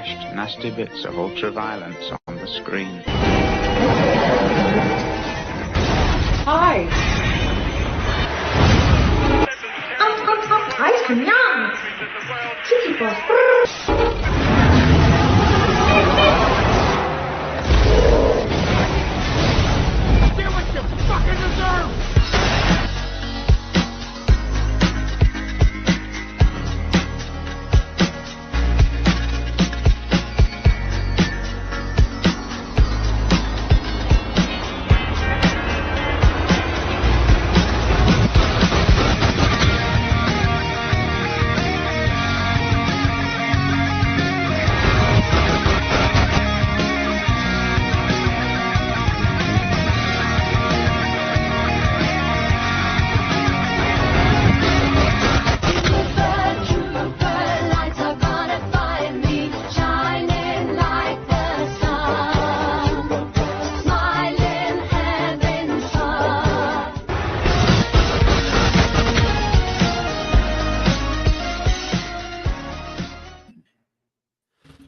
flashed nasty bits of ultra-violence on the screen. Hi. Ice cream, yum. Tiki balls. Get what you fucking deserve.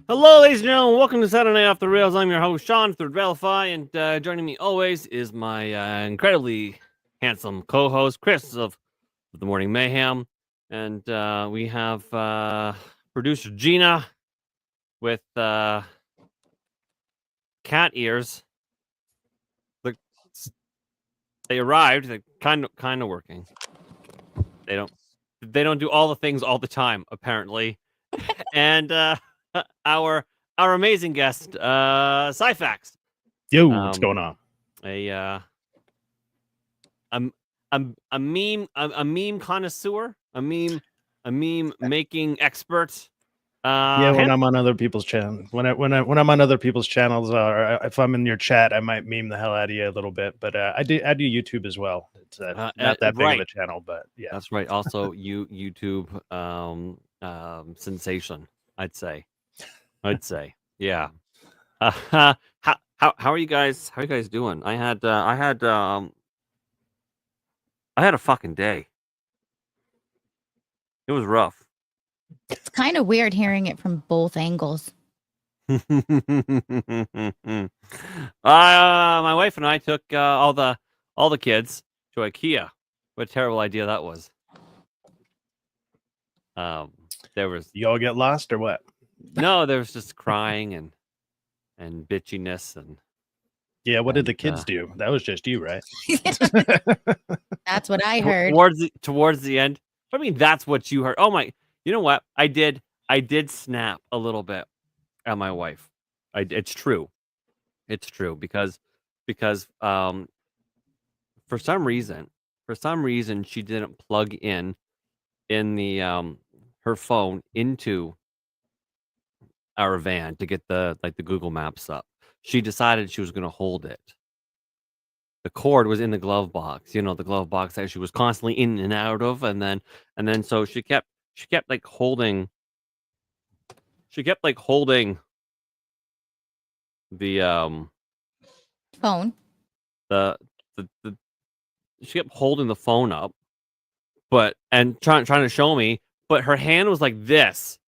Hello, ladies and gentlemen. Welcome to Saturday Night Off the Rails. I'm your host, Shawn, Third Valify, and joining me always is my incredibly handsome co-host, Chris of the Morning Mayhem, and we have producer Gina with cat ears. They arrived. They're kind of working. They don't do all the things all the time, apparently, and. Our amazing guest, Syfax. Yo, what's going on? A meme connoisseur, a meme making expert. When I'm on other people's channels, when I'm on other people's channels, or if I'm in your chat, I might meme the hell out of you a little bit. But I do YouTube as well. It's not that big of a channel, but yeah, that's right. Also, YouTube sensation, I'd say, yeah. How are you guys? How are you guys doing? I had a fucking day. It was rough. It's kind of weird hearing it from both angles. My wife and I took all the kids to IKEA. What a terrible idea that was. There was you all get lost or what? No, there was just crying and bitchiness and yeah. What did the kids do? That was just you, right? That's what I heard. Towards the end. I mean, that's what you heard. Oh my! You know what? I did snap a little bit at my wife. It's true because for some reason she didn't plug in the her phone into our van to get the Google Maps up. She decided she was going to hold it. The cord was in the glove box, the glove box that she was constantly in and out of, and then so she kept holding the phone. She kept holding the phone up, and trying to show me, but her hand was like this.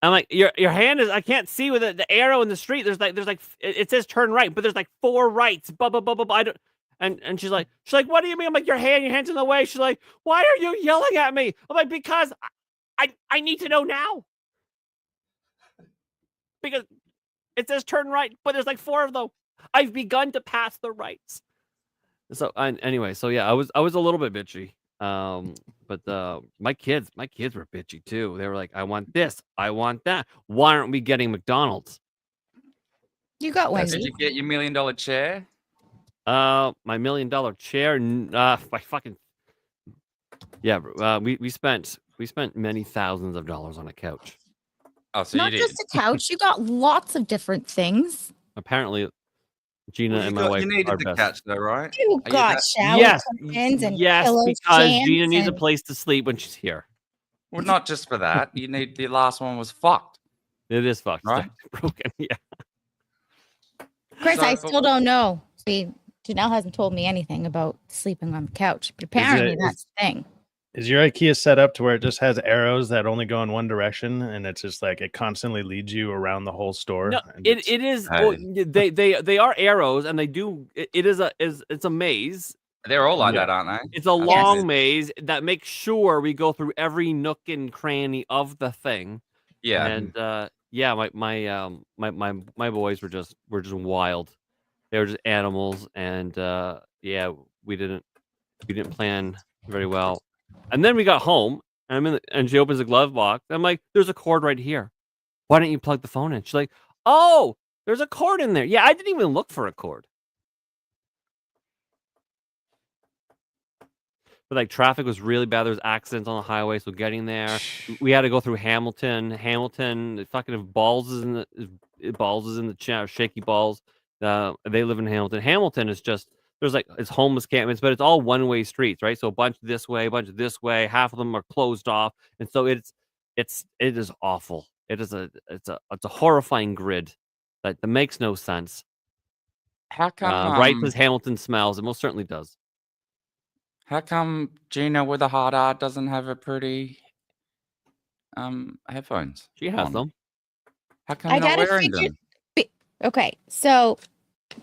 I'm like, your hand is, I can't see with the arrow in the street. There's like it says turn right, but there's like 4 rights. Blah blah blah blah blah. I don't, and she's like, what do you mean? I'm like, your hand's in the way. She's like, why are you yelling at me? I'm like, because I need to know now. Because it says turn right, but there's like 4 of them. I've begun to pass the rights. So anyway, so yeah, I was a little bit bitchy. But my kids were bitchy too. They were like, I want this, I want that. Why aren't we getting McDonald's? You got one. Did you get your $1 million chair? My $1 million chair. I fucking yeah. We spent many thousands of dollars on a couch. Oh, so not you did. just a couch. You got lots of different things. Apparently, Gina and my wife you needed are the best. couch though, right? You got shower curtains and pillows, because Gina needs a and... place to sleep when she's here. Well, not just for that. You need the last one was fucked. It is fucked, right? Broken, yeah. Chris, I still don't know. See, Janelle hasn't told me anything about sleeping on the couch, but apparently that's the thing. Is your IKEA set up to where it just has arrows that only go in one direction, and it's just like it constantly leads you around the whole store? No, And it is. Well, they are arrows, and they do. It's a maze. They're all like Yeah. that, aren't they? It's a long maze that makes sure we go through every nook and cranny of the thing. Yeah. And yeah, my boys were just wild. They were just animals, and yeah, we didn't plan very well. And then we got home, and and she opens the glove box. I'm like, "There's a cord right here. Why don't you plug the phone in?" She's like, "Oh, there's a cord in there." Yeah, I didn't even look for a cord. But like traffic was really bad. There was accidents on the highway, so getting there, we had to go through Hamilton. Hamilton, fucking balls is in the chat, shaky balls. They live in Hamilton. Hamilton is just there's like it's homeless campments, but it's all one-way streets, right? So a bunch this way, a bunch this way. Half of them are closed off, and so it is awful. It's a horrifying grid that makes no sense. How come Right says Hamilton smells. It most certainly does. How come Gina with a hard R doesn't have a pretty headphones? She has on? them. How come not wearing them? Okay, so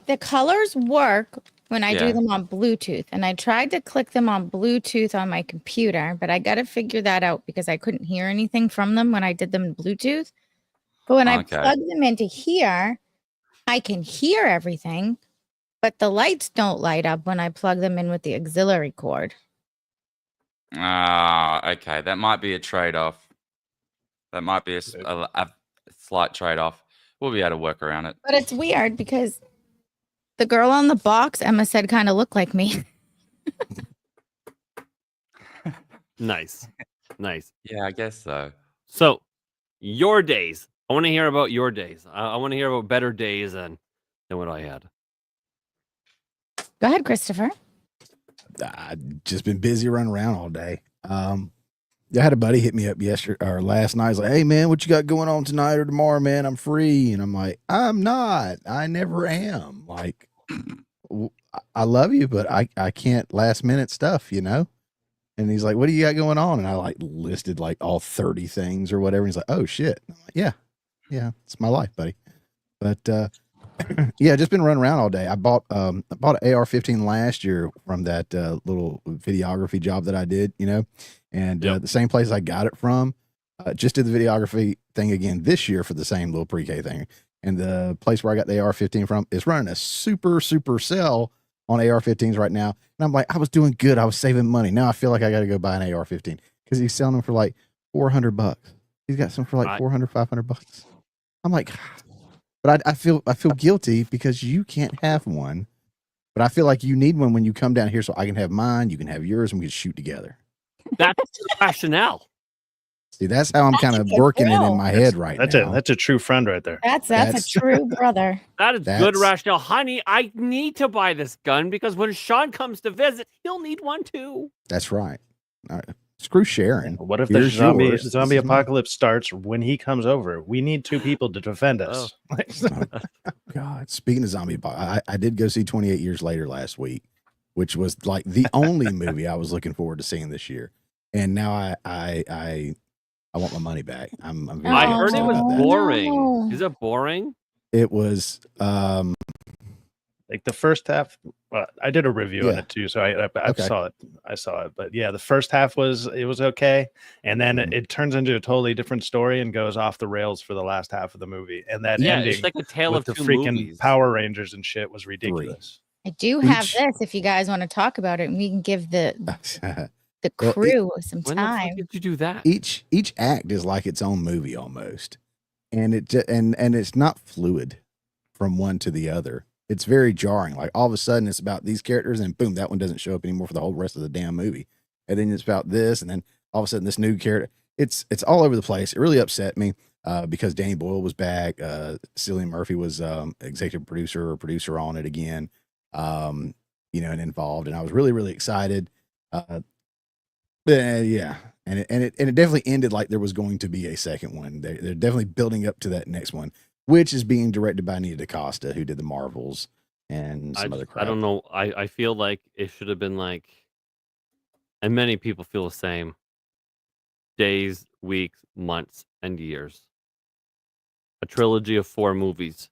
the colors work when I Yeah. do them on Bluetooth, and I tried to click them on Bluetooth on my computer, but I got to figure that out because I couldn't hear anything from them when I did them in Bluetooth. But when I Okay. plug them into here, I can hear everything, but the lights don't light up when I plug them in with the auxiliary cord. Okay. That might be a trade-off. That might be a slight trade-off. We'll be able to work around it. But it's weird because the girl on the box, Emma said, kind of looked like me. Nice. Yeah, I guess so. So, your days. I want to hear about your days. I want to hear about better days than what I had. Go ahead, Christopher. I've just been busy running around all day. I had a buddy hit me up yesterday or last night. He's like, "Hey man, what you got going on tonight or tomorrow, man? I'm free." And I'm like, "I'm not. I never am. Like, I love you, but I can't last minute stuff, you know." And he's like, "What do you got going on?" And I like listed like all 30 things or whatever. And he's like, "Oh shit." I'm like, yeah, it's my life, buddy. But yeah, just been running around all day. I bought an AR-15 last year from that little videography job that I did, you know, and the same place I got it from. Just did the videography thing again this year for the same little pre-K thing. And the place where I got the AR-15 from is running a super sell on AR-15s right now. And I'm like, I was doing good. I was saving money. Now I feel like I got to go buy an AR-15 because he's selling them for like $400. He's got some for like $400, $500. I'm like, but I feel guilty because you can't have one, but I feel like you need one when you come down here so I can have mine, you can have yours, and we can shoot together. That's the rationale. See, that's how I'm kind of working it in my head right now. That's a true friend right there. That's a true brother. That is good rationale. Honey, I need to buy this gun because when Shawn comes to visit, he'll need one too. That's right. All right. Screw sharing. What if the zombie apocalypse starts when he comes over? We need two people to defend us. Oh, God. Speaking of zombie apocalypse, I did go see 28 Years Later last week, which was like the only movie I was looking forward to seeing this year. And now I want my money back. I'm very I heard it was boring. No. Is it boring? It was like the first half. I did a review on it too, so I saw it. I saw it, but yeah, the first half was okay, and then it turns into a totally different story and goes off the rails for the last half of the movie. And that ending, it's like a tale with of the two freaking movies. Power Rangers and shit was ridiculous. I do have this if you guys want to talk about it, and we can give the crew some When the fuck time. did you do that? Each act is like its own movie almost, and it's not fluid from one to the other. It's very jarring. Like all of a sudden it's about these characters and boom, that one doesn't show up anymore for the whole rest of the damn movie. And then it's about this, and then all of a sudden this new character. It's all over the place. It really upset me because Danny Boyle was back. Cillian Murphy was executive producer or producer on it again, and involved. And I was really, really excited. Yeah. And it definitely ended like there was going to be a second one. They're definitely building up to that next one, which is being directed by Nia DaCosta, who did the Marvels and some other crap. I don't know. I feel like it should have been like And many people feel the same. Days, weeks, months, and years. A trilogy of 4 movies.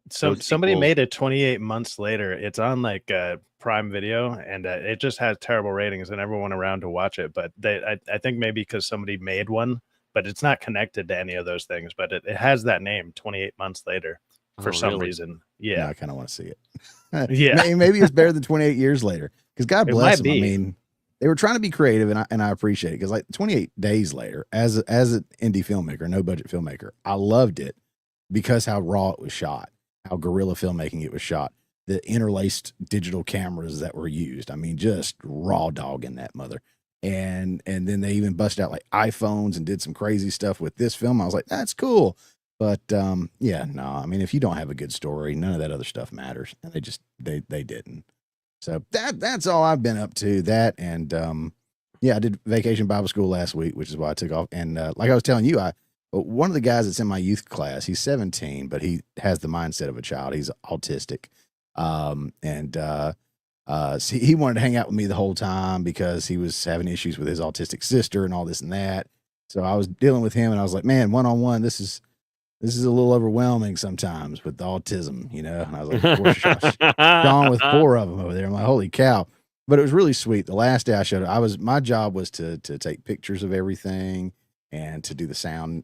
So No somebody sequels. made it 28 months later. It's on like Prime Video, and it just has terrible ratings, and everyone went around to watch it. But I think maybe because somebody made one, but it's not connected to any of those things. But it has that name, 28 months later, for some really? reason. Yeah, Yeah, I kind of want to see it. Yeah. Maybe it's better than 28 years later. Because God It bless might them. I be. mean, they were trying to be creative, and I appreciate it. Because like 28 days later, as an indie filmmaker, no budget filmmaker, I loved it because how raw it was shot, how guerrilla filmmaking it was shot, the interlaced digital cameras that were used. I mean, just raw dog in that mother. And then they even busted out like iPhones and did some crazy stuff with this film. I was like, that's cool. But yeah, no, I mean, if you don't have a good story, none of that other stuff matters. And they didn't. So that's all I've been up to. That and yeah, I did Vacation Bible School last week, which is why I took off. And like I was telling you, one of the guys that's in my youth class, he's 17, but he has the mindset of a child. He's autistic. So he wanted to hang out with me the whole time because he was having issues with his autistic sister and all this and that. So I was dealing with him, and I was like, man, one-on-one, this is a little overwhelming sometimes with the autism, you know? And I was like, poor Shawn with 4 of them over there. I'm like, holy cow. But it was really sweet. The last day I showed up, my job was to take pictures of everything and to do the sound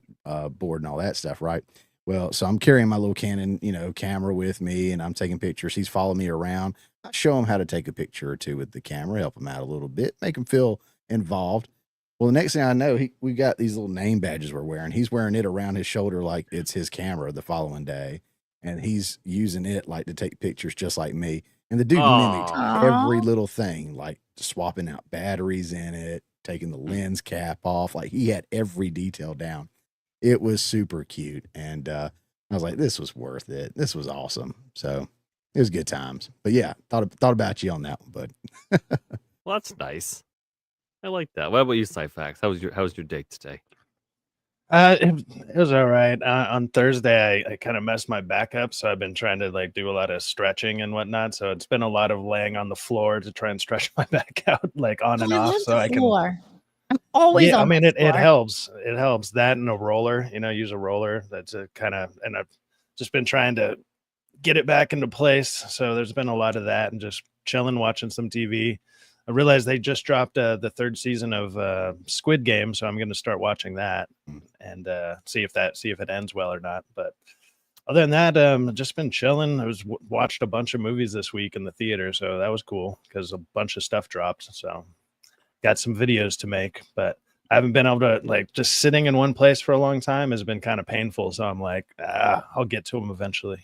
board and all that stuff, right? Well, so I'm carrying my little Canon, camera with me, and I'm taking pictures. He's following me around. I show him how to take a picture or two with the camera, help him out a little bit, make him feel involved. Well, the next thing I know, we got these little name badges we're wearing. He's wearing it around his shoulder like it's his camera the following day, and he's using it like to take pictures just like me. And the dude mimicked every little thing, like swapping out batteries in it, taking the lens cap off. Like he had every detail down. It was super cute, and I was like, "This was worth it. This was awesome." So it was good times. But yeah, thought about you on that one, bud. Well, that's nice. I like that. What about you, Cyfax? How was your date today? It was all right. On Thursday, I kind of messed my back up, so I've been trying to like do a lot of stretching and whatnot. So it's been a lot of laying on the floor to try and stretch my back out, like on and off, so I can. I'm always. Yeah, on I mean, the it floor. helps. It helps that and a roller. Use a roller. That's a kind of, and I've just been trying to get it back into place. So there's been a lot of that, and just chilling, watching some TV. I realized they just dropped the 3rd season of Squid Game, so I'm going to start watching that and see if it ends well or not. But other than that, I've just been chilling. I watched a bunch of movies this week in the theater, so that was cool because a bunch of stuff dropped. So got some videos to make, but I haven't been able to, like, just sitting in one place for a long time has been kind of painful. So I'm like, I'll get to them eventually.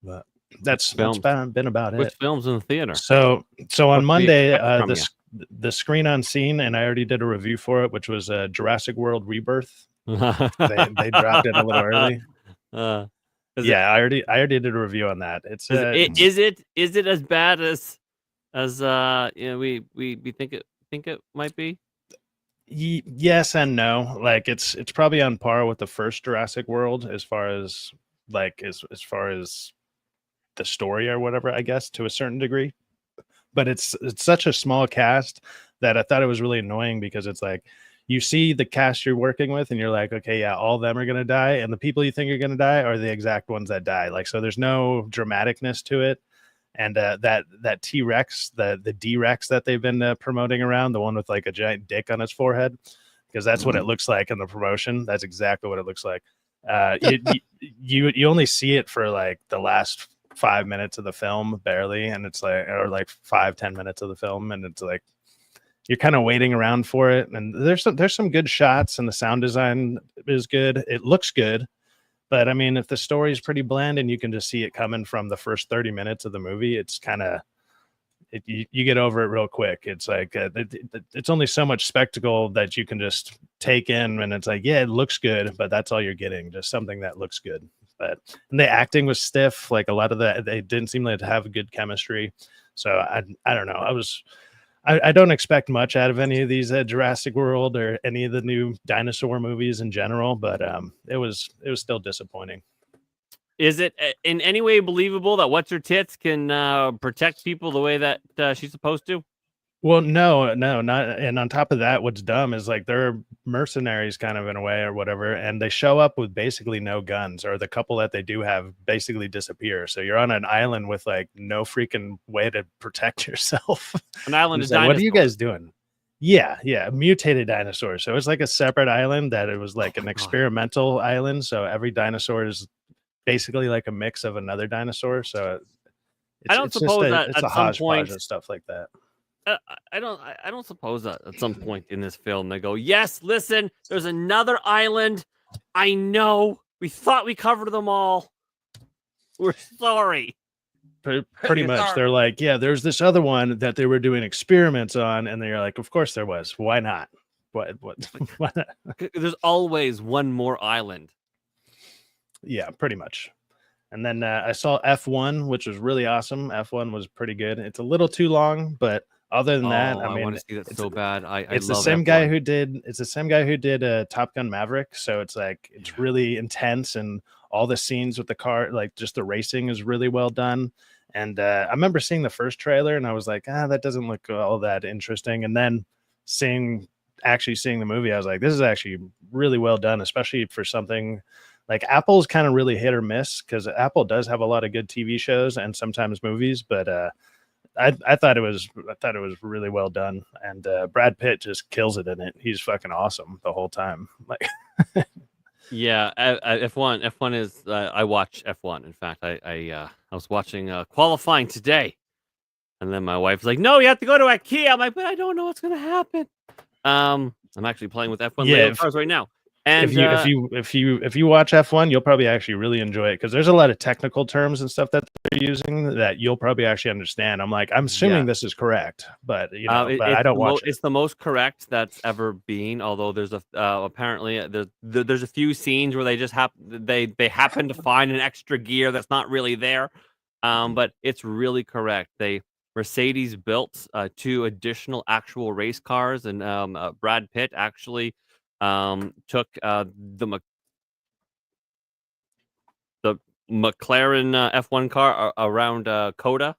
But that's been about it. Which films in the theater? So on Monday, from the Screen Unseen, and I already did a review for it, which was Jurassic World Rebirth. They dropped it a little early. I already did a review on that. It's is it as bad as we think it might be? Yes and no. Like it's probably on par with the first Jurassic World as far as the story or whatever, I guess, to a certain degree. But it's such a small cast that I thought it was really annoying because it's like you see the cast you're working with and you're like, okay, yeah, all of them are going to die. And the people you think are going to die are the exact ones that die. Like, so there's no dramaticness to it. And that T-Rex, the D-Rex that they've been promoting around, the one with like a giant dick on his forehead, because that's what it looks like in the promotion. That's exactly what it looks like. You only see it for like the last 5 minutes of the film, barely, and it's like, or like 5-10 minutes of the film, and it's like you're kind of waiting around for it. And there's some good shots, and the sound design is good. It looks good. But I mean, if the story is pretty bland and you can just see it coming from the first 30 minutes of the movie, it's kind of, you get over it real quick. It's like, it's only so much spectacle that you can just take in. And it's like, yeah, it looks good, but that's all you're getting. Just something that looks good. And the acting was stiff. Like a lot of they didn't seem like to have good chemistry. So I don't know. I don't expect much out of any of these Jurassic World or any of the new dinosaur movies in general, but it was still disappointing. Is it in any way believable that What's Her Tits can protect people the way that she's supposed to? Well, no, not. And on top of that, what's dumb is like they're mercenaries kind of in a way or whatever, and they show up with basically no guns, or the couple that they do have basically disappear. So you're on an island with like no freaking way to protect yourself. An island of It's like, what are you dinosaurs. guys doing? Yeah, mutated dinosaurs. So it's like a separate island that it was like an God. experimental island. So every dinosaur is basically like a mix of another dinosaur. So I don't suppose that it's at a some hodgepodge point. and stuff like that. I don't suppose that at some point in this film they go, yes, listen, there's another island. I know. We thought we covered them all. We're sorry. Pretty much. They're like, yeah, there's this other one that they were doing experiments on, and they're like, of course there was. Why not? What why not? There's always one more island. Yeah, pretty much. And then I saw F1, which was really awesome. F1 was pretty good. It's a little too long, but other than that, I mean, want to see that so bad. It's I the love same F1. guy who did. It's the same guy who did Top Gun Maverick. So it's like it's really intense, and all the scenes with the car, like just the racing, is really well done. And I remember seeing the first trailer, and I was like, that doesn't look all that interesting. And then actually seeing the movie, I was like, this is actually really well done, especially for something like Apple's kind of really hit or miss, because Apple does have a lot of good TV shows and sometimes movies, but I thought it was really well done, and Brad Pitt just kills it in it. He's fucking awesome the whole time. Like, yeah, F1 is. I watch F1. In fact, I was watching qualifying today, and then my wife's like, "No, you have to go to IKEA." I'm like, "But I don't know what's gonna happen." I'm actually playing with F1 Lego cars right now. And if you watch F1, you'll probably actually really enjoy it, because there's a lot of technical terms and stuff that they're using that you'll probably actually understand. I'm assuming this is correct, but but I don't watch it. It's the most correct that's ever been. Although there's apparently there's a few scenes where they just they happen to find an extra gear that's not really there, but it's really correct. Mercedes built 2 additional actual race cars, and Brad Pitt actually took the McLaren F1 car around COTA,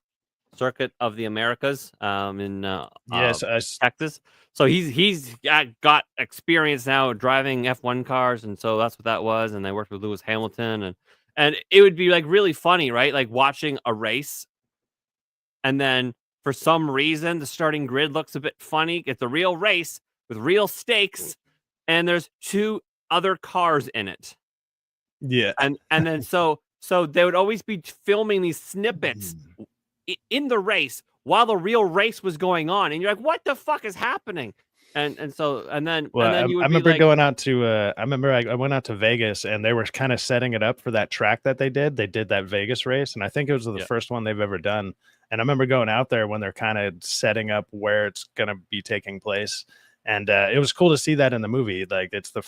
Circuit of the Americas, in Texas. So he's got experience now driving F1 cars, and so that's what that was. And they worked with Lewis Hamilton, and it would be like really funny, right? Like watching a race, and then for some reason the starting grid looks a bit funny. It's a real race with real stakes, and there's 2 other cars in it. Yeah. And then so they would always be filming these snippets in the race while the real race was going on, and you're like, what the fuck is happening? And then you would I remember like, going out to I went out to Vegas, and they were kind of setting it up for that track that they did that Vegas race, and I think it was the first one they've ever done. And I remember going out there when they're kind of setting up where it's going to be taking place. And it was cool to see that in the movie. Like it's the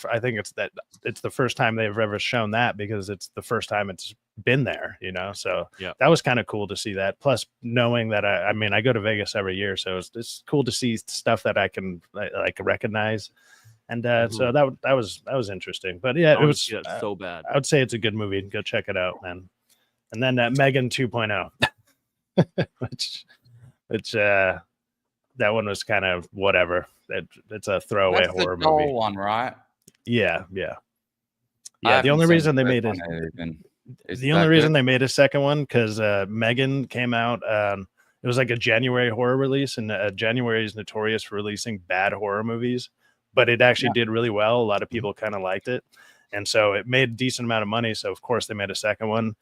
first time they've ever shown that, because it's the first time it's been there, So that was kind of cool to see that. Plus, knowing that I go to Vegas every year, so it's cool to see stuff that I can like recognize. And so that was interesting. But yeah, it was so bad. I would say it's a good movie. Go check it out, man. And then Megan 2.0, which that one was kind of whatever. It's a throwaway horror movie. That's the one, right? Yeah. The only reason they made they made a second one, because Megan came out. It was like a January horror release, and January is notorious for releasing bad horror movies, but it actually did really well. A lot of people kind of liked it, and so it made a decent amount of money. So of course they made a second one.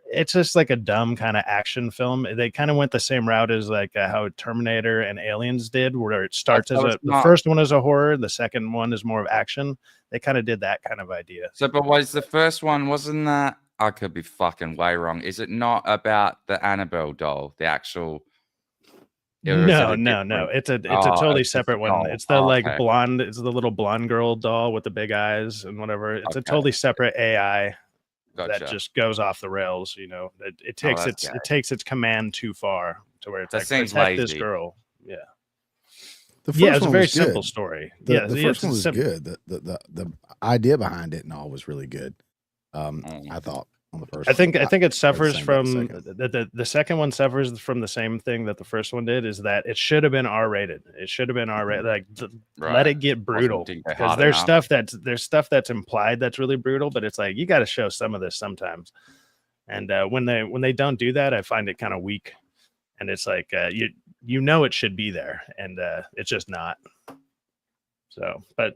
It's just like a dumb kind of action film. They kind of went the same route as like how Terminator and Aliens did, where it starts the first one is a horror, the second one is more of action. They kind of did that kind of idea. So, but was the first one, wasn't that? I could be fucking way wrong. Is it not about the Annabelle doll, the actual? No. It's a totally separate one. It's the blonde. It's the little blonde girl doll with the big eyes and whatever. It's a totally separate AI. Gotcha. That just goes off the rails, It takes it takes its command too far to where it's that like, seems protect lazy. This girl. Yeah. It's a very simple story. The first one was good. The idea behind it and all was really good. I thought. on the first. I think it suffers same from second. the second one suffers from the same thing that the first one did, is that it should have been R-rated. It should have been R-rated. Like let it get brutal, because there's stuff that's implied that's really brutal, but it's like you got to show some of this sometimes. And when they don't do that, I find it kind of weak. And it's like you know it should be there, and it's just not. So, but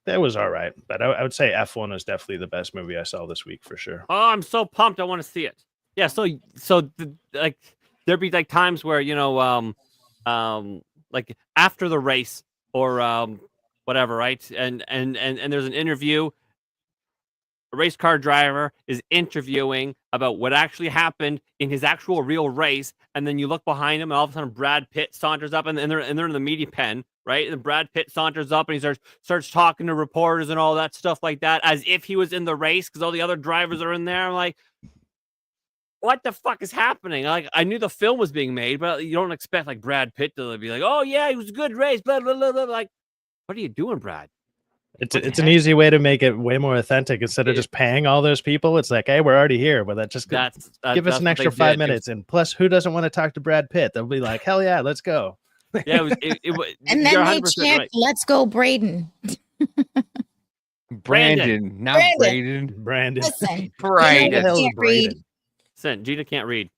that was all right. But I would say F1 is definitely the best movie I saw this week for sure. Oh, I'm so pumped! I want to see it. Yeah, so like there'd be like times where like after the race or whatever, right? And there's an interview. A race car driver is interviewing about what actually happened in his actual real race, and then you look behind him, and all of a sudden Brad Pitt saunters up, and they're in the media pen, right? And Brad Pitt saunters up, and he starts talking to reporters and all that stuff like that, as if he was in the race, because all the other drivers are in there. I'm like, what the fuck is happening? Like, I knew the film was being made, but you don't expect like Brad Pitt to be like, oh yeah, it was a good race, blah blah blah blah. Like, what are you doing, Brad? It's an easy way to make it way more authentic. Instead of just paying all those people, it's like, hey, we're already here. But give us an extra 5 minutes. And plus, who doesn't want to talk to Brad Pitt? They'll be like, hell yeah, let's go. Yeah, it was, and then they chant, right. Let's go, Braden. Brandon, not Braden. Brandon. Listen, Braden. Can't read. Listen, Gina can't read.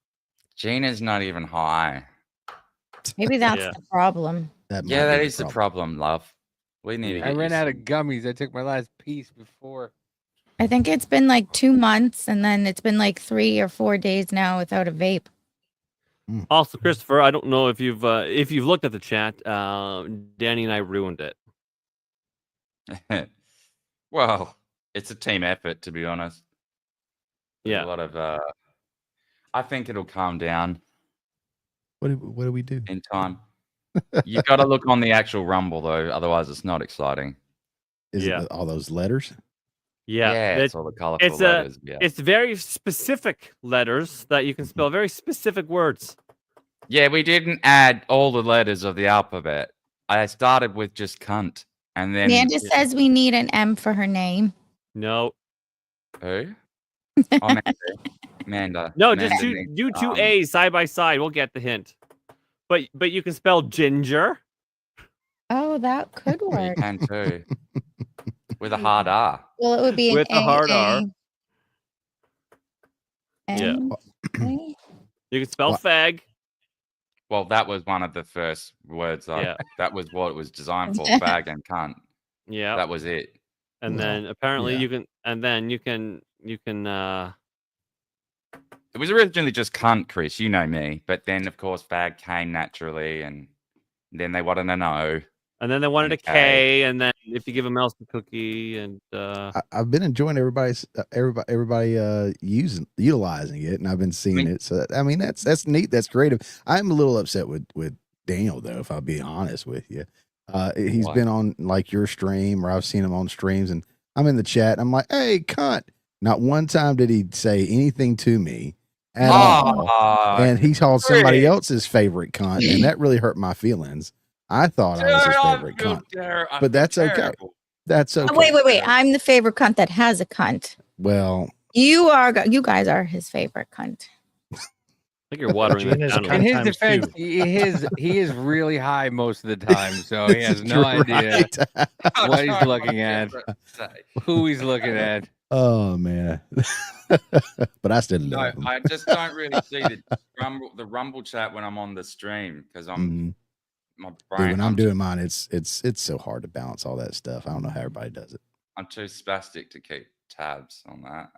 Gina's not even high. Maybe that's the problem. That is the problem, love. We need to I ran out of gummies. I took my last piece before. I think it's been like 2 months, and then it's been like 3 or 4 days now without a vape. Also, Christopher, I don't know if you've looked at the chat. Danny and I ruined it. Well, it's a team effort, to be honest. There's a lot of. I think it'll calm down. What do we do in time? You got to look on the actual Rumble though, otherwise it's not exciting. Is it all those letters? Yeah, it's all the colorful letters. It's very specific letters that you can spell very specific words. Yeah, we didn't add all the letters of the alphabet. I started with just cunt, and then Amanda says we need an M for her name. No. Who? Amanda. No, just do two A's side by side. We'll get the hint. But you can spell ginger. Oh, that could work. You can too. With a hard R. Well, it would be with a hard R. Yeah. You can spell fag. Well, that was one of the first words. That was what it was designed for. Fag and cunt. Yeah. That was it. And then apparently you can. It was originally just cunt, Chris. You know me. But then, of course, fag came naturally, and then they wanted an O. And then they wanted a K, and then if you give them else a cookie, and I've been enjoying everybody utilizing it, and I've been seeing it. So I mean, that's neat. That's creative. I'm a little upset with Daniel though, if I'll be honest with you. He's been on like your stream, or I've seen him on streams, and I'm in the chat. I'm like, hey, cunt. Not one time did he say anything to me at all. And he called somebody else's favorite cunt, and that really hurt my feelings. I thought I was his favorite cunt, but that's okay. That's okay. Oh, wait. I'm the favorite cunt that has a cunt. Well, you guys are his favorite cunt. I think you're watering it down. In his defense, he is really high most of the time, so he has no idea what he's looking at, who he's looking at. Oh man, but I still love him. I just don't really see the Rumble chat when I'm on the stream because I'm my brain. Dude, when I'm doing mine, it's so hard to balance all that stuff. I don't know how everybody does it. I'm too spastic to keep tabs on that.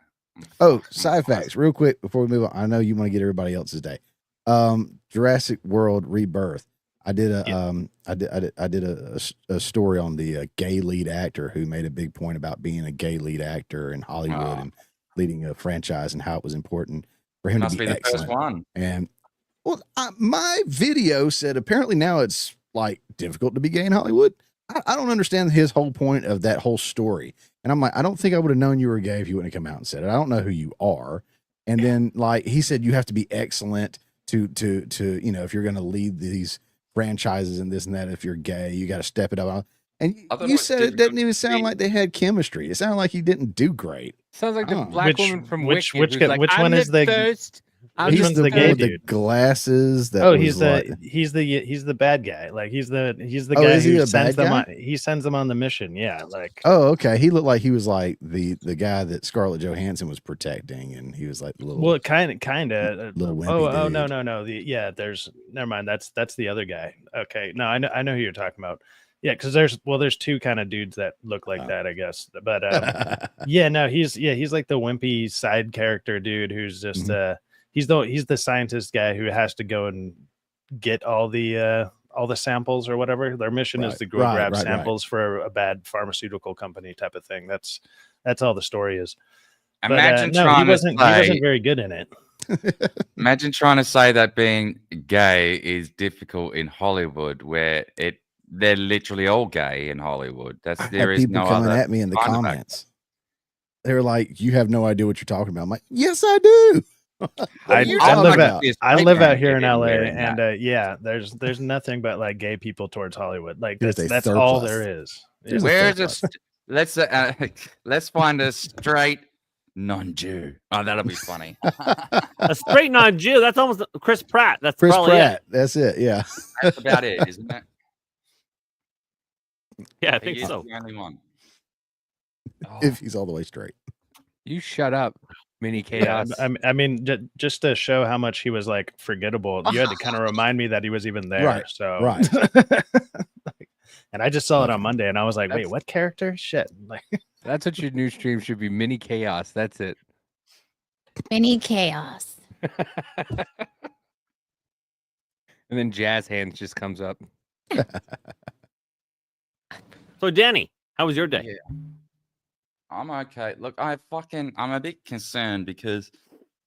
Side facts, real quick before we move on. I know you want to get everybody else's day. Jurassic World Rebirth. I did a story on the gay lead actor who made a big point about being a gay lead actor in Hollywood and leading a franchise and how it was important for him to be the excellent. First one. And my video said apparently now it's like difficult to be gay in Hollywood. I don't understand his whole point of that whole story. And I'm like, I don't think I would have known you were gay if you wouldn't have come out and said it. I don't know who you are. And then like he said, you have to be excellent to if you're going to lead these franchises and this and that. If you're gay, you got to step it up. And you said it doesn't even sound like they had chemistry. It sounded like he didn't do great. Sounds like the Oh. black woman from which Wicked. who's like, which I'm one is the thirst. I'm which He's one's the the one gay with the dude? glasses. That Oh, was he's like, the bad guy. Like he's the Oh, guy is he who the sends bad them guy? on. He sends them on the mission. Yeah, like oh, okay. He looked like he was like the guy that Scarlett Johansson was protecting, and he was like the little. well, kind of. Little wimpy Oh no dude. no. There's never mind. That's the other guy. Okay, no, I know who you're talking about. Yeah, because there's two kind of dudes that look like that, I guess. But yeah, no, he's like the wimpy side character dude who's just he's the scientist guy who has to go and get all the samples or whatever. Their mission is to go grab samples for a bad pharmaceutical company type of thing. That's all the story is. Imagine no, trying he wasn't very good in it. Imagine trying to say that being gay is difficult in Hollywood, where they're literally all gay in Hollywood. There is people no coming other at me in the kind of comments. They were like, "You have no idea what you're talking about." I'm like, "Yes, I do." I live out here in LA, and yeah, there's nothing but like gay people towards Hollywood. Like that's all there is. Yeah. Where's let's find a straight non-Jew. Oh, that'll be funny. A straight non-Jew. That's almost Chris Pratt. That's Chris probably Pratt. It. That's it. Yeah. That's about it, isn't it? Yeah, I think so. The only one. If he's all the way straight. You shut up, Mini Chaos. Yeah, I mean, just to show how much he was like forgettable, you had to kind of remind me that he was even there. Right. So Right. And I just saw it on Monday, and I was like, wait, what character? Shit. Like That's what your new stream should be. Mini Chaos. That's it. Mini Chaos. And then Jazz Hands just comes up. So, Danny, how was your day? Yeah. I'm okay. Look, I'm a bit concerned because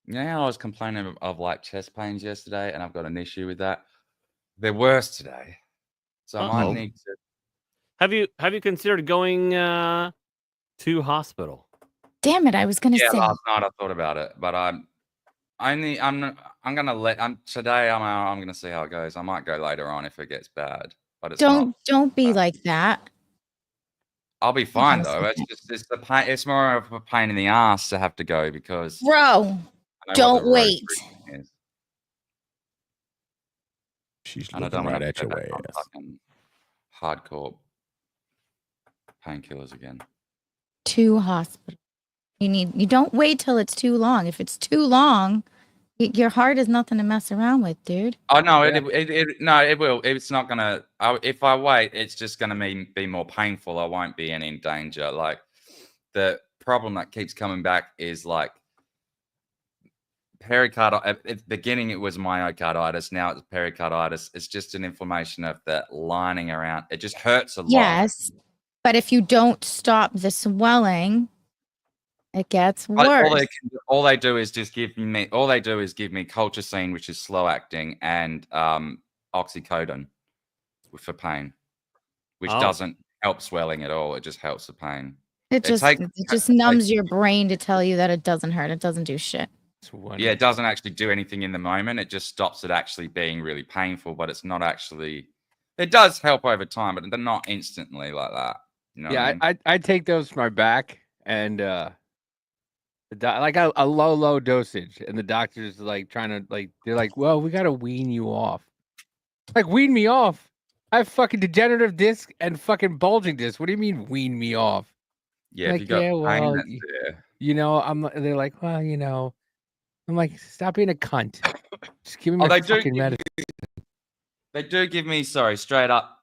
you know how I was complaining of like chest pains yesterday, and I've got an issue with that. They're worse today, so I might need to. Have you considered going to hospital? Damn it! I was gonna say. Last night I thought about it, but today. I'm gonna see how it goes. I might go later on if it gets bad, but it's don't be like that. I'll be fine though. It's the pain. It's more of a pain in the ass to have to go because. Bro, don't wait. She's looking right at your ass. Hardcore painkillers again. To hospital. You don't wait till it's too long. If it's too long, your heart is nothing to mess around with, dude. Oh no, it will. It's not gonna. If I wait, it's just gonna be more painful. I won't be any danger. Like the problem that keeps coming back is like pericarditis. At the beginning, it was myocarditis. Now it's pericarditis. It's just an inflammation of the lining around. It just hurts a lot. Yes, but if you don't stop the swelling, it gets worse. All they do is give me colchicine, which is slow acting, and oxycodone for pain, which doesn't help swelling at all. It just helps the pain. It just numbs your brain to tell you that it doesn't hurt. It doesn't do shit. Yeah, it doesn't actually do anything in the moment. It just stops it actually being really painful, but it's not actually. It does help over time, but they're not instantly like that. You know yeah, what I mean? I take those for my back and like a low dosage, and the doctor's like trying to they're like, well, we gotta wean you off. Like, wean me off? I have fucking degenerative disc and fucking bulging disc. What do you mean wean me off? Yeah, like, if you got pain, they're like, well, I'm like, stop being a cunt. Just give me my fucking medicine. They do give me, straight up,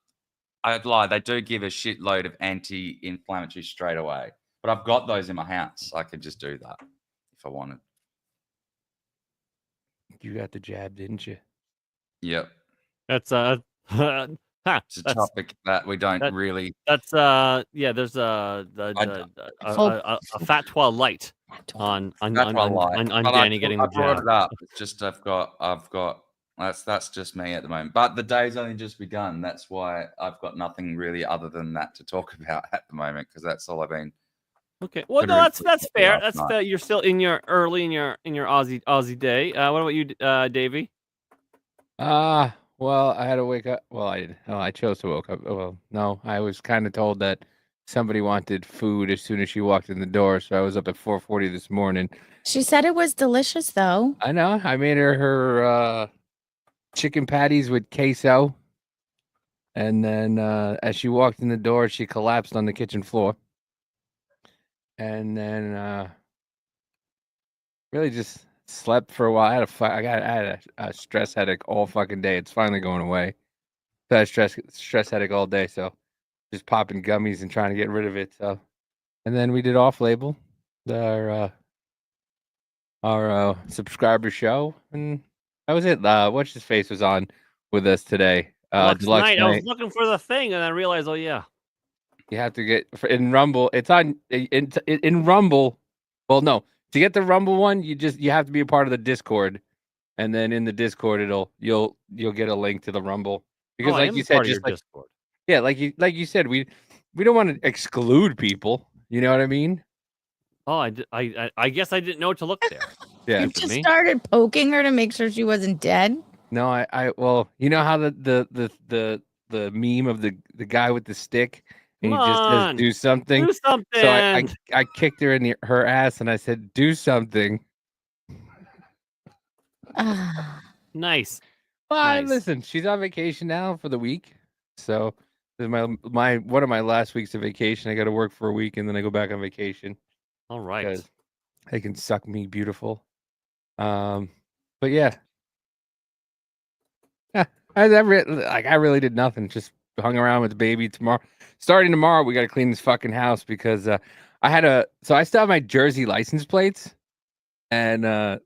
I'd lie. They do give a shitload of anti-inflammatory straight away. But I've got those in my house. I could just do that if I wanted. You got the jab, didn't you? Yep. That's it's a topic that we don't really. That's there's a Fatwa light on Danny getting the jab. I brought it up. It's just I've got. That's just me at the moment. But the day's only just begun. That's why I've got nothing really other than that to talk about at the moment because that's all I've been. Okay. Well, no, that's fair. That's fair. You're still in your Aussie day. What about you, Davey? Well, I had to wake up. Well, I chose to wake up. Well, no, I was kind of told that somebody wanted food as soon as she walked in the door, so I was up at 4:40 this morning. She said it was delicious, though. I know. I made her chicken patties with queso, and then as she walked in the door, she collapsed on the kitchen floor, and then really just slept for a while. I had a stress headache all fucking day. It's finally going away. So I had stress headache all day, so just popping gummies and trying to get rid of it. So, and then we did off label, our subscriber show, and that was it. What's his face was on with us today. Deluxe Deluxe Night. I was looking for the thing, and I realized, oh yeah, you have to get in Rumble. It's on in Rumble. Well, no, to get the Rumble one, you have to be a part of the Discord, and then in the Discord, you'll get a link to the Rumble because, like you said, just like Discord. Yeah, like you said, we don't want to exclude people. You know what I mean? Oh, I guess I didn't know to look there. Yeah, You just started poking her to make sure she wasn't dead. No, well, you know how the meme of the guy with the stick and he just says do something. Do something. So I kicked her in her ass and I said do something. Nice. Well, Nice. Listen, she's on vacation now for the week, so this is my one of my last weeks of vacation. I got to work for a week and then I go back on vacation. All right. Because they can suck me beautiful. But yeah. Yeah, I really did nothing. Just hung around with the baby. Starting tomorrow, we got to clean this fucking house because so I still have my Jersey license plates, and I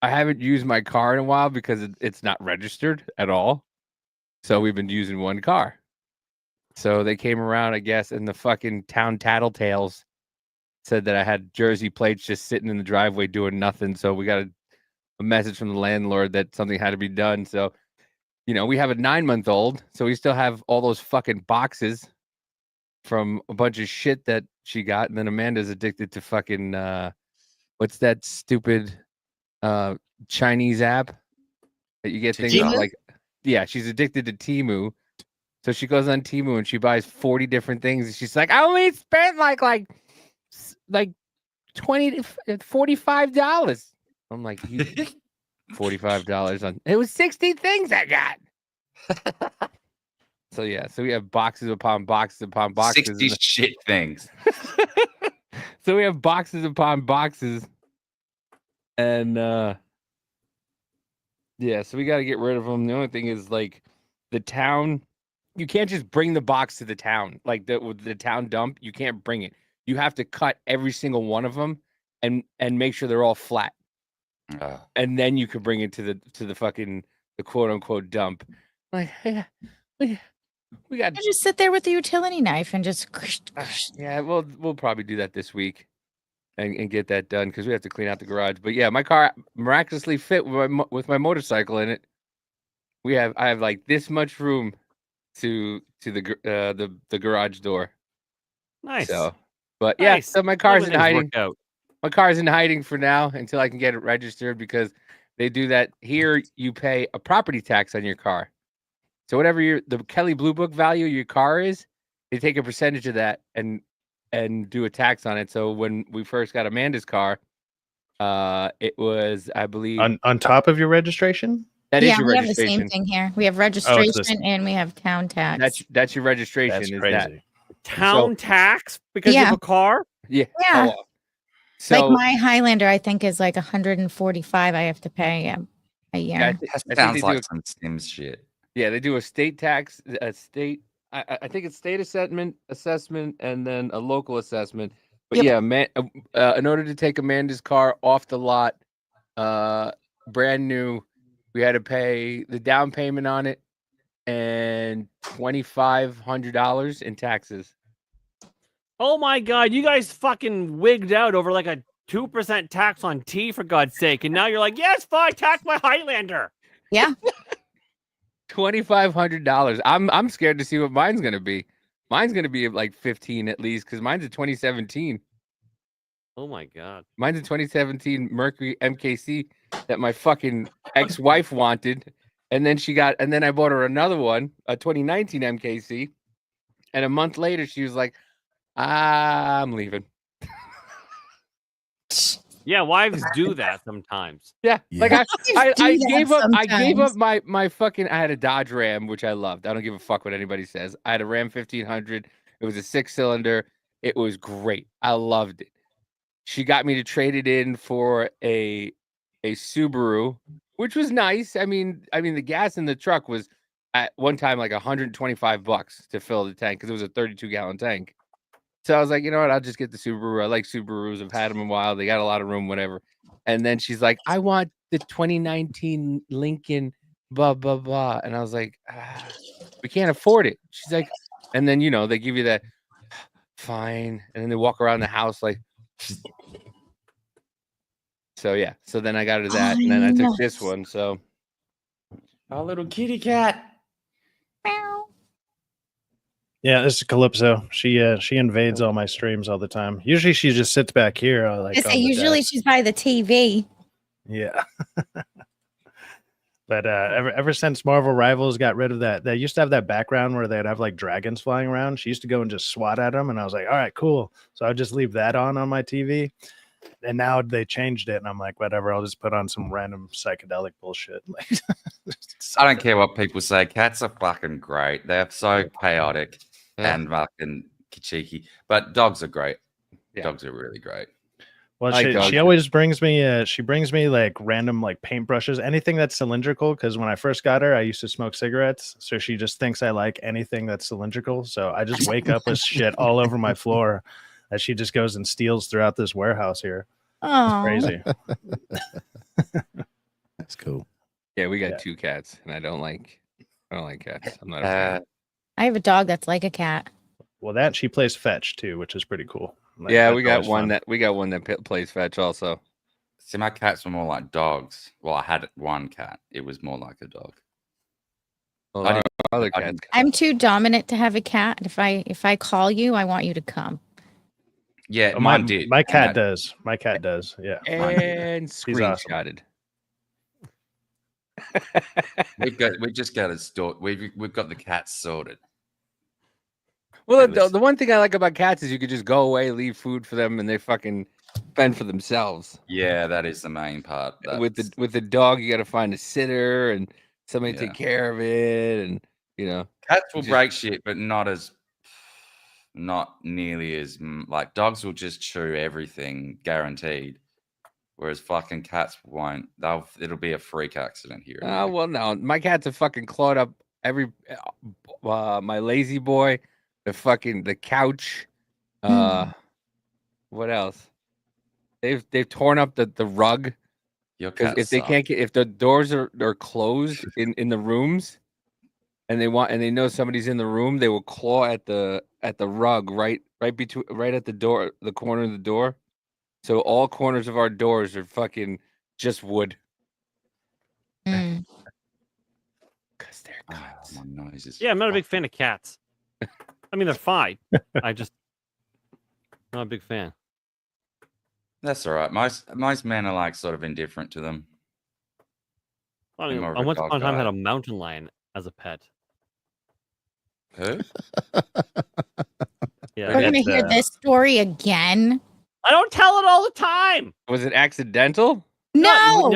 haven't used my car in a while because it's not registered at all. So we've been using one car. So they came around, I guess, and the fucking town tattletales said that I had Jersey plates just sitting in the driveway doing nothing. So we got a message from the landlord that something had to be done. So, we have a 9-month-old, so we still have all those fucking boxes from a bunch of shit that she got. And then Amanda's addicted to fucking what's that stupid Chinese app that you get things on, like, yeah, she's addicted to Temu. So she goes on Temu and she buys 40 different things. And she's like, I only spent like $20 to $45. I'm like, $45 on it was 60 things I got. So yeah, so we have boxes upon boxes upon boxes. 60 shit things. So we have boxes upon boxes. And yeah, so we got to get rid of them. The only thing is, like, the town, you can't just bring the box to the town. Like the town dump, you can't bring it. You have to cut every single one of them and make sure they're all flat. And then you can bring it to the fucking the quote unquote dump. Like, yeah, we got You just sit there with the utility knife and just. yeah, we'll probably do that this week and get that done because we have to clean out the garage. But yeah, my car miraculously fit with my motorcycle in it. I have like this much room to the garage door. Nice. So, but yeah, Nice. so my car's in Everything's hiding. worked out. My car's in hiding for now until I can get it registered because they do that here. You pay a property tax on your car. So whatever the Kelly Blue Book value of your car is, they take a percentage of that and do a tax on it. So when we first got Amanda's car, it was, I believe, on top of your registration. That is your we registration. have the same thing here. We have registration and we have town tax. That's your registration. That's is crazy. that. Town tax because you have a car? Yeah. Yeah. So like my Highlander, I think is like 145. I have to pay a year. yeah, That sounds like some Sims shit. yeah, they do a state tax, a state. I think it's state assessment, and then a local assessment. But yeah, in order to take Amanda's car off the lot, brand new, we had to pay the down payment on it and $2,500 in taxes. Oh my God, you guys fucking wigged out over like a 2% tax on tea, for God's sake. And now you're like, yes, fine, tax my Highlander. Yeah. $2,500. I'm scared to see what mine's gonna be. Mine's gonna be like 15 at least, because mine's a 2017. Oh my God. Mine's a 2017 Mercury MKC that my fucking ex-wife wanted. And then I bought her another one, a 2019 MKC. And a month later, she was like, I'm leaving. Yeah, wives do that sometimes. Yeah, Yeah. like I I do gave that up. I gave up sometimes. my fucking. I had a Dodge Ram, which I loved. I don't give a fuck what anybody says. I had a Ram 1500. It was a 6-cylinder. It was great. I loved it. She got me to trade it in for a Subaru, which was nice. I mean, the gas in the truck was at one time like $125 to fill the tank because it was a 32-gallon tank. So I was like, you know what? I'll just get the Subaru. I like Subarus. I've had them a while. They got a lot of room, whatever. And then she's like, I want the 2019 Lincoln, blah, blah, blah. And I was like, we can't afford it. She's like, and then, they give you that, fine. And then they walk around the house like, so yeah. So then I got her that. And then I took this one. So. Our little kitty cat. Meow. Yeah, this is Calypso. She invades all my streams all the time. Usually she just sits back here. Usually she's by the TV. Yeah. But ever since Marvel Rivals got rid of that, they used to have that background where they'd have like dragons flying around. She used to go and just swat at them, and I was like, all right, cool. So I'd just leave that on my TV. And now they changed it, and I'm like, whatever. I'll just put on some random psychedelic bullshit. I don't care what people say. Cats are fucking great. They're so chaotic and fucking cheeky. But dogs are great. Yeah. Dogs are really great. Well, she always brings me she brings me like random like paintbrushes, anything that's cylindrical, because when I first got her, I used to smoke cigarettes. So she just thinks I like anything that's cylindrical. So I just wake up with shit all over my floor that she just goes and steals throughout this warehouse here. Oh, It's crazy. That's cool. Yeah, we got 2 cats, and I don't like cats. I'm not a fan. I have a dog that's like a cat. Well, she plays fetch too, which is pretty cool. Like, yeah, we got one that plays fetch also. See, my cats were more like dogs. Well, I had one cat. It was more like a dog. Well, other cats. I'm too dominant to have a cat. If I call you, I want you to come. Yeah, mine did. My cat does. My cat does. Yeah. And screenshotted. We just got it stored. We've got the cats sorted. Well, the one thing I like about cats is you could just go away, leave food for them, and they fucking fend for themselves. Yeah, that is the main part. With the dog, you got to find a sitter and somebody take care of it, and cats will break shit, but not nearly as like dogs will just chew everything, guaranteed. Whereas fucking cats won't. It'll be a freak accident here. Oh well, no, my cats have fucking clawed up every my lazy boy. The couch. What else? They've torn up the rug. Because if the doors are closed in the rooms, and they know somebody's in the room, they will claw at the rug right at the door, the corner of the door. So all corners of our doors are fucking just wood. Because they're guts. Yeah, I'm not a big fan of cats. I mean, they're fine. I'm not a big fan. That's all right. Most men are like sort of indifferent to them. I once upon a time had a mountain lion as a pet. Who? Yeah, we're gonna hear this story again. I don't tell it all the time. Was it accidental? No,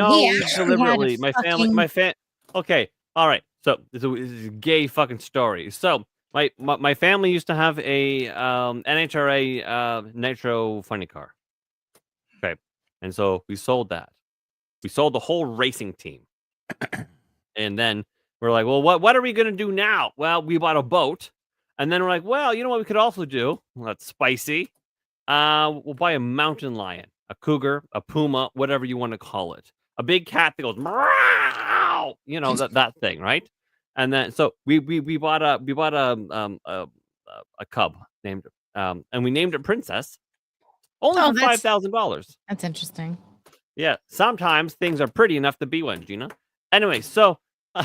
deliberately. My family. Okay, all right. So this is a gay fucking story. So my family used to have a NHRA Nitro funny car. Okay, and so we sold that. We sold the whole racing team, and then we're like, well, what are we gonna do now? Well, we bought a boat, and then we're like, well, you know what we could also do? Well, that's spicy. We'll buy a mountain lion, a cougar, a puma, whatever you want to call it. A big cat that goes, meow, that thing, right? And then so we bought a cub named and we named it Princess. Only for $5,000. That's interesting. Yeah, sometimes things are pretty enough to be one, Gina. Anyway, so we're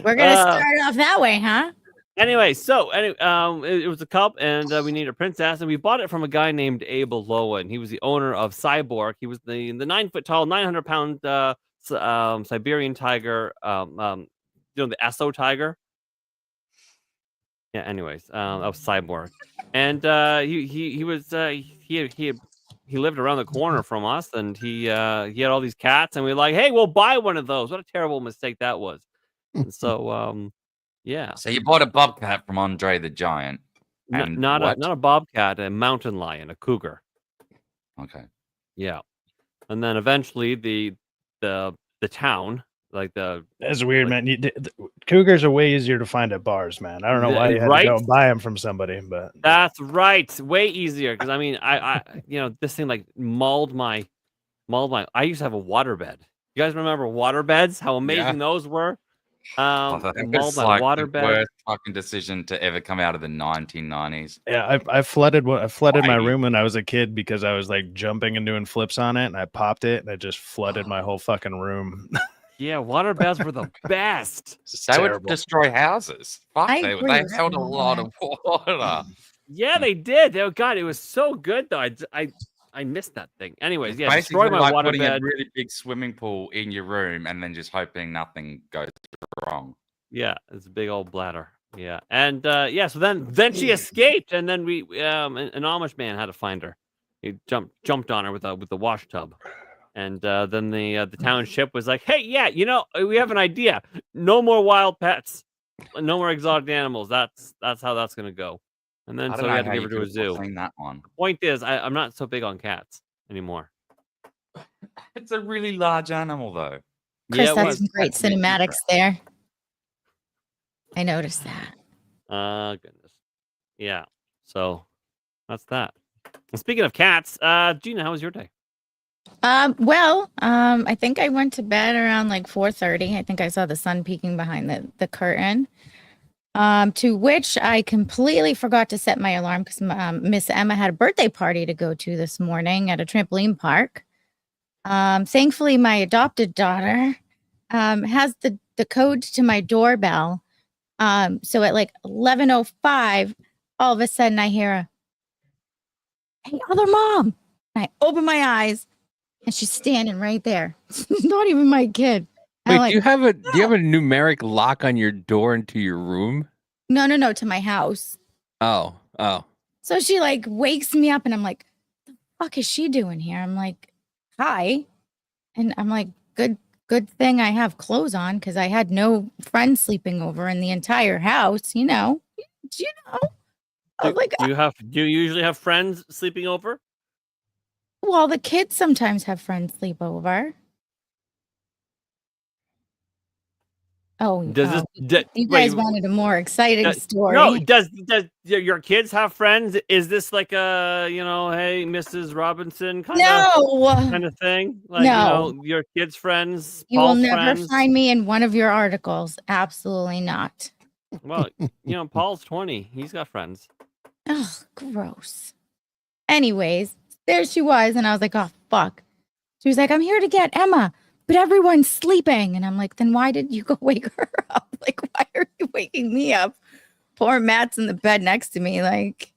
gonna start off that way, huh? Anyway, so it was a cub, and we named it Princess, and we bought it from a guy named Abe Loa, and he was the owner of Cyborg. He was the 9-foot tall, 900-pound Siberian tiger, the Esso tiger. Yeah. Anyways, that was Cyborg, and he lived around the corner from us, and he had all these cats, and we were like, hey, we'll buy one of those. What a terrible mistake that was. And so yeah. So you bought a bobcat from Andre the Giant. And Not what? a bobcat, a mountain lion, a cougar. Okay. Yeah. And then eventually the town, like That's weird, man. Cougars are way easier to find at bars, man. I don't know why you had to go and buy them from somebody, but that's right, way easier. Because I mean, I this thing like mauled my. I used to have a waterbed. You guys remember waterbeds? How amazing those were. Mauled my like waterbed. the worst fucking decision to ever come out of the 1990s. Yeah, I flooded my room when I was a kid because I was like jumping and doing flips on it, and I popped it, and it just flooded my whole fucking room. Yeah, waterbeds were the best. They would destroy houses. Fuck, they held a you on lot that. of water. Yeah, they did. Oh God, it was so good though. I missed that thing. Anyways, yeah, Basically, destroy my like putting a waterbed. really big swimming pool in your room and then just hoping nothing goes wrong. Yeah, it's a big old bladder. Yeah, and yeah, so then she escaped, and then we an Amish man had to find her. He jumped on her with the wash tub, and then the township was like, hey, yeah, we have an idea. No more wild pets, no more exotic animals. That's how that's gonna go. And then so we had to give her to a zoo. That one. Point is, I'm not so big on cats anymore. It's a really large animal, though. Chris, Yeah, it that's was. some great cinematics there. I noticed that. Goodness. Yeah. So that's that. And speaking of cats, Gina, how was your day? I think I went to bed around like 4:30. I think I saw the sun peeking behind the curtain. To which I completely forgot to set my alarm because Miss Emma had a birthday party to go to this morning at a trampoline park. Thankfully, my adopted daughter has the code to my doorbell. So at like 11:05, all of a sudden I hear a, "Hey, other mom!" And I open my eyes, and she's standing right there. It's not even my kid. Wait, do you have a numeric lock on your door into your room? No, to my house. Oh. So she like wakes me up, and I'm like, "The fuck is she doing here?" I'm like, "Hi," and I'm like, "Good thing I have clothes on because I had no friends sleeping over in the entire house." I was like, Do you usually have friends sleeping over? well, the kids sometimes have friends sleep over. Oh, you guys wanted a more exciting story. No, does your kids have friends? Is this like a hey, Mrs. Robinson kind of thing? Like No. Your kids' friends. You will Paul's never friends? find me in one of your articles. Absolutely not. Well, Paul's 20. He's got friends. Ugh, gross. Anyways, there she was, and I was like, oh fuck. She was like, I'm here to get Emma, but everyone's sleeping. And I'm like, then why did you go wake her up? Like, why are you waking me up? Poor Matt's in the bed next to me, like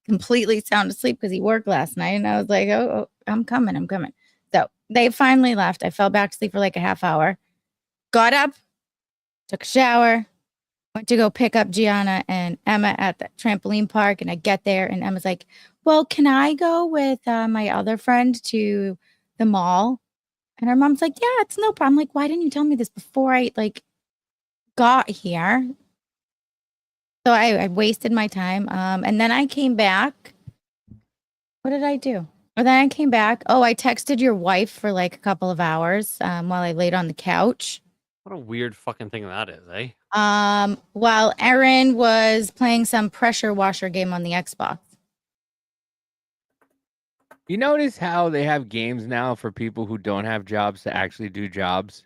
completely sound asleep because he worked last night. And I was like, oh, I'm coming. So they finally left. I fell back to sleep for like a half hour, got up, took a shower, went to go pick up Gianna and Emma at the trampoline park. And I get there and Emma's like, well, can I go with my other friend to the mall? And her mom's like, yeah, it's no problem. I'm like, why didn't you tell me this before I got here? So I wasted my time. And then I came back. What did I do? Well, then I came back. Oh, I texted your wife for like a couple of hours while I laid on the couch. What a weird fucking thing that is, eh? While Erin was playing some pressure washer game on the Xbox. You notice how they have games now for people who don't have jobs to actually do jobs?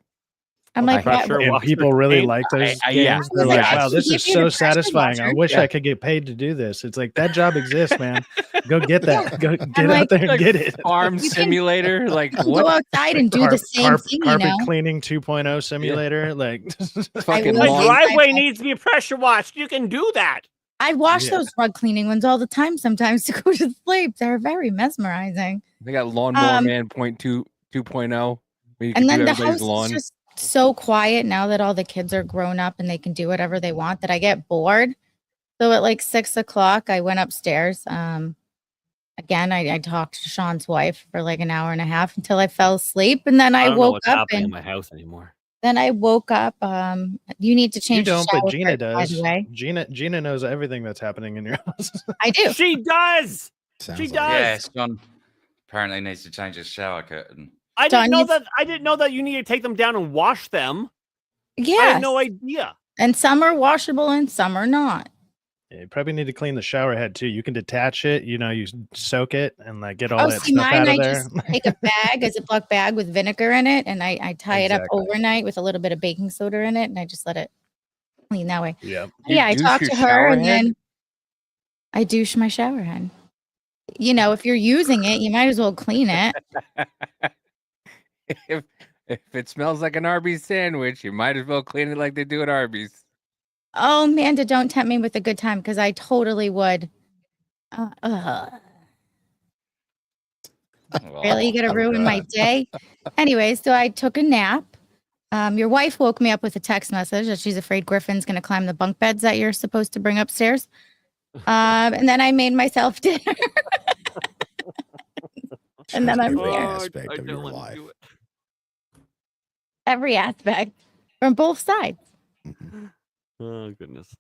I'm like, and people really like those games. They're like, wow, this is so satisfying. I wish I could get paid to do this. It's like, that job exists, man. Go get that. Go get out there and get it. Farm simulator, like what? Go outside and do the same thing. Carpet cleaning 2.0 simulator, like fucking my driveway needs to be pressure washed. You can do that. I wash those rug cleaning ones all the time sometimes to go to sleep. They're very mesmerizing. They got Lawnmower Man 2.0. And then the house is just so quiet now that all the kids are grown up and they can do whatever they want that I get bored. So at like 6 o'clock, I went upstairs. Again, I talked to Shawn's wife for like an hour and a half until I fell asleep, and then I I don't know woke what's up happening in and my house anymore. then I woke up. You need to You change the don't, but shower Gina curtain, by the does. way. Gina knows everything that's happening in your house. I do. She does. Sounds She like does. Yes, John apparently needs to change his shower curtain. I John, didn't know you- that. I didn't know that you need to take them down and wash them. I Yeah. had no idea. And some are washable and some are not. Yeah, you probably need to clean the shower head too. You can detach it, you know, you soak it and like get all Oh, that see, stuff mine, out of I there. just take a bag, a Ziploc bag with vinegar in it, and I tie it up Exactly. overnight with a little bit of baking soda in it, and I just let it clean that way. Yeah. You Yeah, I douche talked your to her, shower and head? then I douche my shower head. You know, if you're using it, you might as well clean it. if it smells like an Arby's sandwich, you might as well clean it like they do at Arby's. Oh, Amanda, don't tempt me with a good time because I totally would. Really, you gonna ruin my day? Anyway, so I took a nap. Your wife woke me up with a text message that she's afraid Griffin's gonna climb the bunk beds that you're supposed to bring upstairs. And then I made myself dinner. And then I'm Every here. aspect of your life. Every aspect from both sides. Mhm. Oh goodness.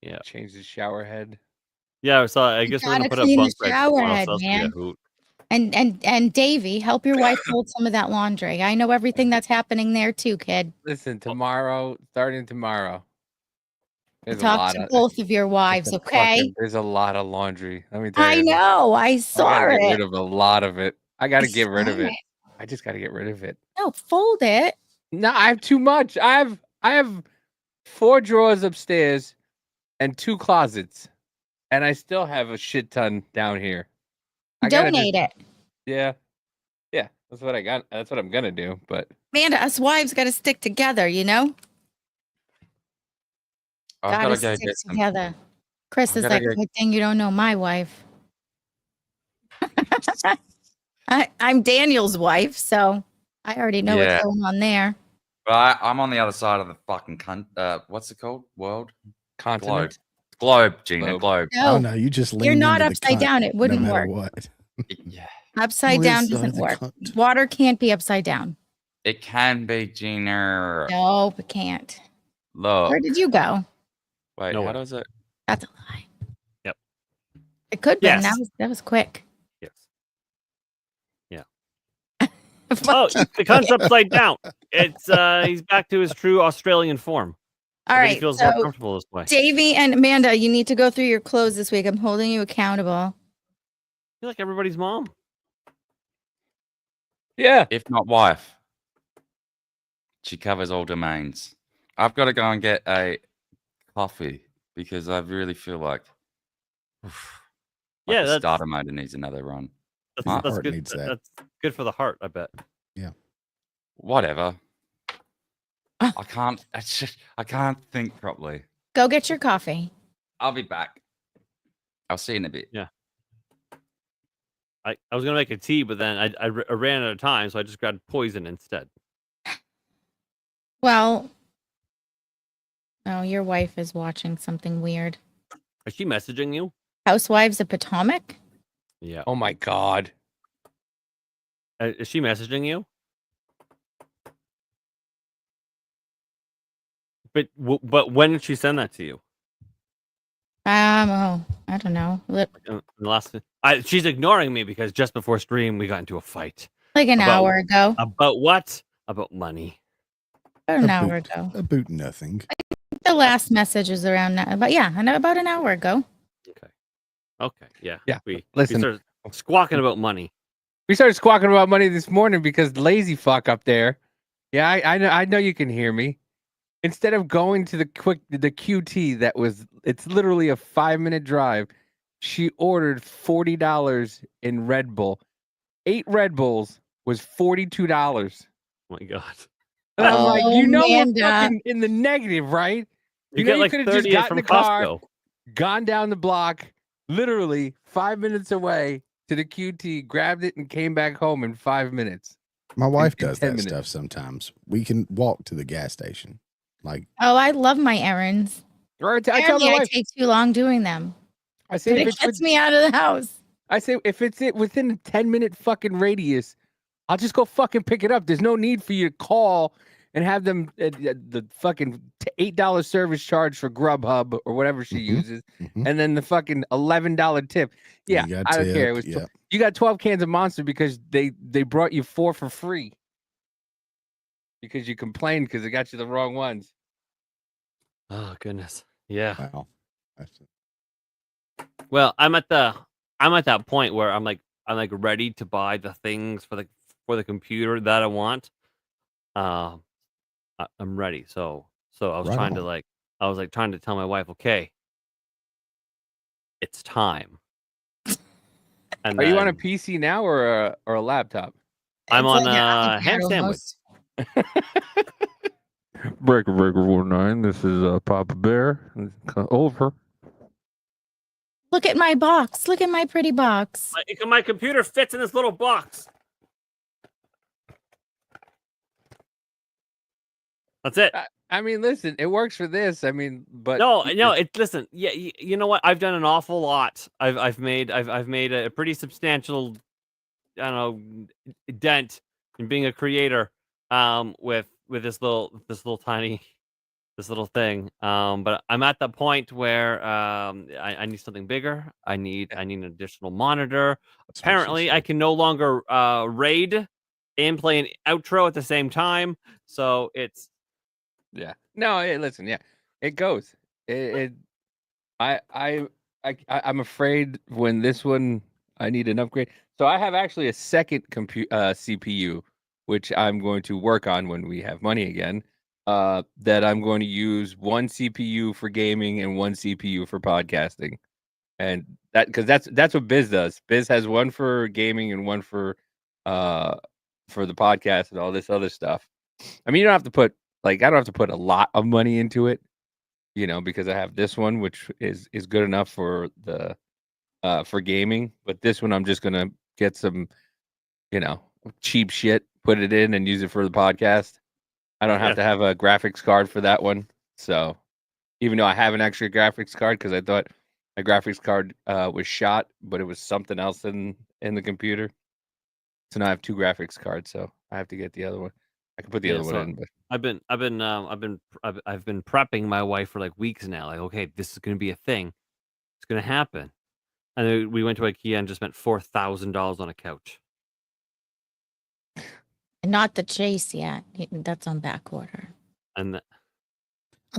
Yeah. Change the shower head. Yeah. So I You guess we're gonna gotta put up clean the bunk beds shower tomorrow, head, so that's gonna be a man. hoot. And Davey, help your wife fold some of that laundry. I know everything that's happening there too, kid. Listen, starting tomorrow. There's a Talk lot to of both of your wives, there's a okay? fucking- there's a lot of laundry. Let me tell I you. know. I I saw gotta get it. rid of a lot of it. I gotta get rid of saw it. I just gotta get rid of it. No, fold it. No, I have too much. I have 4 drawers upstairs and 2 closets, and I still have a shit ton down here. I gotta Donate it. Yeah, that's what I got. That's what I'm gonna do. But Amanda, us wives got to stick together, you know? I've Got got to to go stick get some. together. Chris I've is gotta like, go- good thing you don't know my wife. I'm Daniel's wife, so I already know Yeah. what's going on there. But I'm on the other side of the fucking what's it called? World? continent. Globe, Gina. Globe. Globe. Oh No, no, you just lean you're not into the upside cunt down. It wouldn't no matter work. what. Yeah. Upside On down this side doesn't of the work. cunt. Water can't be upside down. It can be, Gina. No, it can't. Look. Where did you go? Wait, No how way. does it? That's a lie. Yep. It could be. Yes. That was quick. Yes. Yeah. Oh, the cunt's upside down. It's he's back to his true Australian form. All I think he right. feels more So comfortable this way. Davey and Amanda, you need to go through your clothes this week. I'm holding you accountable. I feel like everybody's mom. Yeah. If not wife. She covers all domains. I've got to go and get a coffee because I really feel like Yeah, the that's- starter motor needs another run. That's, My that's heart good. needs that. That's good for the heart, I bet. Whatever. Ah. I can't think properly. Go get your coffee. I'll be back. I'll see you in a bit. I was gonna make a tea, but then I ran out of time, so I just grabbed poison instead. Well, oh, your wife is watching something weird. Is she messaging you? Housewives of Potomac? Yeah. Oh my God. Is she messaging you? But when did she send that to you? Oh, I don't know. In the last, she's ignoring me because just before stream we got into a fight. Like an About- hour ago. About what? About money. About an A hour boot. ago. About nothing. The last message is around now. But yeah, about an hour ago. Okay. Yeah. Yeah, We listen. started squawking about money. We started squawking about money this morning because lazy fuck up there. Yeah, I know you can hear me. Instead of going to the QT it's literally a 5-minute drive, she ordered $40 in Red Bull. 8 Red Bulls was $42. Oh my god. And I'm like, you know we're Amanda. fucking in the negative, right? You know get like could've just 30 got from in the car, Costco. gone down the block, literally 5 minutes away to the QT, grabbed it, and came back home in 5 minutes. My wife in does 10 that minutes. stuff sometimes. We can walk to the gas station. Like, Oh, I love my errands. Or I tell Apparently, my I wife, take too long doing them. I say But if it it's gets me out of the house. I say if it's within a 10-minute fucking radius, I'll just go fucking pick it up. There's no need for you to call and have them the fucking $8 service charge for Grubhub or whatever she uses, and then the fucking $11 tip. Yeah, I don't care. It was you got 12 cans of Monster because they brought you 4 for free because you complained because they got you the wrong ones. Oh goodness. Yeah. Wow. Well, I'm at that point where I'm like ready to buy the things for the computer that I want. I'm ready. So I was trying to tell my wife, okay, it's time. And Are you on a PC now or a laptop? I'm It's on like an a ham iPad sandwich. Breaker 19, this is Papa Bear. Over. Look at my box. Look at my pretty box. My computer fits in this little box. That's it. I mean, listen, it works for this. I mean, but No. Listen. Yeah, you know what? I've done an awful lot. I've made a pretty substantial, I don't know, dent in being a creator. With this little tiny, this little thing. But I'm at the point where I need something bigger. I need an additional monitor. Apparently, I can no longer raid and play an outro at the same time. So it's. Yeah. No, listen, yeah. It goes. I'm afraid when this one I need an upgrade. So I have actually a second CPU, which I'm going to work on when we have money again. That I'm going to use one CPU for gaming and one CPU for podcasting. And because that's what Biz does. Biz has one for gaming and one for the podcast and all this other stuff. I mean, you don't have to put I don't have to put a lot of money into it, because I have this one, which is good enough for the for gaming. But this one, I'm just gonna get some, cheap shit, put it in, and use it for the podcast. I don't have to have a graphics card for that one. So, even though I have an extra graphics card because I thought my graphics card was shot, but it was something else in the computer. So now I have 2 graphics cards. So I have to get the other one. I can put the other one in, but I've been prepping my wife for like weeks now. Like, okay, this is gonna be a thing. It's gonna happen. And then we went to IKEA and just spent $4,000 on a couch. Not the chase yet. That's on back order. And I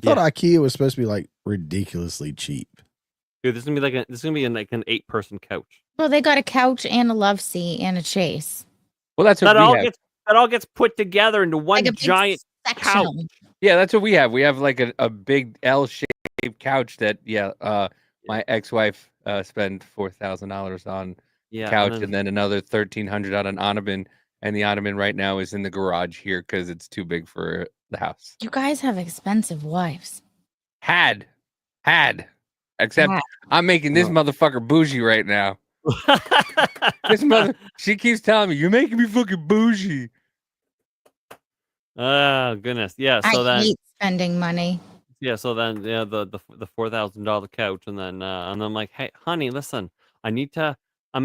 thought IKEA was supposed to be like ridiculously cheap. Dude, this is gonna be like an 8-person couch. Well, they got a couch and a love seat and a chase. Well, that's what that all gets put together into one Like giant couch. Yeah, that's what we have. We have like a big L-shaped couch that my ex-wife spent $4,000 on couch, and then another $1,300 on an ottoman. And the ottoman right now is in the garage here because it's too big for the house. You guys have expensive wives. Had. Except I'm making this motherfucker bougie right now. She keeps telling me, you're making me fucking bougie. Oh goodness, yeah. So I hate spending money. Yeah, so then the $4,000 couch, and then I'm like, hey, honey, listen, I'm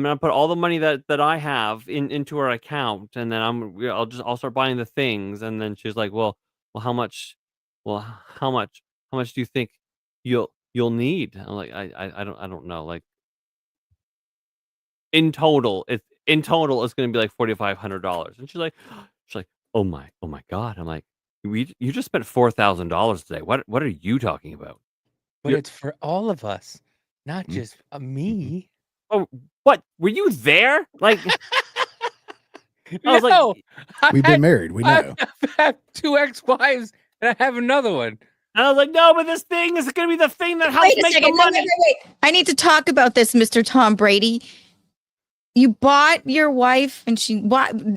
gonna put all the money that I have into our account, and then I'll start buying the things, and then she's like, well, how much do you think you'll need? I'm like, I don't know, like in total it's gonna be like $4,500, and she's like, oh my god. I'm like, you just spent $4,000 today. What are you talking about? But it's for all of us, not just me. Oh, what? Were you there? Like, I was like, we've been married. We know. I've had 2 ex-wives, and I have another one. And I was like, no, but this thing is going to be the thing that helps make the money. Wait. I need to talk about this, Mr. Tom Brady. You bought your wife, and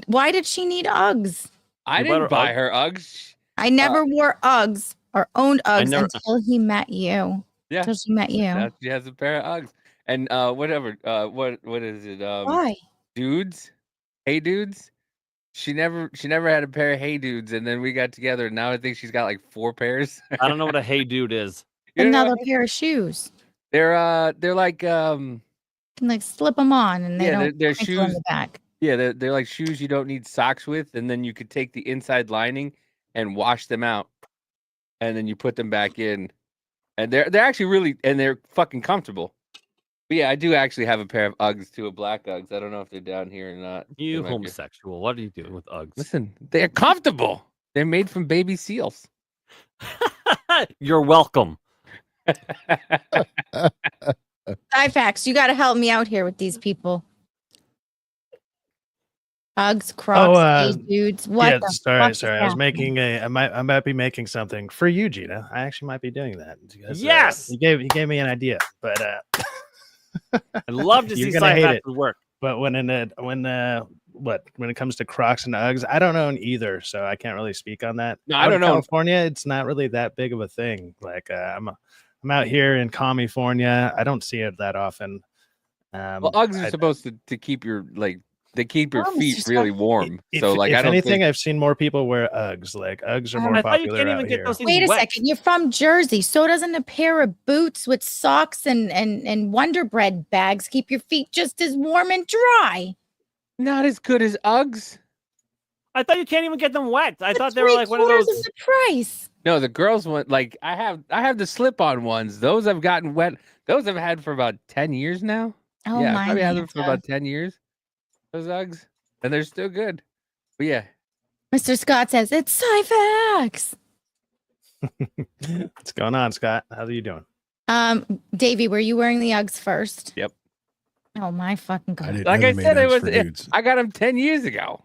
why did she need Uggs? I didn't buy her Uggs. I never wore Uggs or owned Uggs until he met you. Yeah, until she met you. She has a pair of Uggs, and whatever. What is it? Why? Dudes, hey dudes. She never had a pair of hey dudes, and then we got together, and now I think she's got like 4 pairs. I don't know what a hey dude is. You know, Another pair of shoes. they're like You can like slip them on, and they Yeah, don't they're crinkle in shoes. the back. Yeah, they're like shoes you don't need socks with, and then you could take the inside lining and wash them out, and then you put them back in, and they're actually really, and they're fucking comfortable. But yeah, I do actually have a pair of Uggs too, of black Uggs. I don't know if they're down here or not. You They might be. homosexual. What are you doing with Uggs? Listen, they're comfortable. They're made from baby seals. You're welcome. Difax, you got to help me out here with these people. Uggs, Crocs, dudes. What? Yeah, the sorry. fuck is I was that? making I might be making something for you, Gina. I actually might be doing that. Because, Yes! you gave me an idea, but I'd love to You're see gonna hate Cyfax's it. work. but when it comes to Crocs and Uggs, I don't own either, so I can't really speak on that. No, Out I in don't know. California, it's not really that big of a thing. Like I'm out here in California. I don't see it that often. Well, Uggs are supposed to keep your they keep your Uggs feet are really so- warm. If, So like if I don't anything, think I've seen more people wear Uggs. Like Uggs are more I thought you popular can't out even here. get those things Wait a wet. second. You're from Jersey. So doesn't a pair of boots with socks and Wonder Bread bags keep your feet just as warm and dry? not as good as Uggs. I thought you can't even get them wet. I thought they were like one of those. Of the price. No, the girls want like I have the slip-on ones. Those I've gotten wet. Those I've had for about 10 years now. Oh yeah, I my probably had them for Lanta. about 10 years. Those Uggs, and they're still good. But yeah, Mr. Scott says it's Cyfax. What's going on, Scott? How are you doing? Davey, were you wearing the Uggs first? Yep. Oh my fucking I god. didn't like know I they said, made it Uggs was. for dudes. I got them 10 years ago.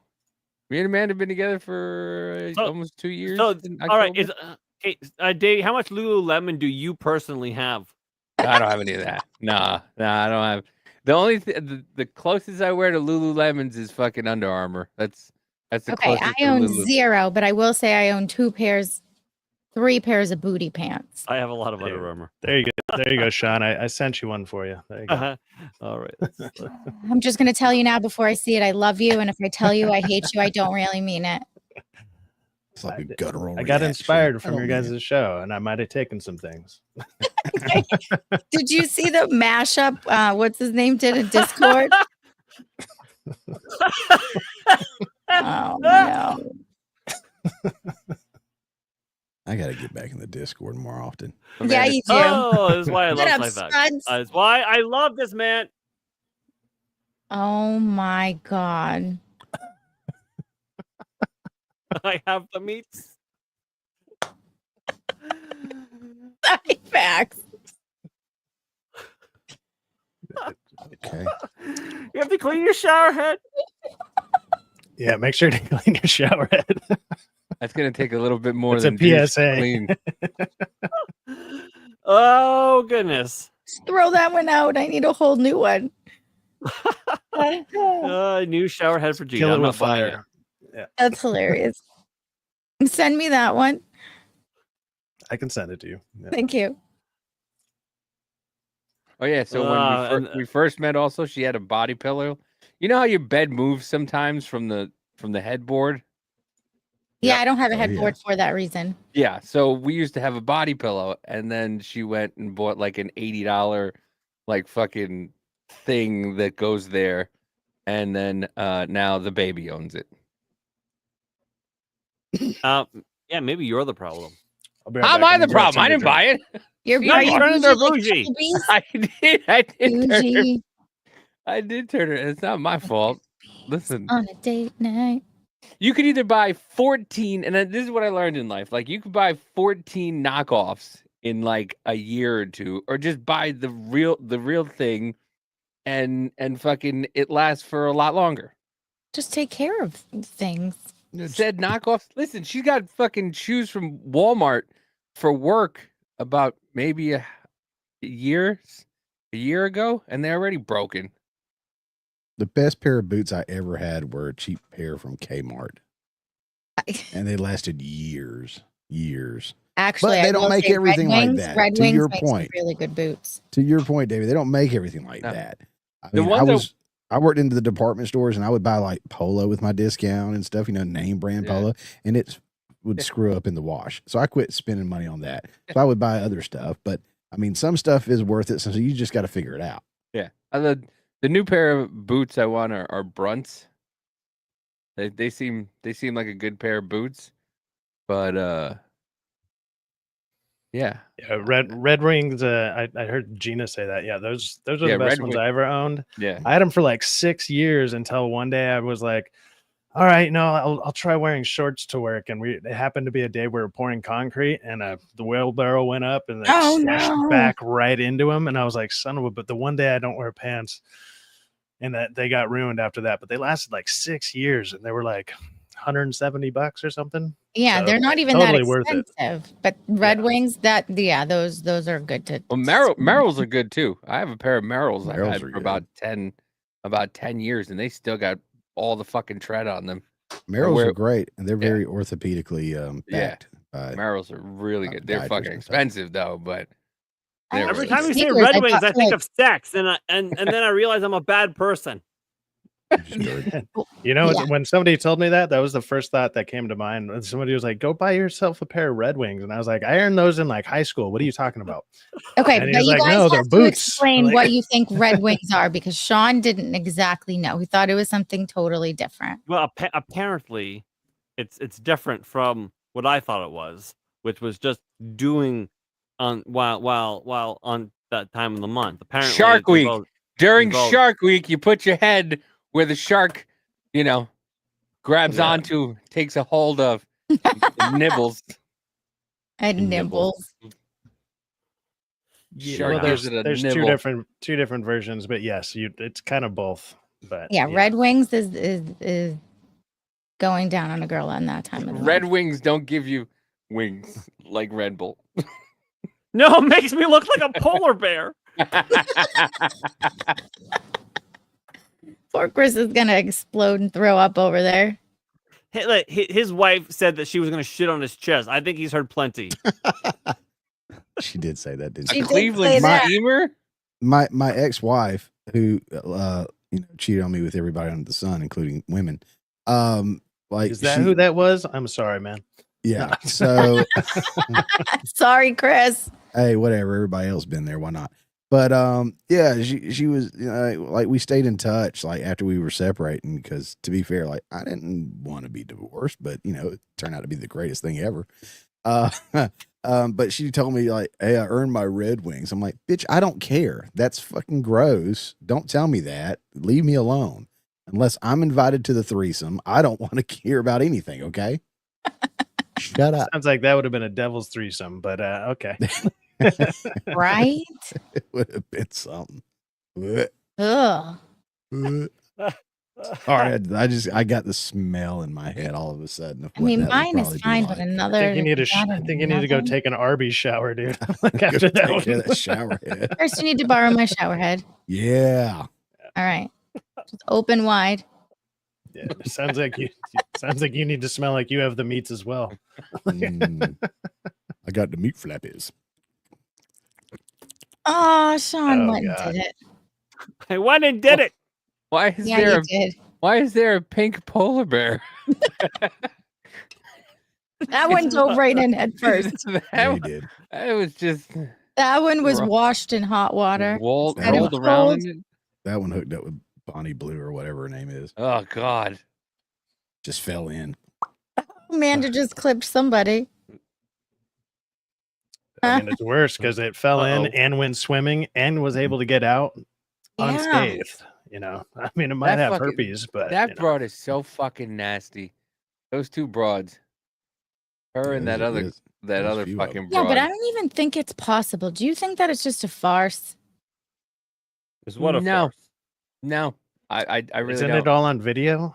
Me and Amanda have been together for almost 2 years. So, in all right, October. Dave, how much Lululemon do you personally have? I don't have any of that. Nah, I don't have. The only the closest I wear to Lululemons is fucking Under Armour. That's the Okay, closest. I to own Lulu. 0, but I will say I own 3 pairs of booty pants. I have a lot of There Under Armour. There you go, Sean. I sent you one for you. There you go. All right. I'm just gonna tell you now before I see it, I love you, and if I tell you I hate you, I don't really mean it. It's like a guttural. I got reaction. inspired I from don't your mean it. guys' show, and I might have taken some things. Did you see the mashup? What's his name did in Discord? Oh no. I got to get back in the Discord more often. Yeah, you do. Oh, that's why I Shut love up, Cyfax. Spuds. That's why I love this man. Oh my god. I have the meats. Facts. Okay. You have to clean your shower head. Yeah, make sure to clean your shower head. That's gonna take a little bit more It's a than douche to PSA. clean. Oh goodness. Just throw that one out. I need a whole new one. New shower head for Gina. Kill it I'm with not buying it. fire. Yeah, That's hilarious. Send me that one. I can send it to you. Yeah. Thank you. Oh yeah, so when we first met, also she had a body pillow. You know how your bed moves sometimes from the headboard? Yeah, Yep. I don't have a Oh, yeah. headboard for that reason. Yeah, so we used to have a body pillow, and then she went and bought like an $80 like fucking thing that goes there, and then now the baby owns it. Yeah, maybe you're the problem. I'll be right How am back. I I'm the gonna grab problem? I didn't something buy it. You're No, are you you turned into bougie a like bougie. Applebee's? I did turn her. Bougie I did turn her. It's not my fault. Listen, on a date night. you could either buy 14, and then this is what I learned in life. Like you could buy 14 knockoffs in like a year or two, or just buy the real thing, and fucking it lasts for a lot longer. Just take care of things. Said knockoffs. Listen, she got fucking shoes from Walmart for work about maybe a year ago, and they're already broken. The best pair of boots I ever had were a cheap pair from Kmart, and they lasted years. Actually, But they I don't will make say everything Red like Wings, that, Red to Wings your makes some point. really good boots. To your point, David, they don't make everything like No. that. I The mean, ones I worked into the department stores, and I would buy like Polo with my discount and stuff, name brand Yeah. Polo, and it's would screw up in the wash. So I quit spending money on that. So I would buy other stuff. But I mean, some stuff is worth it. So you just got to figure it out. Yeah. The new pair of boots I want are Brunts. They seem like a good pair of boots, but yeah. Red Wings. I heard Gina say that. Yeah, those are the best ones I ever owned. Yeah, I had them for like 6 years until one day I was like, all right, no, I'll try wearing shorts to work. And it happened to be a day we were pouring concrete, and the wheelbarrow went up and slashed back right into him. And I was like, son of a, but the one day I don't wear pants. And that they got ruined after that, but they lasted like 6 years, and they were like $170 or something. Yeah, so they're not even totally that expensive. But Red Wings, those are good to. Well, Merrells are good too. I have a pair of Merrells I've had for about 10 years, and they still got all the fucking tread on them. Merrells are great, and they're very orthopedically backed. Merrells are really good. They're fucking expensive though, but. Every time you say Red Wings, I think of sex, and then I realize I'm a bad person. You know, when somebody told me that was the first thought that came to mind. When somebody was like, "Go buy yourself a pair of Red Wings," and I was like, "I earned those in like high school. What are you talking about?" Okay, and but you like, guys "No, have they're to boots." explain what you think Red Wings are, because Shawn didn't exactly know. He thought it was something totally different. Well, apparently, it's different from what I thought it was, which was just doing on while on that time of the month. Apparently, Shark Week. During Shark Week, you put your head where the shark, grabs onto, takes a hold of, nibbles. And nibbles. Yeah, well, there's two different versions, but yes, it's kind of both. But yeah, Red Wings is going down on a girl on that time of the Red Wings don't give you wings like Red Bull. No, it makes me look like a polar bear. Poor Chris is gonna explode and throw up over there. His wife said that she was gonna shit on his chest. I think he's heard plenty. She did say that, didn't she? Cleveland steamer. My ex-wife, who cheated on me with everybody under the sun, including women. Is that who that was? I'm sorry, man. Yeah. So sorry, Chris. Hey, whatever. Everybody else been there. Why not? But yeah, she was like, we stayed in touch like after we were separating, because to be fair, like I didn't want to be divorced, but it turned out to be the greatest thing ever. But she told me like, hey, I earned my Red Wings. I'm like, bitch, I don't care. That's fucking gross. Don't tell me that. Leave me alone. Unless I'm invited to the threesome, I don't want to hear about anything. Okay. Shut up. Sounds like that would have been a devil's threesome, but okay. Right? It would have been something. Ugh. All right, I got the smell in my head all of a sudden. I mean, mine is fine, but another. I think you need to go take an Arby's shower, dude. Like after that shower head. First, you need to borrow my shower head. Yeah. All right. Just open wide. Yeah, it sounds like you need to smell like you have the meats as well. I got the meat flappies. Oh, Shawn went and did it. I went and did it. Why is there a pink polar bear? That one dove right in head first. He did. It was just. That one was washed in hot water. Rolled around in it. That one hooked up with Bonnie Blue or whatever her name is. Oh God! Just fell in. Amanda just clipped somebody. I mean, it's worse because it fell in and went swimming and was able to get out unscathed. I mean, it might have herpes, but that broad is so fucking nasty. Those two broads, her and that other fucking broad. Yeah, but I don't even think it's possible. Do you think that it's just a farce? Is what a farce? No, I really Isn't don't. it all on video?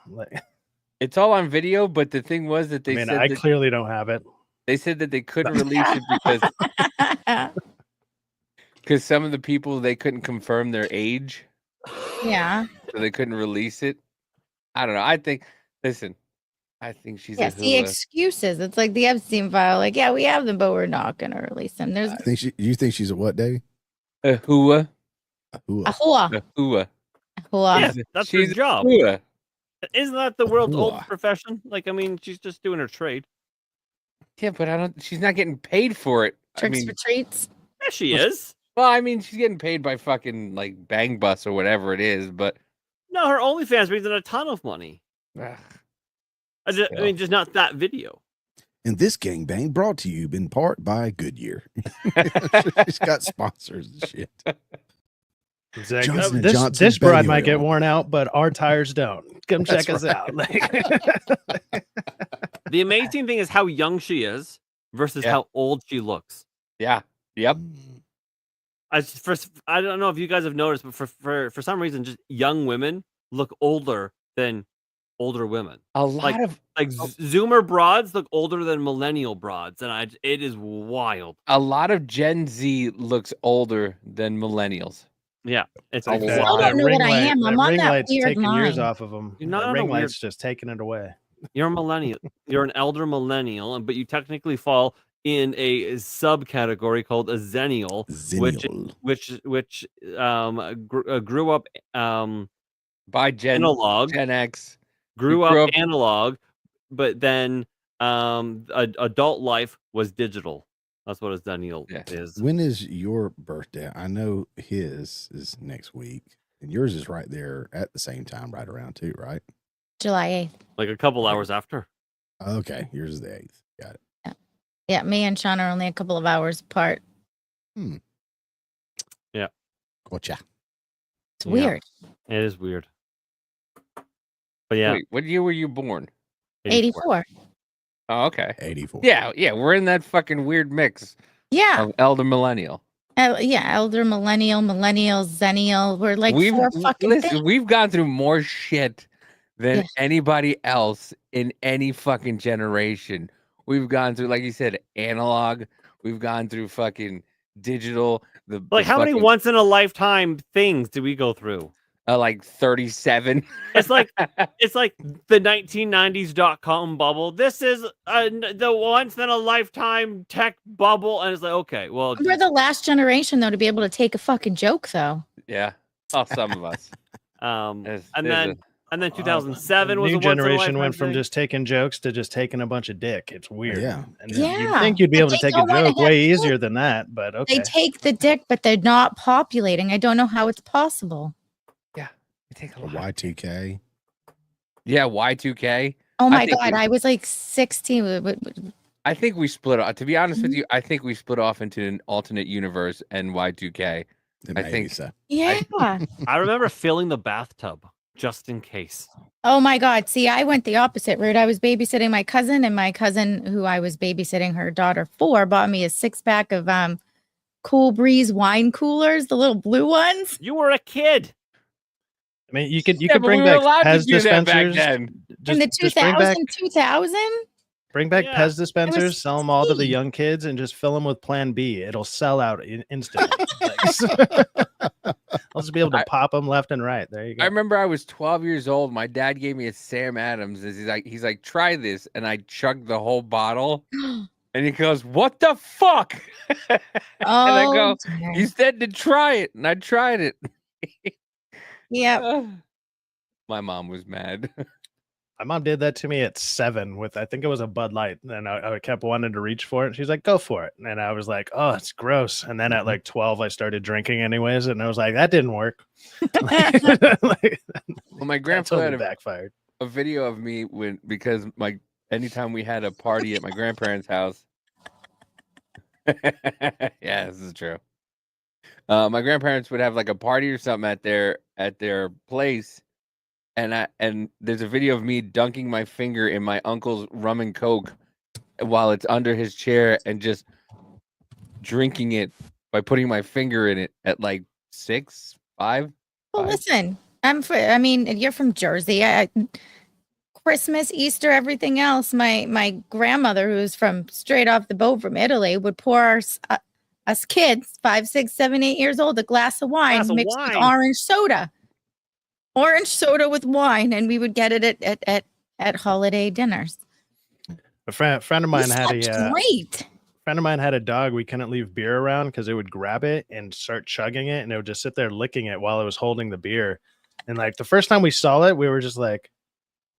It's all on video, but the thing was that they said I clearly don't have it. They said that they couldn't release it because some of the people, they couldn't confirm their age. Yeah. So they couldn't release it. I don't know. I think she's a see, excuses. It's like the Epstein file. Like, yeah, we have them, but we're not going to release them. You think she's a what, Davey? A hua. A hua. A hua. Yeah, that's her job. Hua. Isn't that the world's oldest profession? Like, I mean, she's just doing her trade. Yeah, but I don't. She's not getting paid for it. Tricks for treats. Yeah, she is. Well, I mean, she's getting paid by fucking like Bang Bus or whatever it is, but No, her OnlyFans brings in a ton of money. ugh, I mean, just not that video. And this gangbang brought to you in part by Goodyear. She's got sponsors and shit. Exactly. Johnson & This Johnson's broad baby might get oil. worn out, but our tires don't. Come That's check us right. out. The amazing thing is how young she is versus Yeah. how old she looks. yeah, yep. I don't know if you guys have noticed, but for some reason, just young women look older than older women. A lot of Zoomer broads look older than millennial broads, and it is wild. Gen Z looks older than millennials. Yeah, it's a I I lot. don't know what I am. I'm on ring that light's weird taking years line. off of them. You're not The on a ring weird- light's just taking it away. You're a millennial. You're an elder millennial, but you technically fall in a subcategory called a zennial, Zennial. which grew up By Gen X. grew grew up up- analog, but then adult life was digital. That's what a zennial Yeah. is. When is your birthday? I know his is next week, and yours is right there at the same time, right around too, right? July 8th. Like a couple hours after. Okay, yours is the 8th. Got it. Yeah, me and Shawn are only a couple of hours apart. Gotcha. It's Yeah. weird. It is weird. But yeah, Wait, what year were you born? 84. Oh, okay. 84. Yeah, we're in that fucking weird mix Yeah. of elder millennial. Elder millennial, zennial. We're like four fucking things. We've gone through more shit than Yeah. anybody else in any fucking generation. We've gone through, like you said, analog. We've gone through fucking digital. like how many once in a lifetime things do we go through? Like 37. It's like the 1990s.com bubble. This is the once in a lifetime tech bubble, and it's like, okay, well, We're the last generation though to be able to take a fucking joke though. Yeah. Oh, some of us. And then 2007 was new a once in a generation lifetime went from thing. just taking jokes to just taking a bunch of dick. It's weird. Yeah. And Yeah. you'd think you'd be But able to they take a don't wanna joke have way dick. easier than that, but okay. They take the dick, but they're not populating. I don't know how it's possible. Take a A lot. Y2K. Yeah, Y2K. Oh my think god, I was like 16. I think we split off. To be honest with you, I think we split off into an alternate universe and Y2K. I think so. Yeah. I remember filling the bathtub just in case. Oh my god. See, I went the opposite route. I was babysitting my cousin, and my cousin, who I was babysitting her daughter for, bought me a 6-pack of Cool Breeze wine coolers, the little blue ones. You were a kid. I mean, you could Yeah, could but bring we were back allowed to Pez do that back dispensers. then. In the Just bring back 2000? bring back Yeah. Pez dispensers, sell them all to the 16. young kids, and just fill them with Plan B. It'll sell out instantly. I'll just be able to pop them left and right. There you go. I remember I was 12 years old. My dad gave me a Sam Adams. He's like, try this, and I chugged the whole bottle. And he goes, "What the fuck?" And I go, dear. "You said to try it," and I tried it. Yep. My mom was mad. My mom did that to me at 7 with, I think it was a Bud Light, and I kept wanting to reach for it. And she's like, "Go for it," and I was like, "Oh, it's gross." And then at like 12, I started drinking anyways, and I was like, "That didn't work." Like, Well, my that grandpa totally had backfired. a video of me because anytime we had a party at my grandparents' house. Yeah, this is true. My grandparents would have like a party or something at their place, and there's a video of me dunking my finger in my uncle's rum and coke while it's under his chair and just drinking it by putting my finger in it at like 6, 5. Well, 5. listen, you're from Jersey. Christmas, Easter, everything else. My grandmother, who's from straight off the boat from Italy, would pour us kids, 5, 6, 7, 8 years old, a glass of wine mixed with orange soda with wine, and we would get it at holiday dinners. A friend of mine had great. friend of mine had a dog. We couldn't leave beer around because it would grab it and start chugging it, and it would just sit there licking it while it was holding the beer. And like the first time we saw it, we were just like,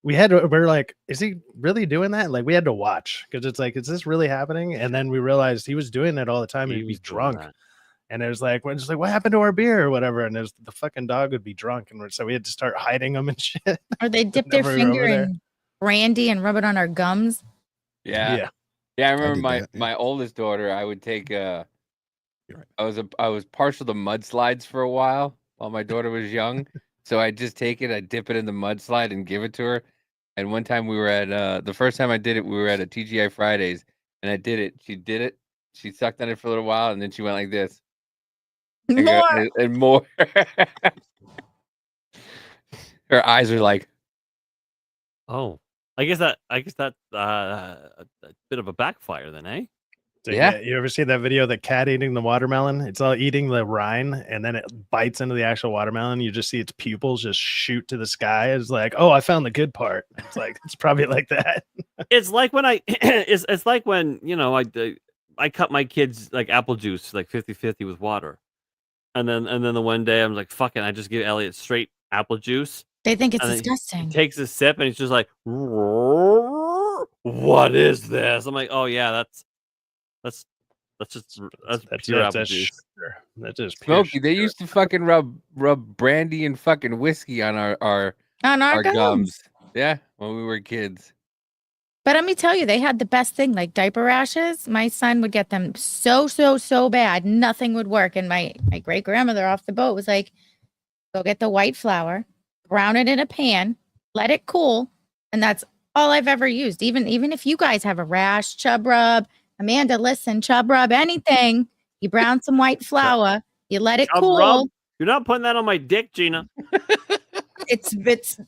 we're like, is he really doing that? Like we had to watch because it's like, is this really happening? And then we realized he was doing it all the time. He'd be drunk. And it was like, we're just like, what happened to our beer or whatever? And there's the fucking dog would be drunk. And so we had to start hiding them and shit. Or they dip their finger in brandy and rub it on our gums. Yeah. I remember my oldest daughter, I would take I was partial to mudslides for a while my daughter was young. So I'd just take it, I'd dip it in the mudslide and give it to her. And one time we were at the first time I did it, we were at a TGI Fridays and I did it. She did it. She sucked on it for a little while and then she went like this. And more. Her eyes are like, oh, I guess that's a bit of a backfire then, eh? So, yeah. You ever see that video of the cat eating the watermelon? It's all eating the rind and then it bites into the actual watermelon. You just see its pupils just shoot to the sky. It's like, oh, I found the good part. It's like, it's probably like that. It's like when it's like when, I cut my kids like apple juice, like 50-50 with water. And then the one day I'm like, fucking, I just give Elliot straight apple juice. They think it's disgusting. He takes a sip and he's just like, what is this? I'm like, oh yeah, that's pure apple juice. Sugar. That's just Smokey. They used to fucking rub brandy and fucking whiskey on our gums. Yeah, when we were kids. But let me tell you, they had the best thing, like diaper rashes. My son would get them so bad. Nothing would work. And my great grandmother off the boat was like, go get the white flour, brown it in a pan, let it cool. And that's all I've ever used. Even if you guys have a rash, chub rub, Amanda, listen, chub rub, anything, you brown some white flour, you let it cool. Rub? You're not putting that on my dick, Gina. It's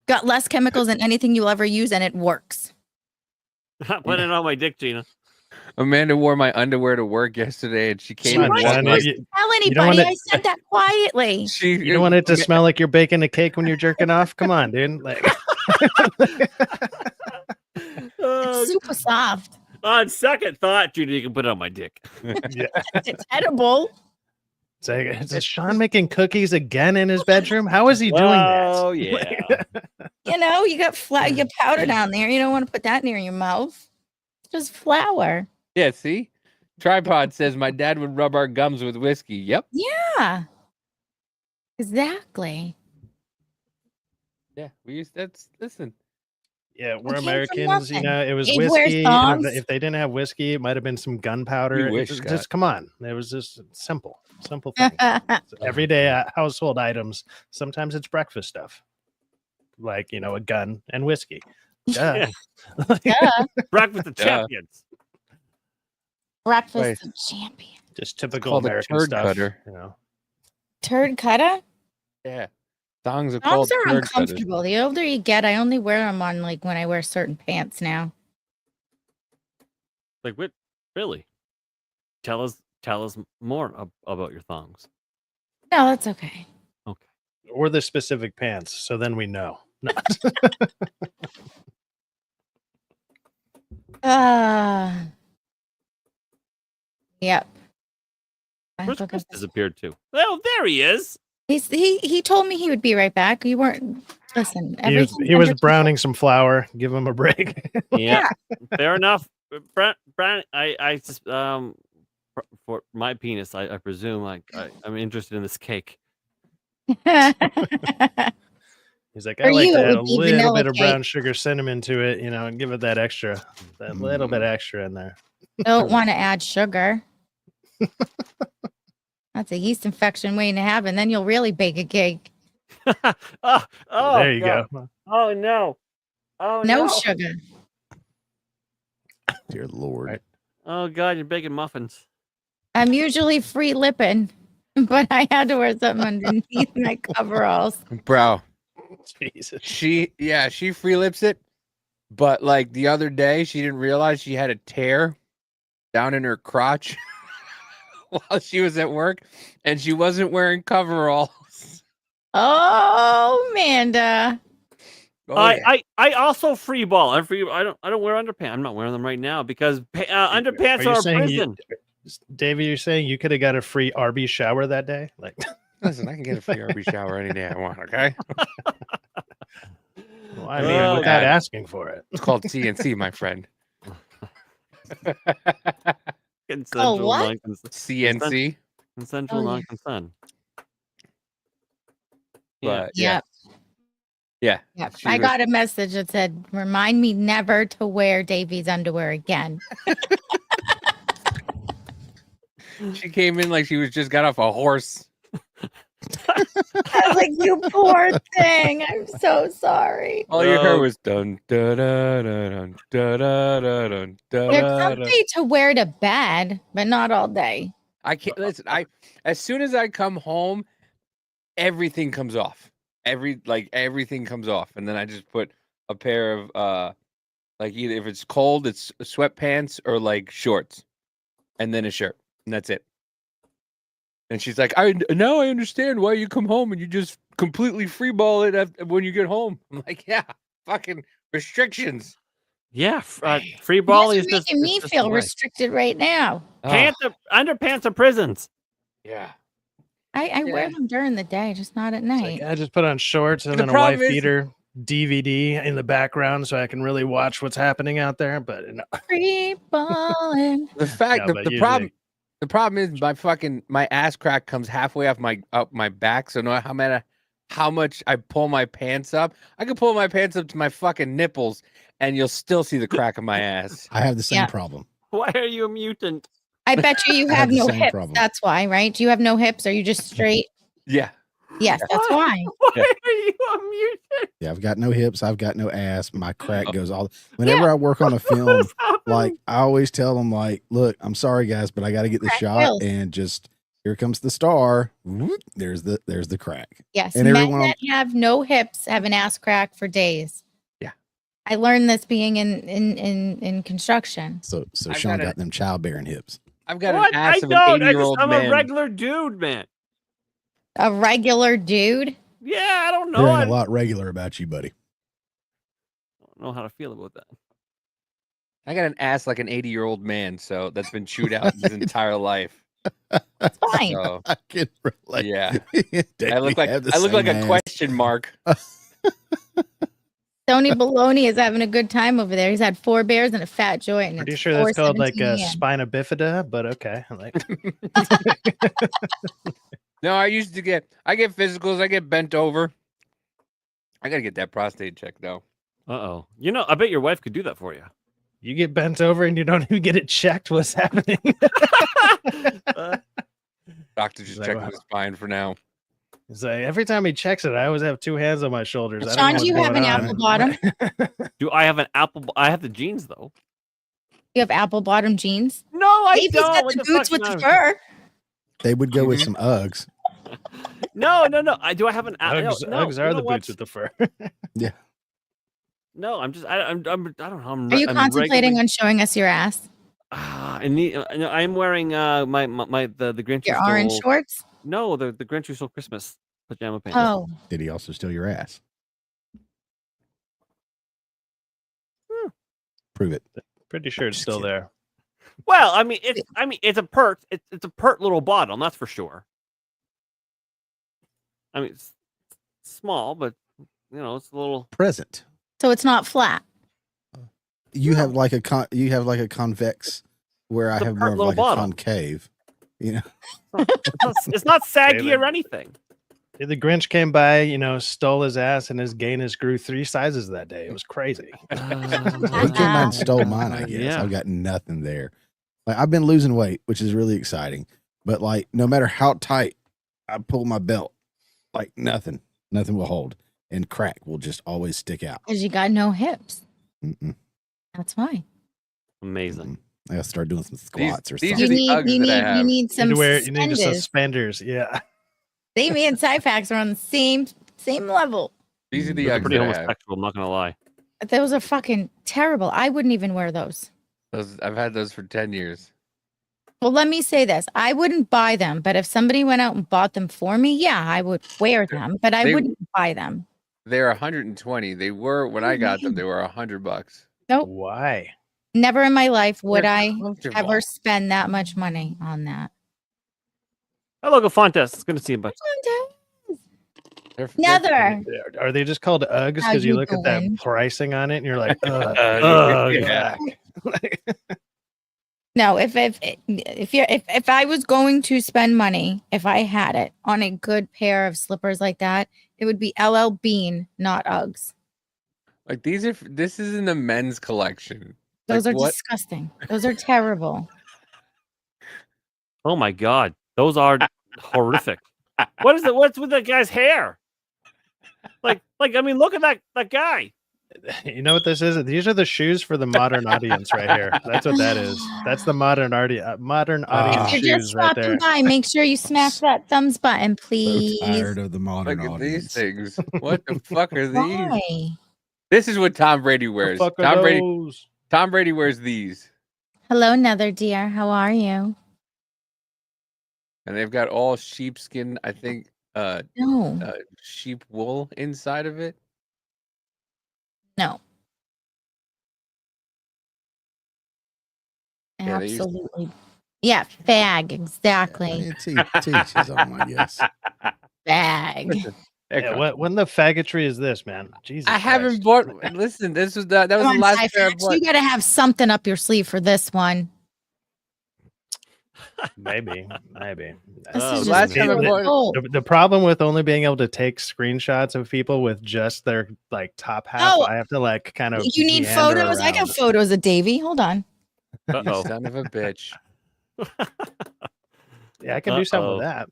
got less chemicals than anything you'll ever use, and it works. Not putting it on my dick, Gina. Amanda wore my underwear to work yesterday, and she came and tell anybody. I said that quietly. You don't want it to smell like you're baking a cake when you're jerking off? Come on, dude. Like... It's super soft. On second thought, Gina, you can put it on my dick. It's edible. Is Shawn making cookies again in his bedroom? How is he doing that? Oh, yeah. You got you powder down there. You don't want to put that near your mouth. It's just flour. Yeah, see? Tripod says my dad would rub our gums with whiskey. Yep. Yeah. Exactly. Yeah, we used listen. Yeah, we're Americans, it was whiskey. If they didn't have whiskey, it might have been some gunpowder. Just come on. It was just simple thing. Everyday household items. Sometimes it's breakfast stuff. Like, a gun and whiskey. Yeah. Breakfast of champions. Breakfast of champions. Just typical American stuff. Cutter. Turd cutter? Yeah. Thongs are uncomfortable. Cutters. The older you get, I only wear them on like when I wear certain pants now. Like what? Really? Tell us more about your thongs. No, that's okay. Okay. Or the specific pants, so then we know. No. Yep. Where's Chris disappeared to? Oh, there he is. He told me he would be right back. You weren't. Listen, he was browning some flour. Give him a break. Yeah, fair enough. Brent, I for my penis, I presume I'm interested in this cake. He's like, I like to add a little bit of brown sugar cinnamon to it, and give it that little bit extra in there. Don't want to add sugar. That's a yeast infection waiting to happen. Then you'll really bake a cake. oh, there you go. Oh no! Oh no sugar. Dear Lord. Right. Oh God, you're baking muffins. I'm usually free lipping, but I had to wear something underneath my coveralls. Bro, Jesus. She free lips it, but like the other day, she didn't realize she had a tear down in her crotch. While she was at work, and she wasn't wearing coveralls. Oh, Amanda! I also free ball. I don't wear underpants. I'm not wearing them right now because underpants are a prison. Davey, you're saying you could have got a free RB shower that day? Like, listen, I can get a free RB shower any day I want. Okay. Well, I mean, without asking for it. It's called CNC, my friend. Consensual what? CNC. Consensual non-consent. Yeah. But yeah. Yep. She I was- got a message that said, "Remind me never to wear Davy's underwear again." She came in like she was just got off a horse. I was like, "You poor thing. I'm so sorry." All you heard was dun da da da dun da da da dun da They're da. comfy to wear to bed, but not all day. I can't listen. As soon as I come home, everything comes off. Everything comes off, and then I just put a pair of like either if it's cold, it's sweatpants or like shorts, and then a shirt, and that's it. And she's like, now I understand why you come home and you just completely freeball it when you get home. I'm like, yeah, fucking restrictions. Yeah, free ball You're is just making me it's just feel the way. restricted right now. Underpants are prisons. Yeah. I wear them during the day, just not at night. I just put on shorts and The then a problem wife is- beater DVD in the background so I can really watch what's happening out there. But Free balling. The fact No, that but the problem is my ass crack comes halfway up my back. So no matter how much I pull my pants up, I can pull my pants up to my fucking nipples, and you'll still see the crack of my ass. I have the same Yeah. problem. Why are you a mutant? I bet you I have have the no same hips. problem. That's why, right? Do you have no hips? Are you just straight? Yeah. Yes, that's why. Why Yeah. are you a mutant? Yeah, I've got no hips. I've got no ass. My crack goes all. Whenever I work on a film, like I always tell them, like, look, I'm sorry guys, but I got to get the Crack shot, wills. and just here comes the star. Whoop, there's the crack. Yes, And men everyone- that have no hips have an ass crack for days. Yeah. I learned this being in construction. So I've Shawn got got them childbearing hips. I've got What? an ass I of don't. an 80-year-old I'm man. a regular dude, man. A regular dude. Yeah, I don't There know. ain't a lot regular about you, buddy. don't know how to feel about that. I got an ass like an 80-year-old man, so that's been chewed out his entire life. It's fine. So I can relate. yeah, Dang, I look we like have the I look like same a ass. question mark. Tony Baloney is having a good time over there. He's had 4 beers and a fat joint. And pretty it's sure that's called like 4:17 a a.m. spina bifida, but okay. Like, No, I get physicals. I get bent over. I gotta get that prostate checked though. Uh-oh. You know, I bet your wife could do that for you. you get bent over and you don't even get it checked. What's happening? Doctor just Like, checking wow. the spine for now. It's like every time he checks it, I always have 2 hands on my shoulders. I don't Shawn, know do you what's have going an on. apple bottom? Do I have an apple? I have the jeans though. You have apple bottom jeans? No, I Davy's don't. got What the the boots fuck? with the No. fur. They would go with Mhm. some Uggs. No. Do I have an apple? Uggs, Uggs are the boots with the fur. No, I'm just. I don't know. Are you contemplating on showing us your ass? I'm wearing the Grinch. Your Who orange Stole- shorts? No, the Grinch Who Stole Christmas pajama pants. Oh, Did he also steal your ass? Prove it. Pretty sure it's Just still kidding. there. Well, it's a pert. It's a pert little bottom, that's for sure. I mean, it's small, but it's a little. Present. so it's not flat. You have like a convex, where I It's a have pert more of little like bottom. a concave. You know, It's not saggy David. or anything. The Grinch came by, stole his ass, and his gayness grew 3 sizes that day. It was crazy. he came by and stole mine. I guess Yeah. I've got nothing there. Like I've been losing weight, which is really exciting. But like, no matter how tight I pull my belt, like nothing will hold, and crack will just always stick out. Because you got no hips. Mm-mm. That's why. Amazing. I gotta start doing some squats or these something. are the Uggs that I have. You need some You need suspenders. suspenders. Yeah. Davey and Cyfax are on the same level. These are the Those are Uggs pretty that I have. homosexual. I'm not gonna lie. Those are fucking terrible. I wouldn't even wear those. I've had those for 10 years. Well, let me say this. I wouldn't buy them, but if somebody went out and bought them for me, yeah, I would wear them, but I They- wouldn't buy them. They're 120. They were when I got them. They were $100. Nope. Why? Never in my life would They're I comfortable. ever spend that much money on that. Hello, Gafontes. It's good to see you, bud. Nether. Are they just called Uggs How because you you look at that doing? pricing on it and you're like, Yeah. No, if I was going to spend money, if I had it on a good pair of slippers like that, it would be LL Bean, not Uggs. Like this is in the men's collection. Those Like, are what? disgusting. Those are terrible. Oh my god, those are horrific. What is it? What's with that guy's hair? Like I mean, look at that guy. you know what this is? These are the shoes for the modern audience right here. That's what that is. That's the modern audience If you're just shoes right stopping there. by, make sure you smash that thumbs button, So please. tired of the modern Look at these audience. things. What the fuck are these? Why? This is what Tom Brady The wears. fuck are Tom those? Brady wears these. Hello, Nether dear. How are you? And they've got all sheepskin, I think, No, sheep wool inside of it. no. Yeah, they used- Absolutely. Yeah, fag. Exactly. It's his own, I guess. Fag. Yeah, when the faggotry is this, man? Jesus. I haven't Christ. bought. Listen, this was that was Come the on, last Cypher, pair I bought. you gotta have something up your sleeve for this one. Maybe. This Oh, is last just time I too bought- old. The problem with only being able to take screenshots of people with just their like top half, Oh, I have to like kind of. You need meander photos? I got around. photos of Davey. Hold on. You Uh-oh. son of a bitch. Yeah, I can do something with that.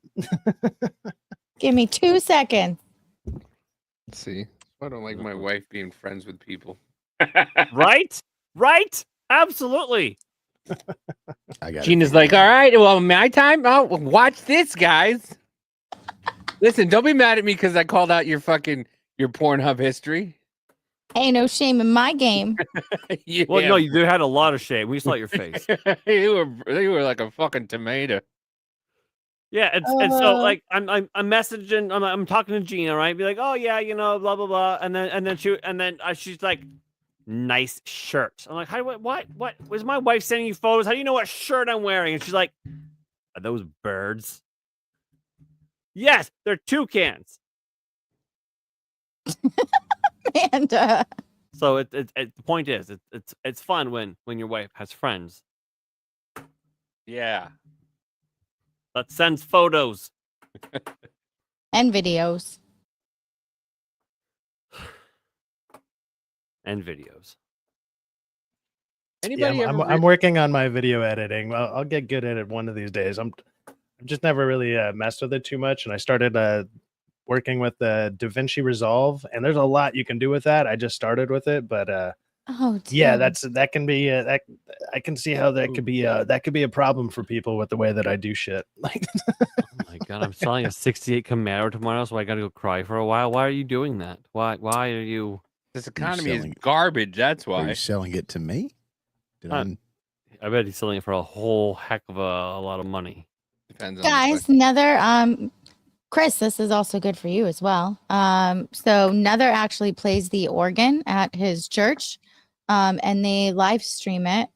Give me 2 seconds. Let's see. I don't like my wife being friends with people. Right? Absolutely. I got Gina's like, all right, well, my time. Oh, watch this, guys. Listen, don't be mad at me because I called out your Pornhub history. Ain't no shame in my game. Yeah. Well, no, you had a lot of shame. We saw your face. you were like a fucking tomato. Yeah, and so like I'm messaging, I'm talking to Gina, right? Be like, oh yeah, blah blah blah, and then she's like, nice shirt. I'm like, what was my wife sending you photos? How do you know what shirt I'm wearing? And she's like, are those birds? Yes, they're toucans. And So the point is, it's fun when your wife has friends Yeah. that sends photos. and videos. And videos. Anybody Yeah, I'm working on my video editing. I'll get good at it one of these days. I'm just never really messed with it too much, and I started working with the DaVinci Resolve, and there's a lot you can do with that. I just started with it, but Oh, yeah, dude. that can be that. I can see how that could be a problem for people with the way that I do shit. Like, Oh my god, I'm selling a 68 Camaro tomorrow, so I gotta go cry for a while. Why are you doing that? Why are you? This economy is selling- garbage. That's Are why. you selling it to me? Did I bet he's selling it for a whole heck of a lot of money. Depends on the Guys, Nether, Chris, this is also good for you as well. So Nether actually plays the organ at his church, and they live stream it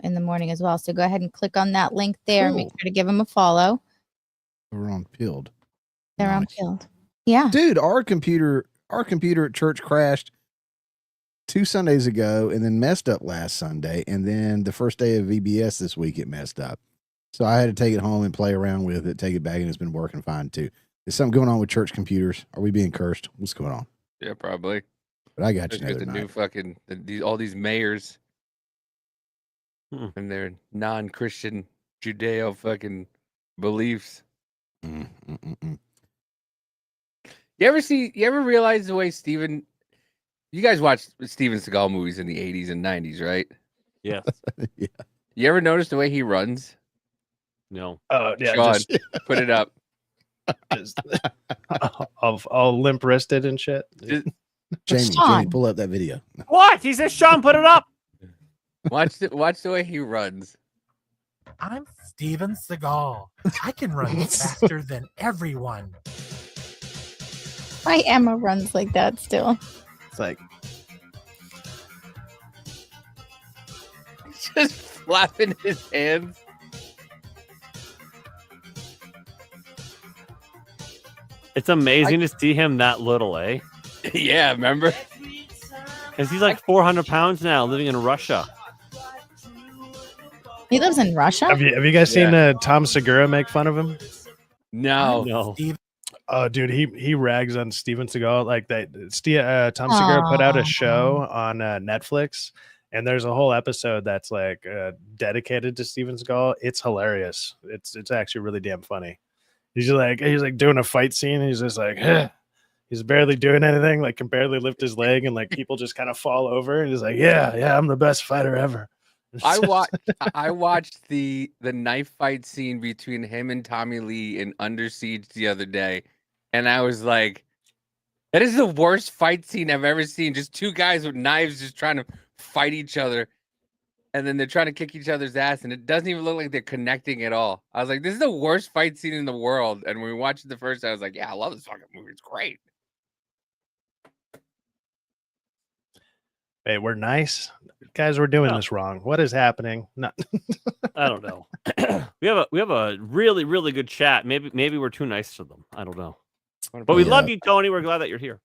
in the morning as well. So go ahead and click on that link there. And make Cool. sure to give him a follow. We're on Pilled. They're on Nice. Pilled. Yeah. Dude, our computer at church crashed 2 Sundays ago and then messed up last Sunday. And then the first day of VBS this week, it messed up. So I had to take it home and play around with it, take it back, and it's been working fine too. Is something going on with church computers? Are we being cursed? What's going on? Yeah, probably. But I got you Look at another the night. new fucking all these mayors Hmm. and their non-Christian Judeo fucking beliefs. Mm. You ever realize the way you guys watched Steven Seagal movies in the 80s and 90s, right? Yes. Yeah. You ever notice the way he runs? No. oh yeah, Shawn, just, put it up. just all limp wristed and shit. Jamie, Shawn. pull up that video. What? He says, Shawn, put it up. Watch the way he runs. I'm Steven Seagal. I can run faster than everyone. My Emma runs like that still. It's like, Just flapping his hands. It's amazing to see him that little, eh? Yeah, remember? Because he's like 400 pounds now, living in Russia. He lives in Russia? Have you guys seen Tom Segura make fun of him? No. No. Oh, dude, he rags on Steven Seagal like that. Tom Segura put out a show on Netflix, and there's a whole episode that's like dedicated to Steven Seagal. It's hilarious. It's actually really damn funny. He's like doing a fight scene. And he's just like, he's barely doing anything. Like can barely lift his leg, and like people just kind of fall over. And he's like, yeah, I'm the best fighter ever. I watched the knife fight scene between him and Tommy Lee in Under Siege the other day, and I was like, that is the worst fight scene I've ever seen. Just two guys with knives just trying to fight each other, and then they're trying to kick each other's ass, and it doesn't even look like they're connecting at all. I was like, this is the worst fight scene in the world. And when we watched it the first time, I was like, yeah, I love this fucking movie. It's great. Hey, we're nice guys. We're doing this wrong. What is happening? No. I don't know. we have a really, really good chat. Maybe we're too nice to them. I don't know. But we love you, Tony. We're glad that you're here.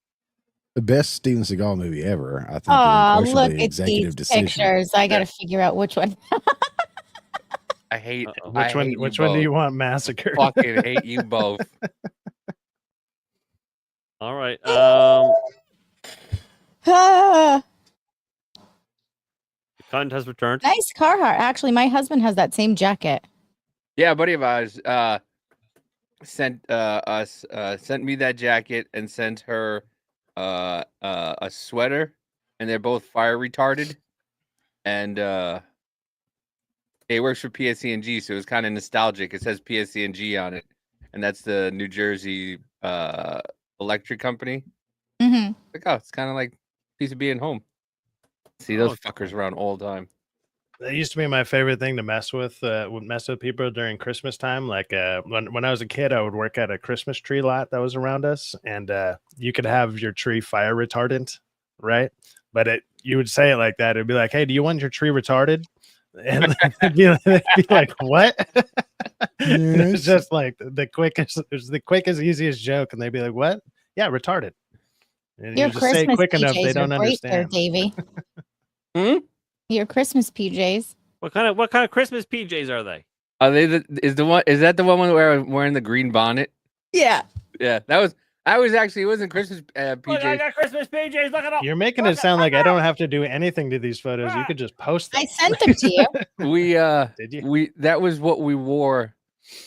The best Steven Seagal movie ever, I think. Oh, is look unquestionably at these Executive Decision. pictures. I got to figure out which one. I hate Which one do you want massacred? Fucking hate you both. All right. Cunt has returned. Nice Carhartt. Actually, my husband has that same jacket. Yeah, a buddy of ours sent me that jacket and sent her a sweater, and they're both fire retarded, and it works for PSC&G, so it's kind of nostalgic. It says PSC&G on it, and that's the New Jersey electric company. Mm-hmm. Like, oh, it's kind of like a piece of being home. See those fuckers around all the time. That used to be my favorite thing to mess with people during Christmas time. Like when I was a kid, I would work at a Christmas tree lot that was around us, and you could have your tree fire retardant, right? But you would say it like that. It'd be like, "Hey, do you want your tree retarded?" And they'd be like, "What?" And it was just like the quickest, easiest joke, and they'd be like, "What? Yeah, retarded." And Your you just say it Christmas quick enough, PJs they don't are great there, understand. Davey. Your Christmas PJs. What kind of Christmas PJs are they? Are they is that the one where I'm wearing the green bonnet? Yeah. Yeah, it wasn't Christmas PJs. Look, I got Christmas PJs. Look it up. You're making it sound like I don't have to do anything to these photos. You could just post them. I sent them to you. Did you? That was what we wore,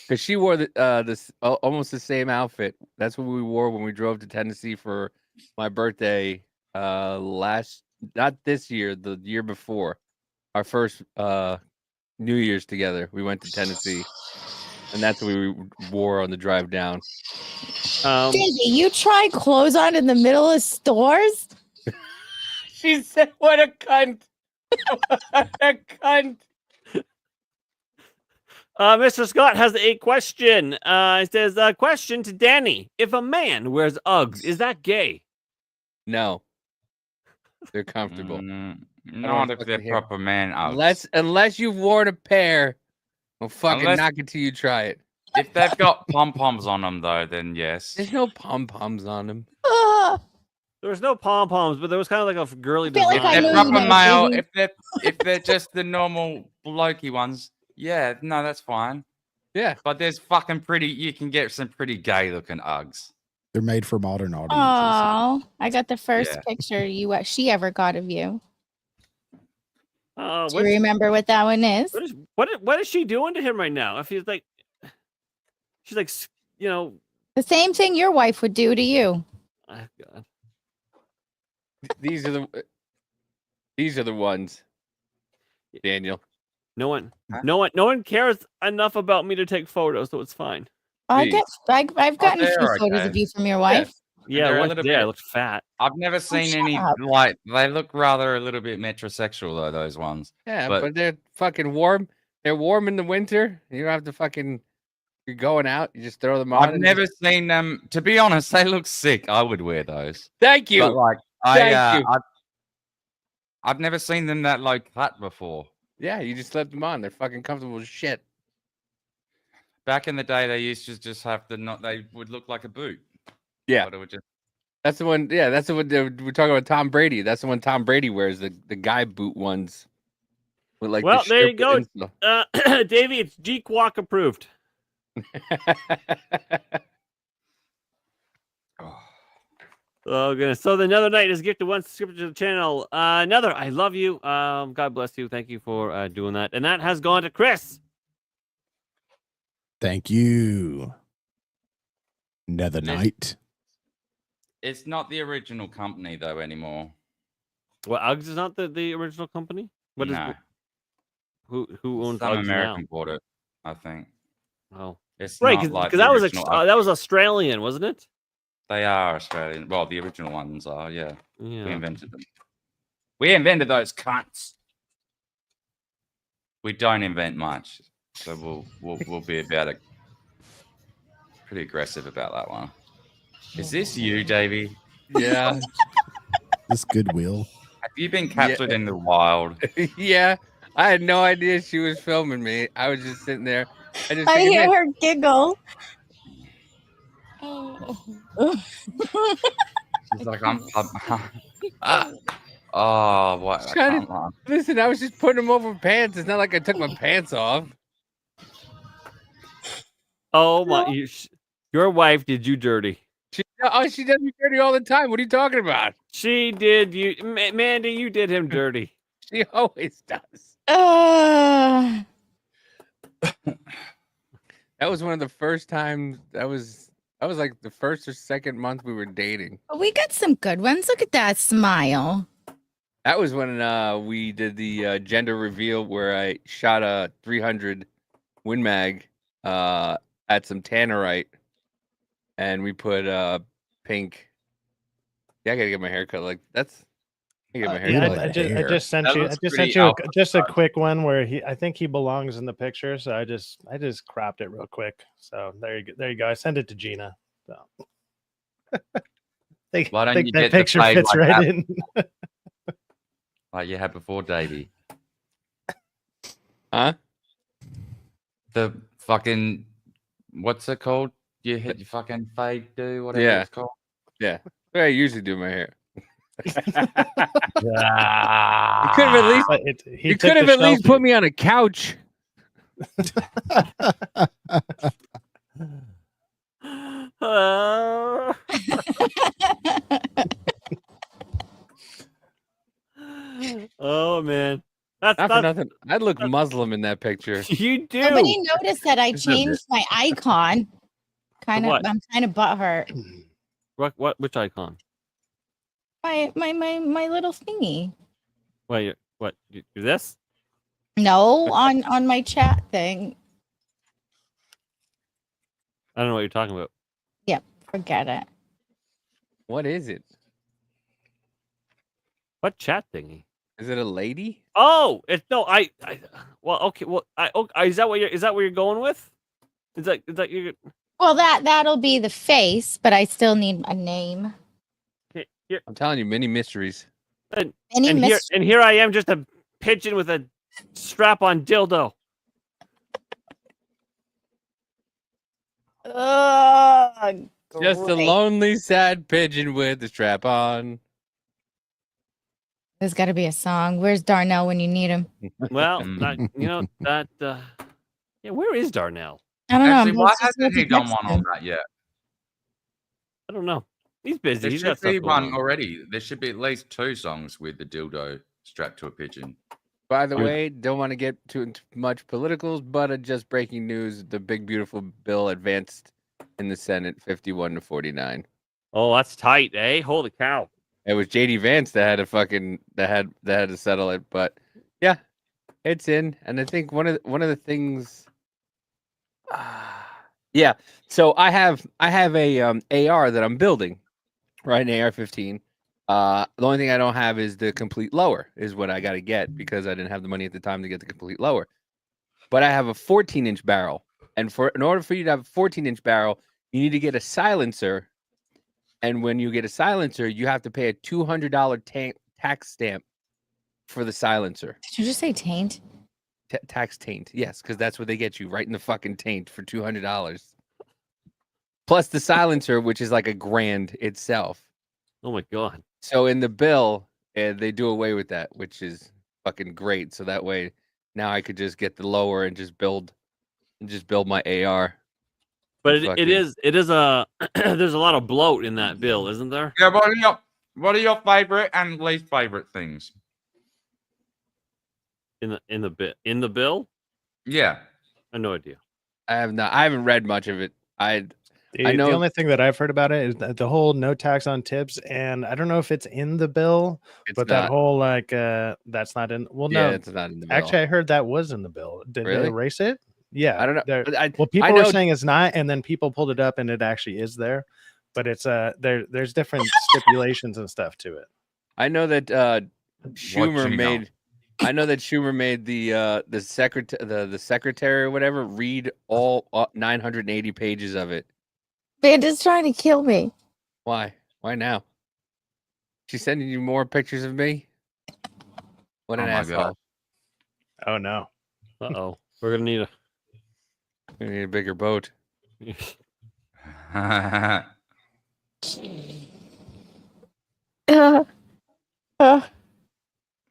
because she wore this almost the same outfit. That's what we wore when we drove to Tennessee for my birthday not this year, the year before, our first New Year's together. We went to Tennessee, and that's what we wore on the drive down. Davey, you try clothes on in the middle of stores? She said, "What a cunt! What a cunt!" Mr. Scott has a question. It says, question to Danny. If a man wears Uggs, is that gay? No. They're comfortable. Not if they're proper man Uggs. Unless you've worn a pair, I'll fucking knock it till you try it. If they've got pom-poms on them, though, then yes. There's no pom-poms on them. There was no pom-poms, but there was kind of like a girly feel design. like I If they're know you proper know, male, Davey. if they're just the normal blokey ones, yeah, no, that's fine. Yeah. But there's fucking you can get some pretty gay-looking Uggs. They're made for modern audiences. Oh, I got the first Yeah. picture she ever got of you. Oh, Do you remember what that one is? What is she doing to him right now? If she's like, The same thing your wife would do to you. oh God. These are the ones, Daniel. No one cares enough about me to take photos, so it's fine. I've gotten a they're few photos okay. of you from your wife. Yeah, they're a one little day I bit- looked fat. I've never seen shut any, up. like, they look rather a little bit metrosexual, though, those ones. Yeah, But- but they're fucking warm. They're warm in the winter. You don't have to fucking. You're going out. You just throw them on. I've never seen them. To be honest, they look sick. I would wear those. Thank you. But, like, Thank you. I've never seen them that low cut before. Yeah, you just slip them on. They're fucking comfortable as shit. Back in the day, they used to just have they would look like a boot. Yeah. But it would just That's the one. Yeah, that's the one. We're talking about Tom Brady. That's the one Tom Brady wears, the guy boot ones. With like Well, the there you go. Sherpa Davey, it's G-Quack approved. Oh goodness! So the another night is gifted one subscription to the channel. Another, I love you. God bless you. Thank you for doing that, and that has gone to Chris. Thank you. Another night. It's not the original company though anymore. Well, Uggs is not the original company. What is No. who owns Some Uggs American now? bought it, I think. Oh, It's right, not like because the that was original Uggs. that was Australian, wasn't it? They are Australian. Well, the original ones are, yeah. We Yeah. invented them. We invented those cunts. We don't invent much, so we'll be about it. Pretty aggressive about that one. Is this you, Davey? Yeah. This Goodwill. Have you been captured in the wild? Yeah. I had no idea she was filming me. I was just sitting there. I hear her giggle. She's like, I'm oh, what? I can't laugh. Listen, I was just putting them over pants. It's not like I took my pants off. Oh my! Your wife did you dirty. She does me dirty all the time. What are you talking about? She did you, Mandy. You did him dirty. She always does. Uh, That was one of the first times. That was like the first or second month we were dating. we got some good ones. Look at that smile. That was when we did the gender reveal where I shot a 300 Win Mag at some tannerite, and we put pink. Yeah, I gotta get my hair cut. Like that's. I get my hair Yeah, cut. I just sent That you. I looks just pretty sent you alpha just a type. quick one where I think he belongs in the picture. So I just cropped it real quick. So there you go. I sent it to Gina. So Why don't you that get the picture fade fits like right that? in. Like you had before, Davey. Huh? The fucking what's it called? You hit your fucking fade, do whatever Yeah. it's called. Yeah, the way I usually do my hair. You could Ah. have at least. He You took could have the at least selfie. put me on a couch. Oh man, that's Not for nothing. I'd look Muslim in that picture. You do. Nobody noticed that I Just a bit. changed my icon. Kind of, what? I'm kind of butthurt. What? Which icon? My little thingy. Wait, what? You do this? No, on my chat thing. I don't know what you're talking about. Yep, forget it. What is it? What chat thingy? Is it a lady? Oh, it's no. Well, okay. Well, is that what you're going with? Is that you? Well, that'll be the face, but I still need a name. Here, I'm telling you, many mysteries. and Any here I am, just a pigeon with a strap-on dildo. Just a lonely, sad pigeon with the strap on. There's got to be a song. Where's Darnell when you need him? Well, that. Yeah, where is Darnell? I don't know. Actually, I'm why supposed to hasn't he done text one on him. that yet? I don't know. He's busy. There He's should got stuff be going one on. already. There should be at least 2 songs with the dildo strapped to a pigeon. By the way, don't want to get too much politicals, but just breaking news: the big beautiful bill advanced in the Senate, 51 to 49. Oh, that's tight, eh? Holy cow! It was JD Vance that had to that had to settle it, but yeah, it's in. And I think one of the things, yeah. So I have a AR that I'm building, right? An AR-15. The only thing I don't have is the complete lower, is what I got to get because I didn't have the money at the time to get the complete lower. But I have a 14-inch barrel, and in order for you to have a 14-inch barrel, you need to get a silencer. And when you get a silencer, you have to pay a $200 tax stamp for the silencer. Did you just say taint? Tax taint, yes, because that's what they get you right in the fucking taint for $200. plus the silencer, which is like $1,000 itself. Oh my god. So in the bill, they do away with that, which is fucking great. So that way, now I could just get the lower and just build my AR. But it is a there's a lot of bloat in that bill, isn't there? Yeah, what are your favorite and least favorite things? In the bill? Yeah. I have no idea. I haven't read much of it. I know the only thing that I've heard about it is the whole no tax on tips, and I don't know if it's in the bill, but that whole like that's not in. Well, no, it's not in the bill. Actually, I heard that was in the bill. Did they erase it? Yeah, I don't know. Well, people were saying it's not, and then people pulled it up, and it actually is there. But it's there's different stipulations and stuff to it. I know that Schumer made. I know that Schumer made the secretary or whatever read all 980 pages of it. Vanda's trying to kill me. Why? Why now? She's sending you more pictures of me? What an asshole. God. Oh no. Uh-oh. We're gonna need a bigger boat.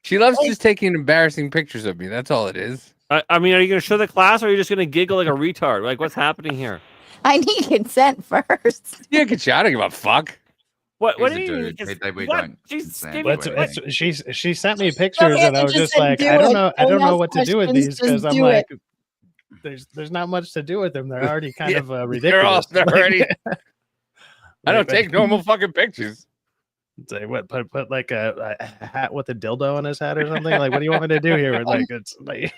She loves just taking embarrassing pictures of me. That's all it is. I mean, are you gonna show the class, or are you just gonna giggle like a retard? Like, what's happening here? I need consent first. Yeah, get you. I don't give a fuck. What do you mean? She sent me pictures, and I was just like, I don't know what to do with these, because I'm like, there's not much to do with them. They're already kind of ridiculous. They're already. I don't take normal fucking pictures. Say what? Put like a hat with a dildo on his head or something. Like, what do you want me to do here? Like, it's like.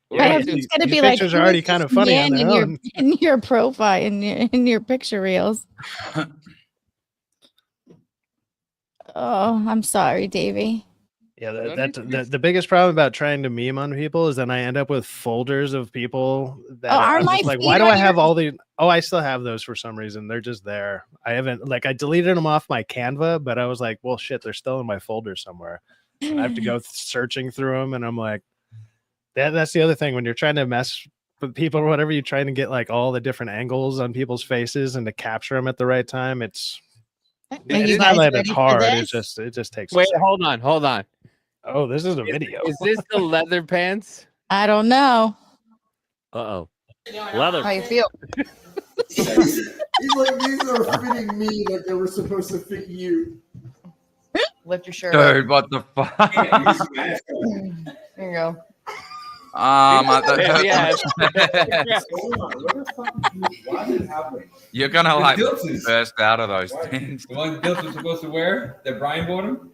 It's gonna be like pictures are already kind of funny on their own. In your profile, in your picture reels. Oh, I'm sorry, Davey. Yeah, the biggest problem about trying to meme on people is then I end up with folders of people that are just like, why do I have all the? Oh, I still have those for some reason. They're just there. I haven't I deleted them off my Canva, but I was like, well, shit, they're still in my folder somewhere. And I have to go searching through them, and I'm like. That's the other thing when you're trying to mess with people or whatever, you're trying to get like all the different angles on people's faces and to capture them at the right time. It's not that it's hard. It just takes. Wait, hold on. Oh, this is a video. Is this the leather pants? I don't know. Uh-oh. Leather. How you feel? He's like, these are fitting me like they were supposed to fit you. Lift your shirt. Dude, what the fuck? There you go. You're gonna like burst out of those things. The one Dilts was supposed to wear that Brian bought him.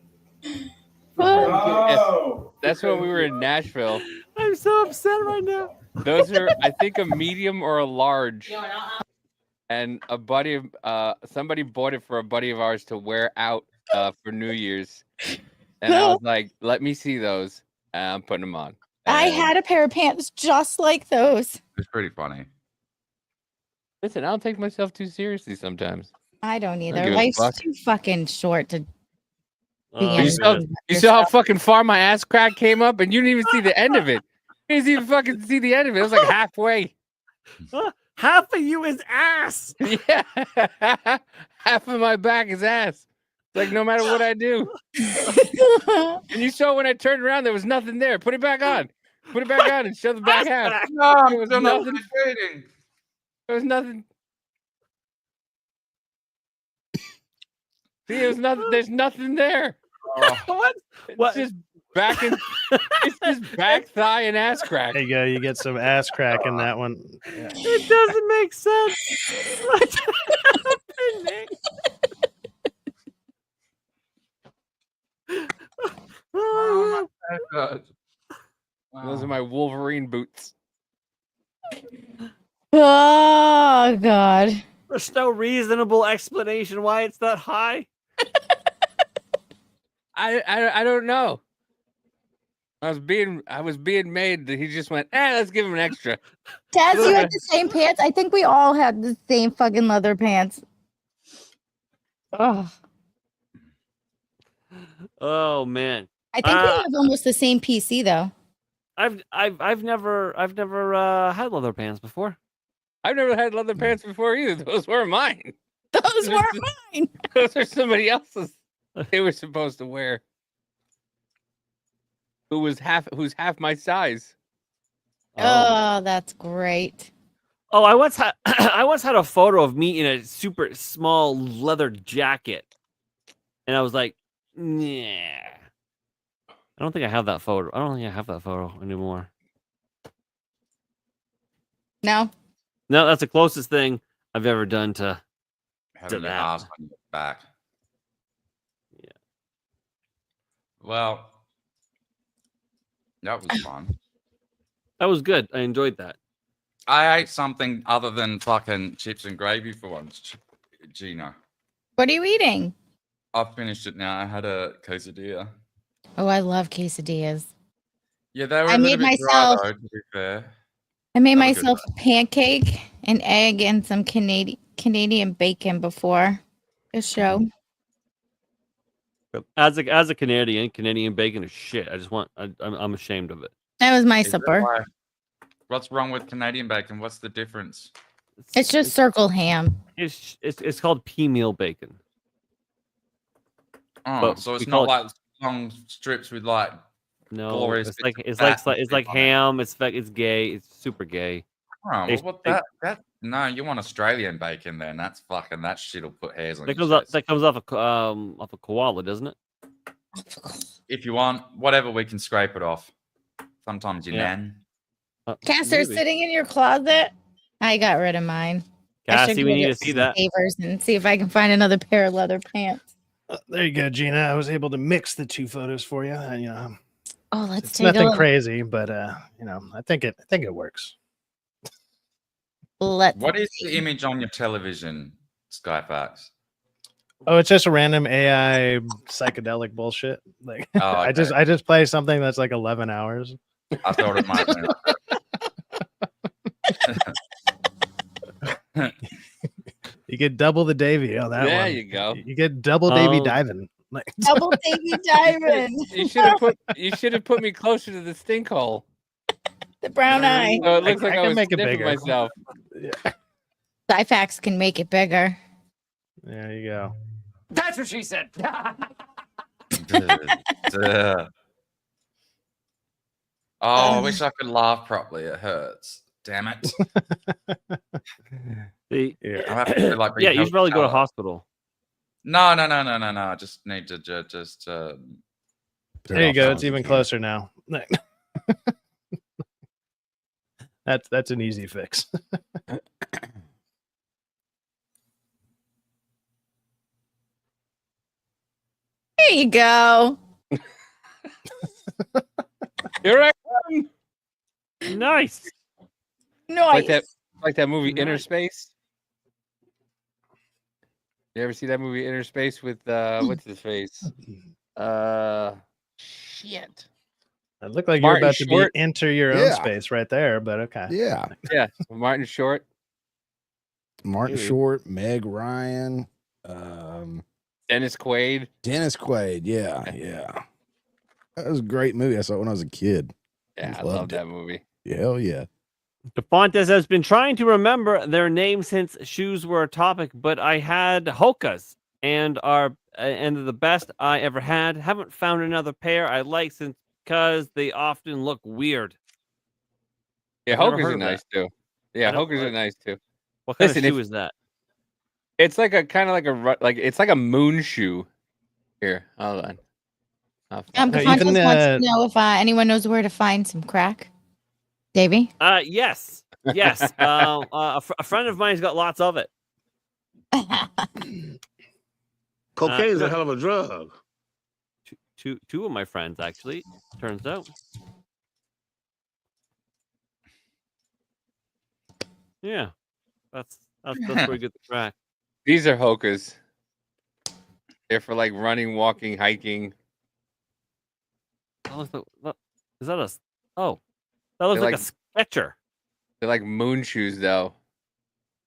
Oh, that's when we were in Nashville. I'm so upset right now. Those are, I think, a medium or a large. And a buddy of somebody bought it for a buddy of ours to wear out for New Year's. And I was like, let me see those. And I'm putting them on. I had a pair of pants just like those. It's pretty funny. Listen, I don't take myself too seriously sometimes. I don't either. Life's too fucking short to be you saw how fucking far my ass crack came up, and you didn't even see the end of it. You didn't even fucking see the end of it. It was like halfway. Half of you is ass. Yeah. Half of my back is ass. Like, no matter what I do. And you saw when I turned around, there was nothing there. Put it back on. Put it back on and show the back half. No, there was nothing. There was nothing. See, there's nothing. There's nothing there. What? It's just back and it's just back thigh and ass crack. There you go. You get some ass crack in that one. Yeah. It doesn't make sense. What's happening? Oh my God. Wow. Those are my Wolverine boots. Oh God. There's no reasonable explanation why it's that high. I don't know. I was being made that he just went, let's give him an extra. Taz, you had the same pants? I think we all had the same fucking leather pants. Oh man. I think we have almost the same PC though. I've never had leather pants before. I've never had leather pants before either. Those weren't mine. Those weren't mine. Those are somebody else's. They were supposed to wear. Who's half my size. Oh, that's great. Oh, I once had I once had a photo of me in a super small leather jacket, and I was like, "Yeah." I don't think I have that photo. I don't think I have that photo anymore. No. No, that's the closest thing I've ever done to Having your that. ass on your back. Yeah. Well, that was fun. That was good. I enjoyed that. I ate something other than fucking chips and gravy for once, Gina. What are you eating? I've finished it now. I had a quesadilla. Oh, I love quesadillas. Yeah, they were I a made little bit dry, myself- though, to be fair. I made They were good, myself a pancake, an egg, and some Canadian bacon before the show. As a Canadian bacon is shit. I'm ashamed of it. That was my Is that supper. why- What's wrong with Canadian bacon? What's the difference? It's just circle ham. It's called pea meal bacon. Oh, But so it's we call not it- like long strips with like No, glorious it's bits like of it's fat like and it's shit like on it. ham. It's gay. It's super gay. Oh, They- well, what they- that no, you want Australian bacon then? That's fucking that shit'll put hairs on That your comes chest. off a koala, doesn't it? If you want, whatever, we can scrape it off. Sometimes you Yeah. nan. Cass, they're Maybe. sitting in your closet. I got rid of mine. I should Cassie, we go need get to see some that. Savers and see if I can find another pair of leather pants. There you go, Gina. I was able to mix the two photos for you. And, you know, Oh, let's it's take a nothing look. crazy, but you know, I think it works. Let's What is the image on your television, Skyfax? Oh, it's just a random AI psychedelic bullshit. Like Oh, I just play something that's like 11 hours. I thought it might have been. You get double the Davy on that one. There you go. You get double Davy diving. Like double Davy diving. You should have put me closer to the stink hole. The brown eye. So it looks like I I can was make it sniffing bigger. myself. Skyfax can make it bigger. There you go. That's what she said. Duh. Oh, I wish I could laugh properly. It hurts. Damn it. I'm happy to, like, Yeah, you should probably go to hospital. hospital. No. I just need to just. There you go. It's even closer now. That's an easy fix. There you go. Here I am. Nice. Nice. Like that movie Nice. Inner Space. You ever see that movie Inner Space with what's his face? Shit. It looked like Martin you're about to Short. be enter your own Yeah. space right there, but okay. Yeah. Yeah, Martin Short. Martin Dude. Short, Meg Ryan, Dennis Quaid. Dennis Quaid. Yeah. That was a great movie. I saw it when I was a kid. Yeah, I Loved love it. that movie. Yeah, hell yeah. DeFontes has been trying to remember their name since shoes were a topic, but I had Hoka's and they're the best I ever had. Haven't found another pair I like since because they often look weird. Yeah, I've never Hoka's heard are of that. nice too. Yeah, I don't Hoka's are like- nice too. What kind Listen, of shoe if- is that? It's like a kind of like it's like a moon shoe. Here, hold on. Kafontes even, wants to know if anyone knows where to find some crack. Davey? Yes. A friend of mine's got lots of it. Cocaine's a hell of a drug. Two of my friends, actually, turns out. Yeah, that's where we get the crack. These are Hoka's. They're for like running, walking, hiking. Is that a? Oh, that looks They're like a Sketcher. They're like moon shoes though.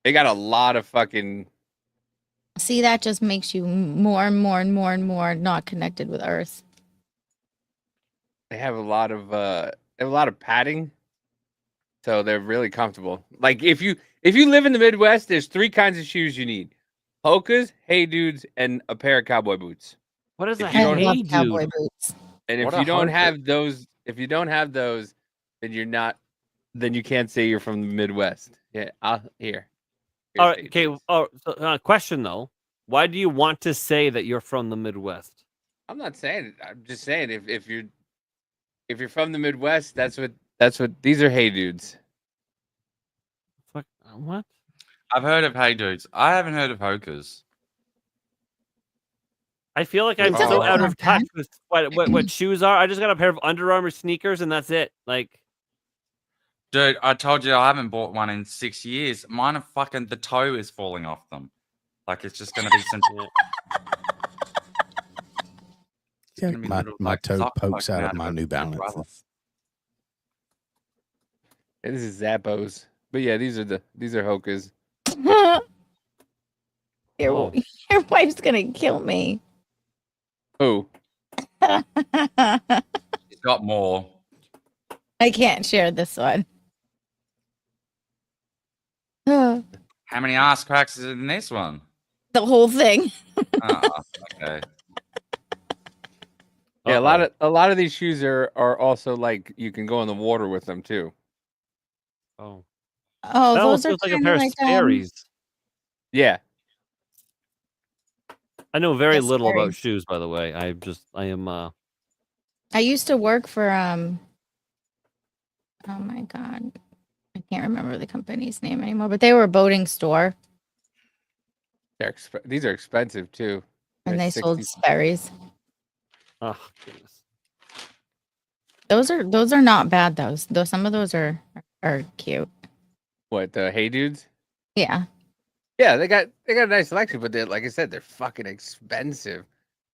They got a lot of fucking. See, that just makes you more and more and more and more not connected with Earth. They have a lot of padding, so they're really comfortable. Like if you If you live in the Midwest, there's 3 kinds of shoes you need: Hokas, Hey Dudes, and a pair of cowboy boots. What is If a you don't love Hey cowboy Dude? boots. And What if a you don't Hoka. have those, then you're not. Then you can't say you're from the Midwest. Yeah, here. All Here's right, Hey okay. Dudes. Question though, why do you want to say that you're from the Midwest? I'm not saying it. I'm just saying if you're from the Midwest, that's what these are. Hey Dudes. Fuck, what? I've heard of Hey Dudes. I haven't heard of Hokas. I feel like I'm It's so okay, out not of touch bad. with what shoes are. I just got a pair of Under Armour sneakers, and that's it. Like, Dude, I told you I haven't bought one in 6 years. Mine are fucking, the toe is falling off them. Like, it's just going to be some... Yeah, gonna be my, little, my like, toe sock pokes poking out out of of my a New umbrella. Balances. Yeah, this is Zappos. But yeah, these are Hokas. Your wife's gonna kill me. Who? It's got more. I can't share this one. The How many ass cracks is in this one? whole thing. Okay. Yeah, a lot of these shoes are also like you can go in the water with them too. oh, Oh, that almost those are feels like a kind pair of of like Sperry's. Yeah. I know very Yes, little about Sperry's. shoes, by the way. I am. I used to work for oh my god, I can't remember the company's name anymore, but they were a boating store These are expensive too. and They're they sold 60 Sperry's. Oh goodness. Those are not bad. Though some of those are cute. What, the Hey Dudes? Yeah. Yeah, they got a nice selection, but they're, like I said, they're fucking expensive.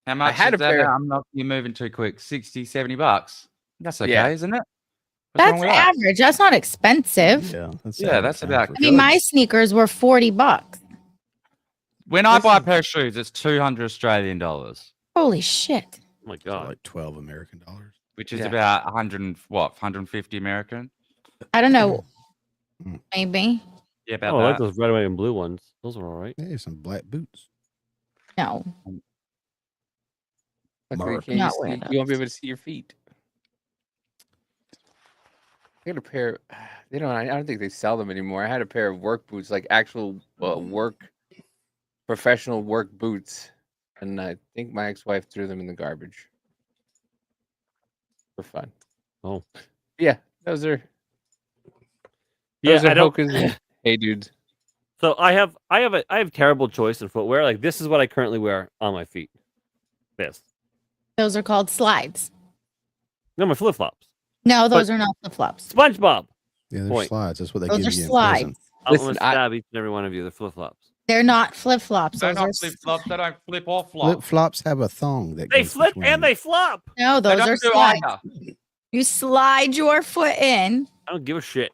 How much had is a that? pair- I'm not, you're moving too quick. 60, 70 bucks. That's okay, Yeah. isn't it? What's wrong That's with that? average. That's not expensive. Yeah, that's Yeah, that's about I mean, my sneakers were $40. When I buy a pair of shoes, it's 200 Australian dollars, Holy shit. Oh my god. like 12 American dollars. which is about 150 American. I don't know. Maybe. Yeah, about Oh, I like that. those red, white, and blue ones. Those are all right. Hey, some black boots. No. That's Mark. why you Not wear you won't be able to see your feet. I got a pair. I don't think they sell them anymore. I had a pair of work boots, like actual professional work boots, and I think my ex-wife threw them in the garbage for fun. Oh, yeah, those are. Yeah, Those are I don't. Hokas and Hey Dudes. So I have terrible choice in footwear. Like this is what I currently wear on my feet. This. Those are called slides. No, my flip flops. No, those are not flip flops. SpongeBob. Yeah, they're Point. slides. That's what they Those give are you in slides. prison. I'm Listen, gonna stab each and every one of you. They're flip flops. They're not flip flops. They're Those are not flip flops. They don't flip or flop. Flip flops have a thong that They goes flip between and they flop. no, They those don't are do slides. either. You slide your foot in. I don't give a shit.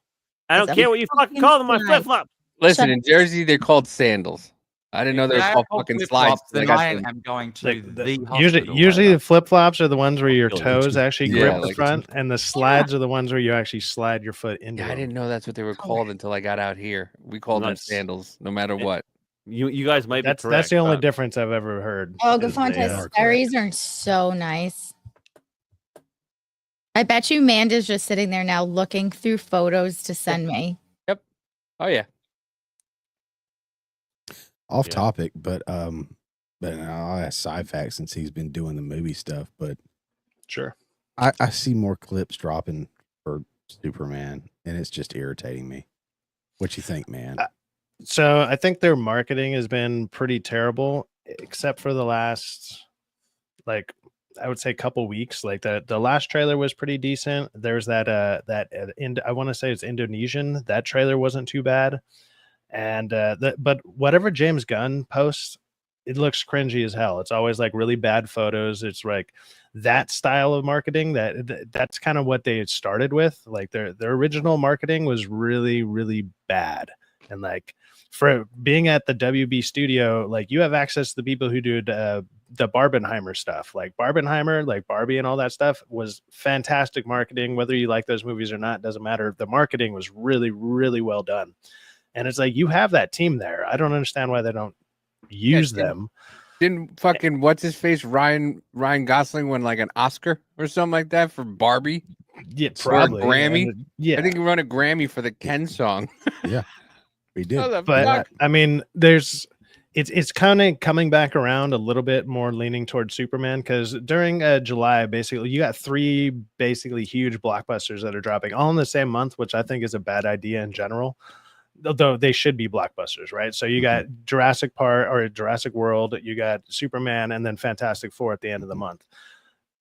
I don't It's a care what you fucking fucking call them. My slide. flip flops. Listen, Shut in Jersey, they're called sandals. I didn't know they were If called they're fucking flip-flops, slides. then I am going to the hospital Usually later. the flip flops are the ones where your Feel toes itchy. actually Yeah, grip the like- front, and the slides are the ones where you actually slide your foot into. Yeah, I them. didn't know that's what they were called until I got out here. We called them Nuts. sandals, no matter what. You guys might That's be correct. that's the only but difference I've ever heard. Oh, is they Gafonte are Sperry's are so nice. I bet you Manda's just sitting there now looking through photos to send me. Oh yeah. Off Yeah. topic, but I'll ask Sci-Fact since he's been doing the movie stuff. But Sure. I see more clips dropping for Superman, and it's just irritating me. What you think, man? So I think their marketing has been pretty terrible, except for the last, like, I would say couple weeks. Like the last trailer was pretty decent. There's that I want to say it's Indonesian. That trailer wasn't too bad. And but whatever James Gunn posts, it looks cringy as hell. It's always like really bad photos. It's like that style of marketing that's kind of what they had started with. Like their original marketing was really, really bad. And like for being at the WB studio, like you have access to the people who do the Barbenheimer stuff. Like Barbenheimer, like Barbie and all that stuff was fantastic marketing. Whether you like those movies or not, doesn't matter. The marketing was really, really well done. And it's like, you have that team there. I don't understand why they don't use them. Didn't fucking what's his face Ryan Gosling win like an Oscar or something like that for Barbie? Yeah, Or a probably. Grammy. And, yeah, I think he won a Grammy for the Ken song. Yeah, we did. How the but fuck? I mean, it's kind of coming back around a little bit more, leaning towards Superman, because during July, basically, you got 3 basically huge blockbusters that are dropping all in the same month, which I think is a bad idea in general. Though they should be blockbusters, right? So you got Jurassic Park or Jurassic World, you got Superman, and then Fantastic Four at the end of the month.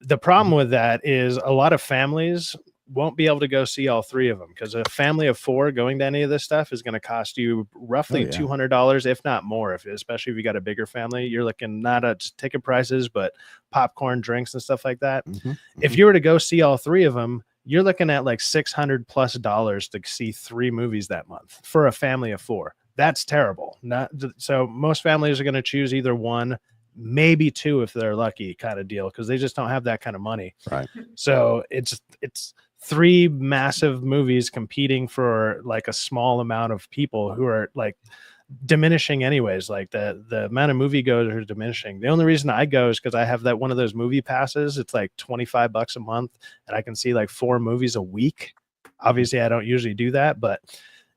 The problem with that is a lot of families won't be able to go see all 3 of them, because a family of 4 going to any of this stuff is going to cost you roughly $200, if not more. Especially if you got a bigger family, you're looking not at ticket prices, but popcorn, drinks, and stuff like that. If you were to go see all 3 of them, you're looking at like $600+ to see 3 movies that month for a family of 4. That's terrible. So most families are going to choose either 1, maybe 2 if they're lucky, kind of deal, because they just don't have that kind of money. Right. So it's 3 massive movies competing for like a small amount of people who are like diminishing anyways. Like the amount of moviegoers are diminishing. The only reason I go is because I have that one of those movie passes. It's like $25 a month, and I can see like 4 movies a week. Obviously, I don't usually do that, but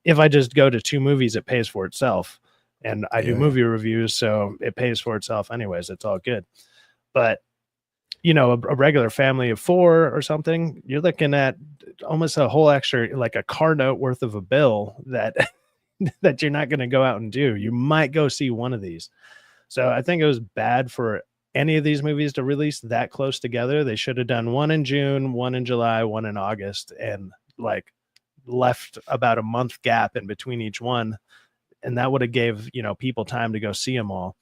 if I just go to 2 movies, it pays for itself. And I do movie reviews, so it pays for itself anyways. It's all good. But you know, a regular family of 4 or something, you're looking at almost a whole extra, like a car note worth of a bill that that you're not going to go out and do. You might go see one of these. So I think it was bad for any of these movies to release that close together. They should have done 1 in June, 1 in July, 1 in August, and like left about a month gap in between each one. And that would have gave, you know, people time to go see them all.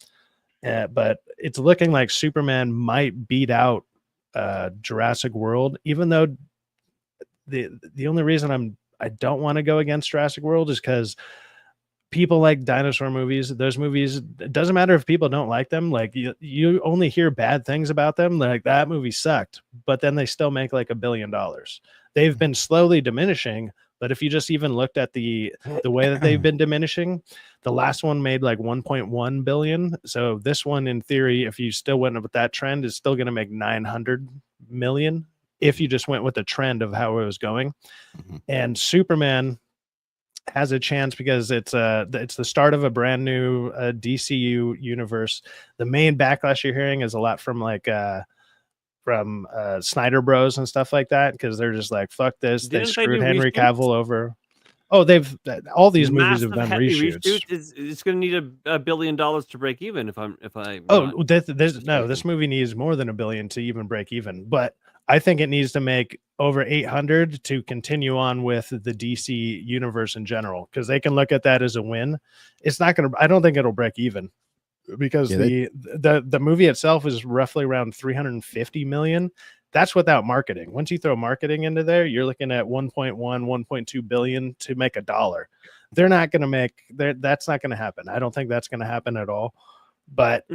But it's looking like Superman might beat out Jurassic World, even though the only reason I don't want to go against Jurassic World is because people like dinosaur movies. Those movies, it doesn't matter if people don't like them. Like you only hear bad things about them. Like that movie sucked, but then they still make like $1 billion. They've been slowly diminishing. But if you just even looked at the way that they've been diminishing, the last one made like 1.1 billion. So this one, in theory, if you still went with that trend, is still going to make 900 million if you just went with the trend of how it was going. And Superman has a chance because it's the start of a brand new DCU universe. The main backlash you're hearing is a lot from like Snyder Bros and stuff like that, because they're just like, fuck this. They screwed Henry Cavill over. Oh, all these movies have done reshoots. It's going to need $1 billion to break even. This movie needs more than $1 billion to even break even. But I think it needs to make over 800 to continue on with the DC universe in general, because they can look at that as a win. It's not going to. I don't think it'll break even, because the movie itself is roughly around 350 million. That's without marketing. Once you throw marketing into there, you're looking at 1.2 billion to make $1. They're not going to make that's not going to happen. I don't think that's going to happen at all. But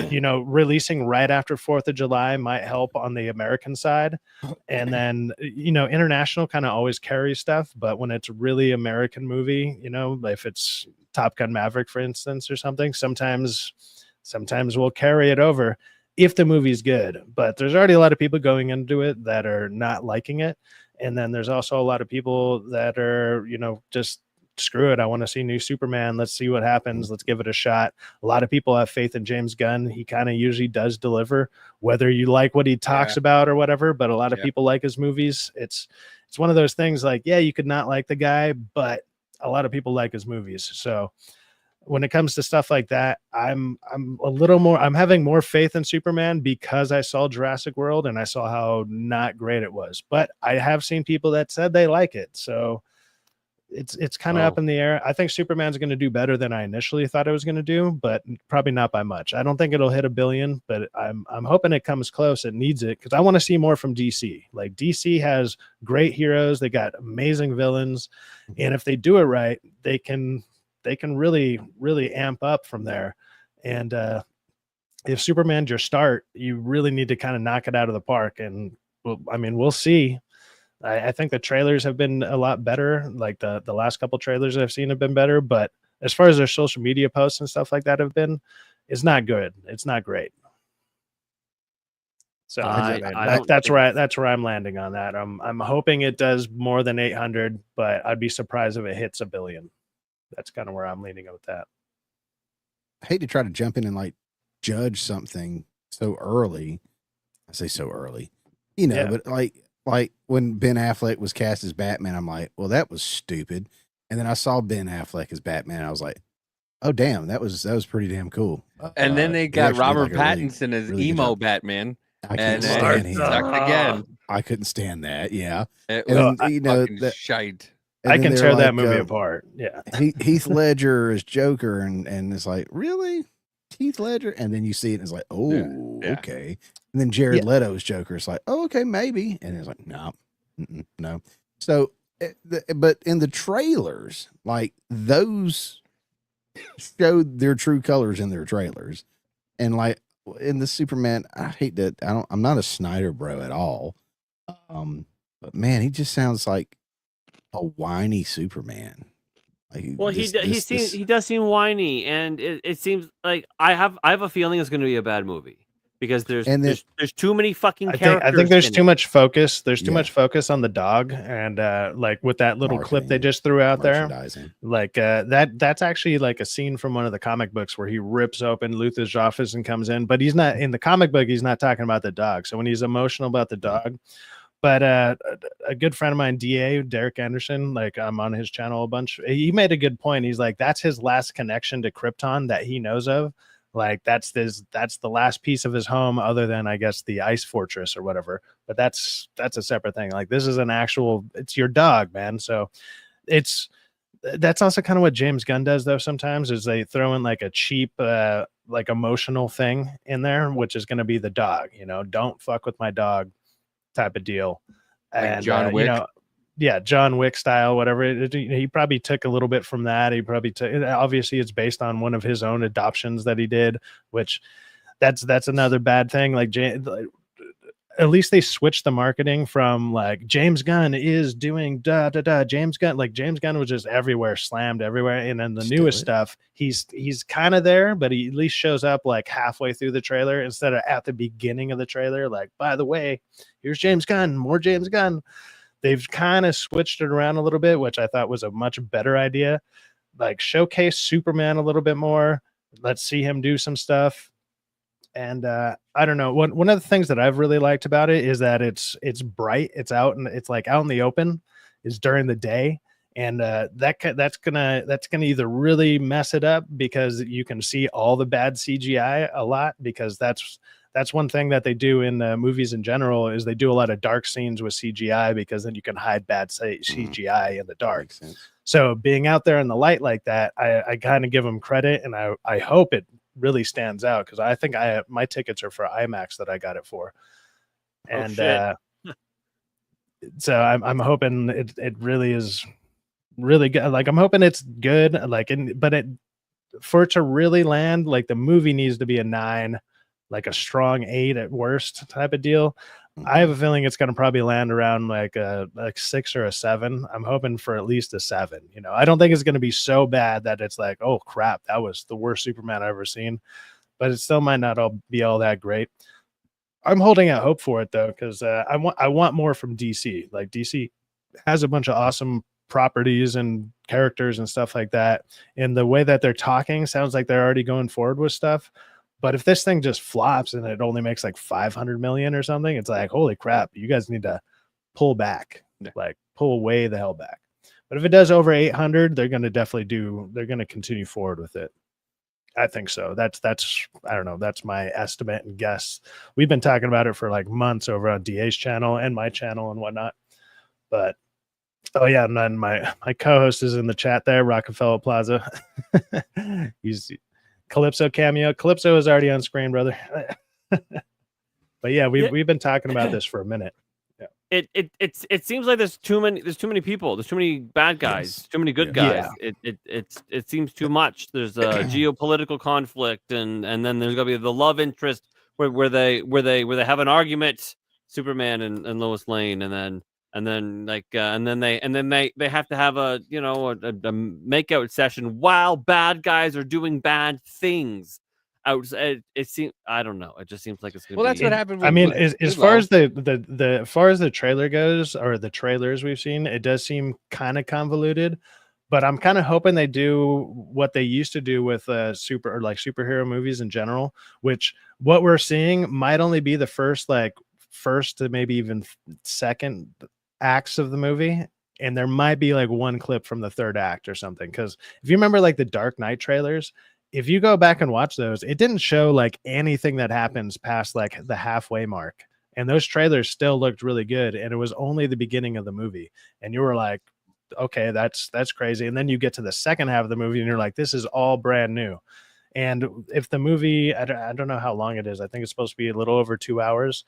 you know, releasing right after 4th of July might help on the American side. And then, you know, international kind of always carries stuff, but when it's really American movie, you know, if it's Top Gun Maverick, for instance, or something, sometimes we'll carry it over if the movie's good. But there's already a lot of people going into it that are not liking it. And then there's also a lot of people that are, you know, just screw it. I want to see new Superman. Let's see what happens. Let's give it a shot. A lot of people have faith in James Gunn. He kind of usually does deliver, whether you like what he talks about or whatever. But a lot of people like his movies. It's one of those things like, yeah, you could not like the guy, but a lot of people like his movies. So when it comes to stuff like that, I'm having more faith in Superman because I saw Jurassic World and I saw how not great it was. But I have seen people that said they like it. So it's kind of up in the air. I think Superman's going to do better than I initially thought it was going to do, but probably not by much. I don't think it'll hit $1 billion, but I'm hoping it comes close. It needs it, because I want to see more from DC. Like DC has great heroes. They got amazing villains. And if they do it right, they can really, really amp up from there. And if Superman's your start, you really need to kind of knock it out of the park. And we'll see. I think the trailers have been a lot better. Like the last couple trailers I've seen have been better, but as far as their social media posts and stuff like that have been, it's not good. It's not great. So that's where I'm landing on that. I'm hoping it does more than 800, but I'd be surprised if it hits 1 billion. That's kind of where I'm leaning with that. I hate to try to jump in and like judge something so early. I say so early, but like when Ben Affleck was cast as Batman, I'm like, well, that was stupid. And then I saw Ben Affleck as Batman, and I was like, oh damn, that was pretty damn cool. And then they got Robert Pattinson as emo Batman. I couldn't stand him. Again. I couldn't stand that. Yeah, it and was that shite. I can tear that movie apart. Yeah, Heath Ledger as Joker, and it's like, really, Heath Ledger, and then you see it, and it's like, oh, okay. And then Jared Leto's Joker, it's like, oh, okay, maybe, and it's like, no, no. So, but in the trailers, like those showed their true colors in their trailers, and like in the Superman, I hate that. I'm not a Snyder bro at all. But man, he just sounds like a whiny Superman. Like, well, he does seem whiny, and it seems like I have a feeling it's going to be a bad movie because there's too many fucking characters. I think there's too much focus. There's too much focus on the dog, and like with that little clip they just threw out there, like that's actually like a scene from one of the comic books where he rips open Luthor's office and comes in, but he's not in the comic book. He's not talking about the dog. So when he's emotional about the dog. But a good friend of mine, Derek Anderson, like I'm on his channel a bunch. He made a good point. He's like, that's his last connection to Krypton that he knows of. Like that's the last piece of his home, other than I guess the ice fortress or whatever. But that's a separate thing. Like this is it's your dog, man. So that's also kind of what James Gunn does though. Sometimes is they throw in like a cheap like emotional thing in there, which is going to be the dog. Don't fuck with my dog. Type of deal, like and John Wick. John Wick style, whatever. He probably took a little bit from that. He probably took. Obviously, it's based on one of his own adoptions that he did, which that's another bad thing. Like at least they switched the marketing from like James Gunn is doing James Gunn, like James Gunn was just everywhere, slammed everywhere, and then the newest stuff, he's kind of there, but he at least shows up like halfway through the trailer instead of at the beginning of the trailer. Like, by the way, here's James Gunn, more James Gunn. They've kind of switched it around a little bit, which I thought was a much better idea. Like showcase Superman a little bit more. Let's see him do some stuff. And I don't know. One of the things that I've really liked about it is that it's bright. It's out and it's like out in the open. Is during the day, and that's gonna either really mess it up because you can see all the bad CGI a lot, because that's one thing that they do in movies in general is they do a lot of dark scenes with CGI because then you can hide bad CGI in the dark. So being out there in the light like that, I kind of give them credit, and I hope it really stands out because I think my tickets are for IMAX that I got it for, and so I'm hoping it really is really good. Like I'm hoping it's good. Like for it to really land, like the movie needs to be a 9, like a strong 8 at worst type of deal. I have a feeling it's going to probably land around like a 6 or a 7. I'm hoping for at least a 7. I don't think it's going to be so bad that it's like, oh crap, that was the worst Superman I've ever seen, but it still might not be all that great. I'm holding out hope for it though, because I want more from DC. Like DC has a bunch of awesome properties and characters and stuff like that, and the way that they're talking sounds like they're already going forward with stuff. But if this thing just flops and it only makes like 500 million or something, it's like, holy crap, you guys need to pull back, like pull way the hell back. But if it does over 800, they're going to continue forward with it. I think so. That's I don't know. That's my estimate and guess. We've been talking about it for like months over on DA's channel and my channel and whatnot. But oh yeah, and then my co-host is in the chat there, Rockefeller Plaza. He's Calypso cameo. Calypso is already on screen, brother. But yeah, we've been talking about this for a minute. Yeah. It seems like there's too many people. There's too many bad guys. Too many good guys. Yeah. It seems too much. There's a geopolitical conflict, and then there's gonna be the love interest where they have an argument, Superman and Lois Lane, and then and then they have to have a makeout session while bad guys are doing bad things. It seems, I don't know. It just seems like it's gonna. Well, that's what happened. I mean, with as far as as far as the trailer goes, or the trailers we've seen, it does seem kind of convoluted. But I'm kind of hoping they do what they used to do with superhero movies in general, which what we're seeing might only be the first to maybe even second acts of the movie. And there might be like one clip from the third act or something. Because if you remember like the Dark Knight trailers, if you go back and watch those, it didn't show like anything that happens past like the halfway mark. And those trailers still looked really good. And it was only the beginning of the movie. And you were like, okay, that's crazy. And then you get to the second half of the movie and you're like, this is all brand new. And if the movie, I don't know how long it is. I think it's supposed to be a little over 2 hours.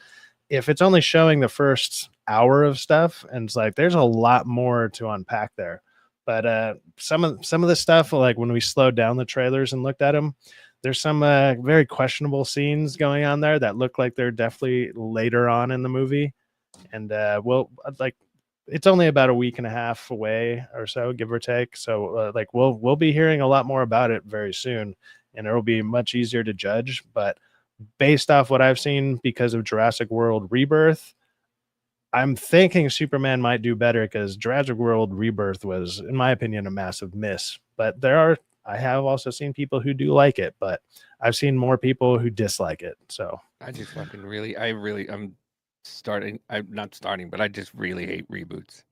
If it's only showing the first hour of stuff, and it's like, there's a lot more to unpack there. But some of the stuff, like when we slowed down the trailers and looked at them, there's some very questionable scenes going on there that look like they're definitely later on in the movie. And it's only about a week and a half away or so, give or take. So we'll be hearing a lot more about it very soon, and it'll be much easier to judge. But based off what I've seen because of Jurassic World Rebirth, I'm thinking Superman might do better, because Jurassic World Rebirth was, in my opinion, a massive miss. But I have also seen people who do like it, but I've seen more people who dislike it. So I'm not starting, but I just really hate reboots.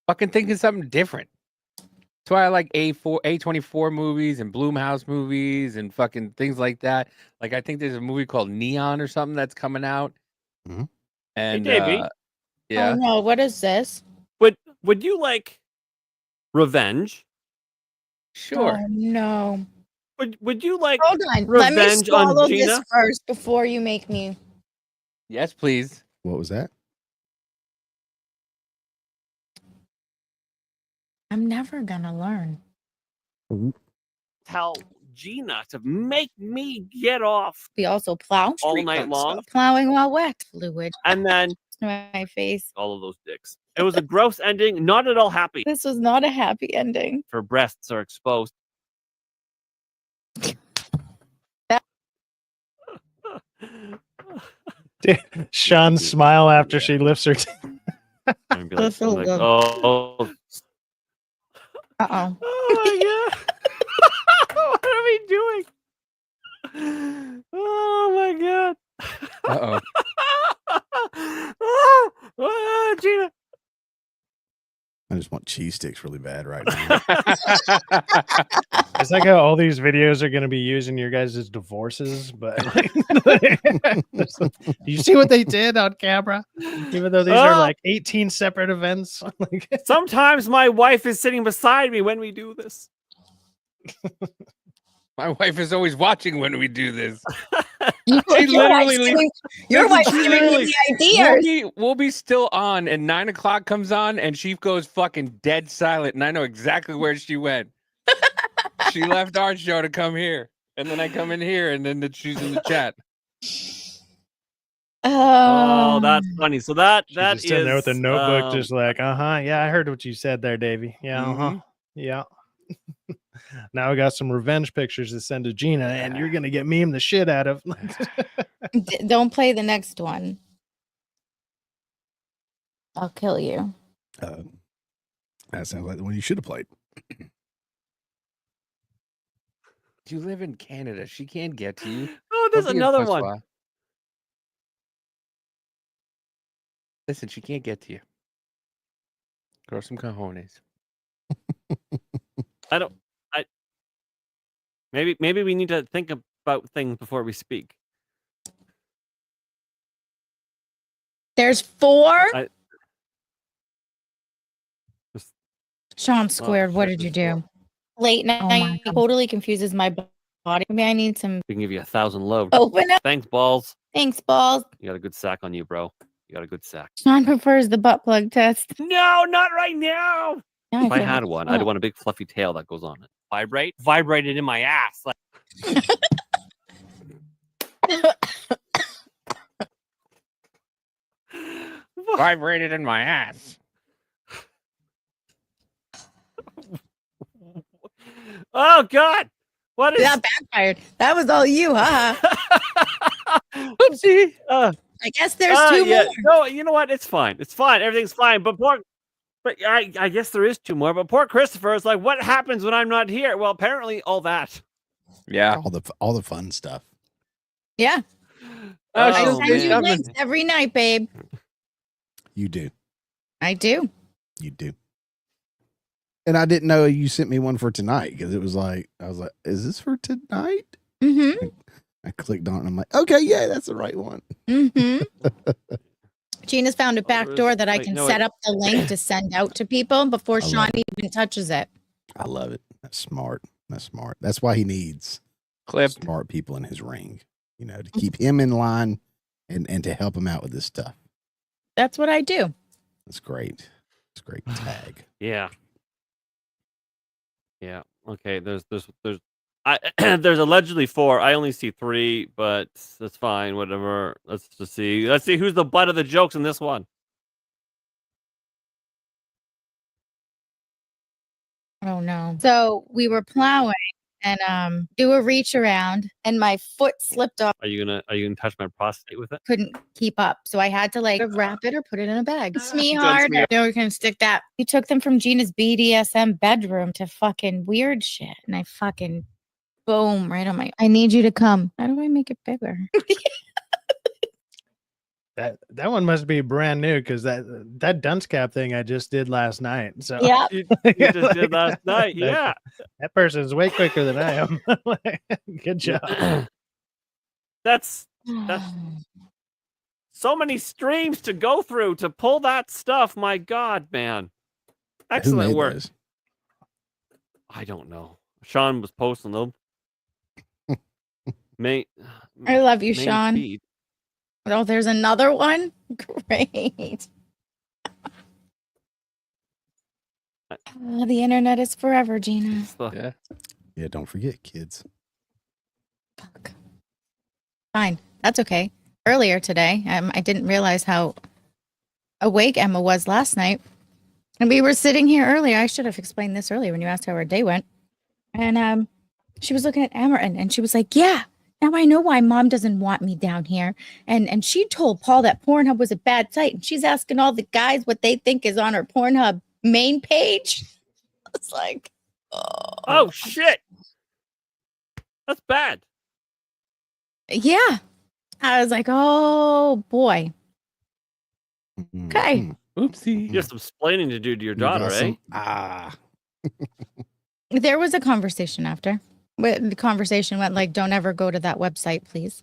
Fucking thinking something different. That's why I like A24 movies and Blumhouse movies and fucking things like that. Like, I think there's a movie called Neon or something that's coming out. Mm-hmm. And Hey, Davey. yeah. Oh no, what is this? Would you like revenge? Sure. Oh no. Would you like Hold on. Let me revenge swallow on Gina? this first before you make me. Yes, please. What was that? I'm never gonna learn. Tell Gina to make me get off We also plow all street night and long, stuff. Plowing while wet fluid. and then My face. all of those dicks. It was a gross ending, not at all happy. This was not a happy ending. Her breasts are exposed. Shawn's smile after she lifts her. And be like, oh Uh-oh. my god. What are we doing? Oh my god. Uh-oh. Gina. I just want cheese sticks really bad right now. It's like how all these videos are going to be using your guys' divorces, but do you see what they did on camera? Even though these are like 18 separate events. Sometimes my wife is sitting beside me when we do this. My wife is always watching when we do this. Your wife's giving me the ideas. We'll be still on, and 9 o'clock comes on, and she goes fucking dead silent, and I know exactly where she went. She left our show to come here, and then I come in here, and then she's in the chat. Oh, that's funny. So that just sitting there with a notebook, just like, yeah, I heard what you said there, Davey. Yeah, yeah. Now I got some revenge pictures to send to Gina, and you're gonna get meme the shit out of. Don't play the next one. I'll kill you. That sounds like the one you should have played. You live in Canada. She can't get to you. Oh, there's another one. Listen, she can't get to you. Grow some cojones. Maybe we need to think about things before we speak. There's 4. Shawn squared. What did you do? Late night totally confuses my body. Maybe I need some. We can give you 1,000 load. Open up. Thanks, balls. Thanks, balls. You got a good sack on you, bro. You got a good sack. Shawn prefers the butt plug test. No, not right now. Now If I feel had like one, fuck. I'd want a big fluffy tail that goes on it. Vibrated in my ass. Like... Vibrated in my ass. Oh God! What is That backfired. That was all you, huh? Oopsie. I guess there's two yeah. more. No, you know what? It's fine. It's fine. Everything's fine. But I guess there is two more. But poor Christopher is like, what happens when I'm not here? Well, apparently all that. Yeah. All the fun stuff. Yeah. I send you links every night, babe. You do. I do. You do. And I didn't know you sent me one for tonight because it was like, I was like, is this for tonight? Mm-hmm. I clicked on it and I'm like, okay, yeah, that's the right one. Mm-hmm. Gina's found a back door that I can set up the link to send out to people before Shawn even touches it. I love it. That's smart. That's smart. That's why he needs smart people in his ring, you know, to keep him in line and to help him out with this stuff. That's what I do. That's great. It's great tag. Yeah. Yeah. Okay. There's there's allegedly 4. I only see 3, but that's fine. Whatever. Let's just see. Let's see who's the butt of the jokes in this one. Oh no. So we were plowing and do a reach around and my foot slipped off. Are you gonna touch my prostate with it? Couldn't keep up. So I had to like wrap it or put it in a bag. It's me harder. No, we're gonna stick that. You took them from Gina's BDSM bedroom to fucking weird shit. And I fucking boom right on my I need you to come. How do I make it bigger? That one must be brand new because that dunce cap thing I just did last night. So yeah, you just did last night. Yeah, that person's way quicker than I am. Good job. That's so many streams to go through to pull that stuff. My God, man, excellent work. Those? I don't know. Shawn was posting them. I love you, Shawn. Feed. Oh, there's another one? Great. Oh, the internet is forever, Gina. Yeah, don't forget, kids. Fuck. Fine. That's okay. Earlier today, I didn't realize how awake Emma was last night. And we were sitting here earlier. I should have explained this earlier when you asked how her day went. And she was looking at Emma and she was like, yeah. Now I know why Mom doesn't want me down here. And she told Paul that Pornhub was a bad site. And she's asking all the guys what they think is on her Pornhub main page. It's like, oh shit. That's bad. Yeah. I was like, oh boy. Okay. Oopsie. You have some explaining to do to your daughter, eh? There was a conversation after. The conversation went like, don't ever go to that website, please.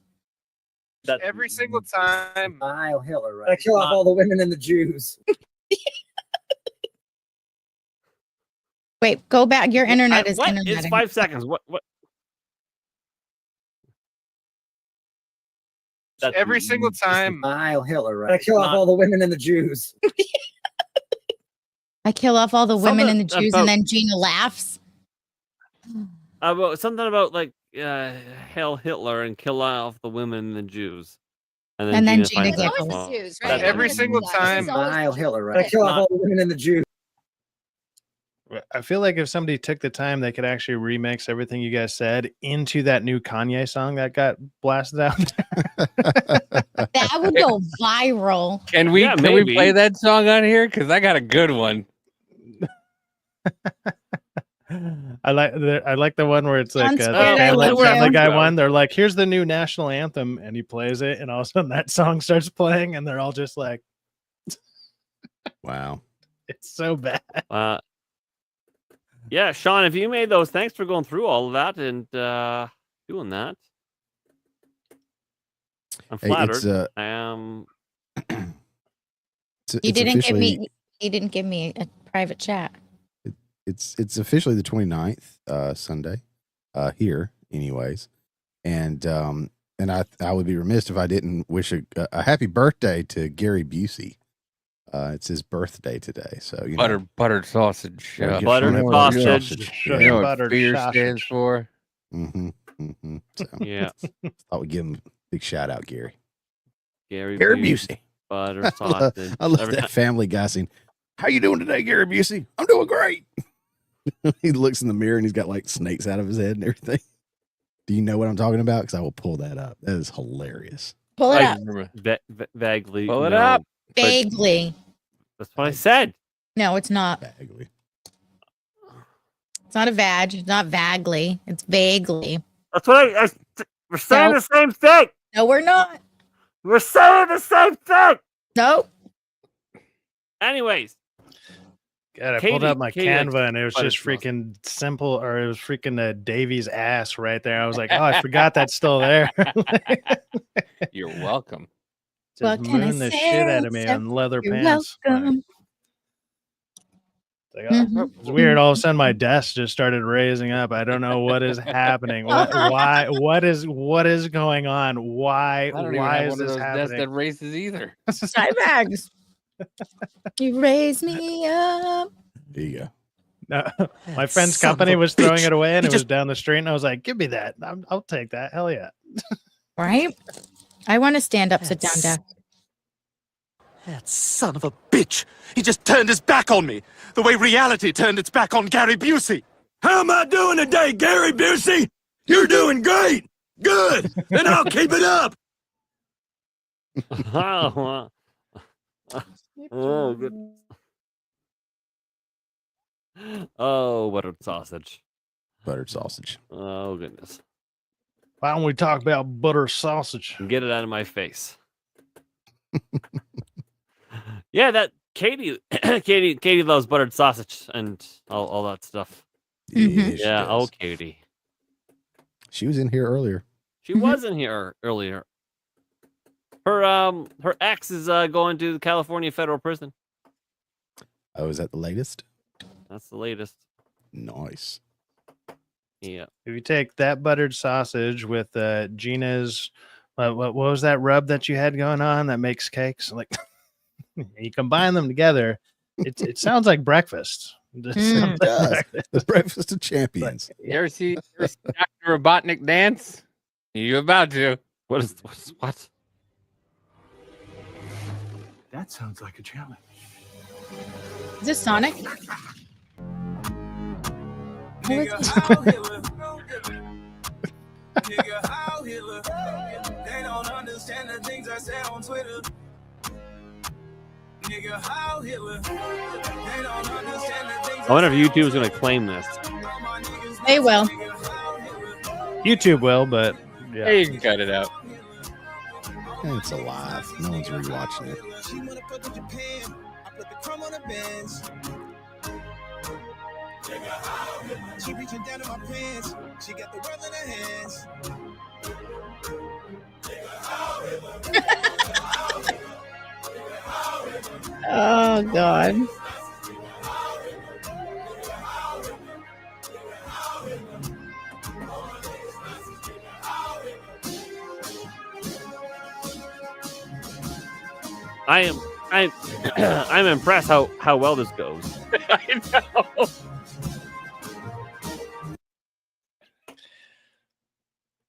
That's every single time. Heil Hitler, right? I kill off all the women and the Jews. Wait, go back. Your internet is what? internet. It's 5 seconds. What? That's every single time. Heil Hitler, right? I kill off all the women and the Jews. I kill off all the women and the Jews, and then Gina laughs. Something about like hail Hitler and kill off the women and the Jews, and then Gina giggles. Right? Every single time. Heil Hitler, right? I kill off all the women and the Jews. I fuld like if somebody took the time, they could actually remix everything you guys said into that new Kanye song that got blasted out. That would go viral. Can we play that song on here? Because I got a good one. I like the one where it's like Family Guy one. They're like, here's the new national anthem, and he plays it, and all of a sudden that song starts playing, and they're all just like, wow, it's so bad. Yeah, Shawn, if you made those, thanks for going through all of that and doing that. I'm flattered. I am. He didn't give me a private chat. It's officially the 29th, Sunday, here, anyways, and I would be remiss if I didn't wish a happy birthday to Gary Busey. It's his birthday today, so you know, buttered sausage, buttered sausage. You know what beer stands for? So, yeah, thought we'd give him a big shout out, Gary. Gary Busey. Butter sausage. I love that Family Guy scene. How you doing today, Gary Busey? I'm doing great. He looks in the mirror and he's got like snakes out of his head and everything. Do you know what I'm talking about? Because I will pull that up. That is hilarious. Pull it up. Vaguely. Pull it up. Vaguely. That's what I said. No, it's not. Vaguely. It's not a vag. It's not vaguely. It's vaguely. That's what we're saying the same thing. No, we're not. We're saying the same thing. Nope. Anyways. God, I pulled up my Canva and it was just freaking simple, or it was freaking Davy's ass right there. I was like, oh, I forgot that's still there. You're welcome. Just moon the shit out of me on leather pants. Welcome. It's weird. All of a sudden, my desk just started raising up. I don't know what is happening. What is going on? Why? I don't even Why have is one of this those desks happening? that races either. Side bags. You raise me up. There you go. No, my friend's son of company a was throwing bitch. it away, and He it was just- down the street. And I was like, "Give me that. I'll take that. Hell yeah!" Right? I want to stand up, sit down desk. That son of a bitch. He just turned his back on me. The way reality turned its back on Gary Busey. How am I doing today, Gary Busey? You're doing great. Good. And I'll keep it up. Oh, good. Oh, buttered sausage. Buttered sausage. Oh, goodness. Why don't we talk about butter sausage? Get it out of my face. Yeah, that Katie Katie loves buttered sausage and all that stuff. Yeah, she Yeah, oh does. Katie. She was in here earlier. She was in here earlier. Her ex is going to the California federal prison. Oh, is that the latest? That's the latest. Nice. Yeah. If you take that buttered sausage with Gina's, what was that rub that you had going on that makes cakes? Like, you combine them together, it sounds like breakfast. It sounds like does. breakfast. The breakfast of champions. You ever see Dr. Robotnik dance? You about to? What? That sounds like a challenge. Is this Sonic? They don't understand the things I say on Twitter. Nigga, how Hitler? They don't understand the things I wonder if YouTube's going to claim this. They will. YouTube will, but yeah. Hey, you can cut it out. It's alive. No one's rewatching it. she wanna fuck with Japan. I put the crumb on the bench. She reaching down in my pants. She got the world in her hands. Oh God. I'm impressed how well this goes. I know.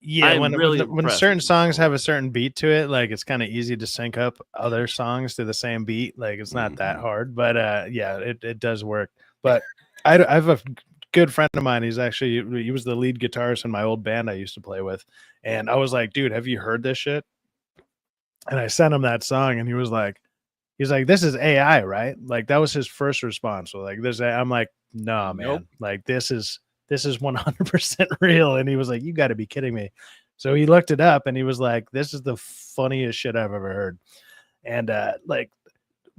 Yeah, I'm when really when impressed. certain songs have a certain beat to it, like it's kind of easy to sync up other songs to the same beat. Like it's not that hard, but yeah, it does work. But I have a good friend of mine. He was the lead guitarist in my old band I used to play with, and I was like, dude, have you heard this shit? And I sent him that song, and he's like, this is AI, right? Like that was his first response. So like this, I'm like, nah, man, Nope. like this is 100% real. And he was like, you got to be kidding me. So he looked it up and he was like, this is the funniest shit I've ever heard. And like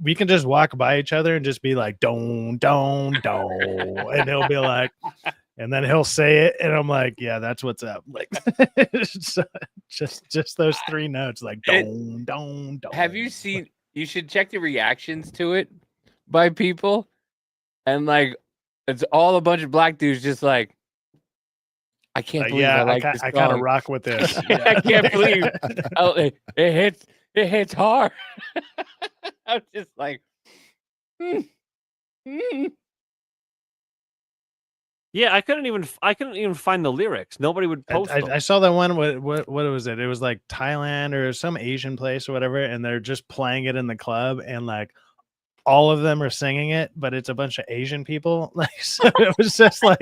we can just walk by each other and just be like, don, and he'll be like, and then he'll say it. And I'm like, yeah, that's what's up. Like so just those three notes, like don. Have you seen? You should check the reactions to it by people, and like it's all a bunch of black dudes just like, I can't believe I like this I kind of song. rock with this. I can't believe it hits hard. I'm just like, Yeah, I couldn't even find the lyrics. Nobody would post them. I saw that one. What was it? It was like Thailand or some Asian place or whatever, and they're just playing it in the club, and like all of them are singing it, but it's a bunch of Asian people. Like, so it was just like,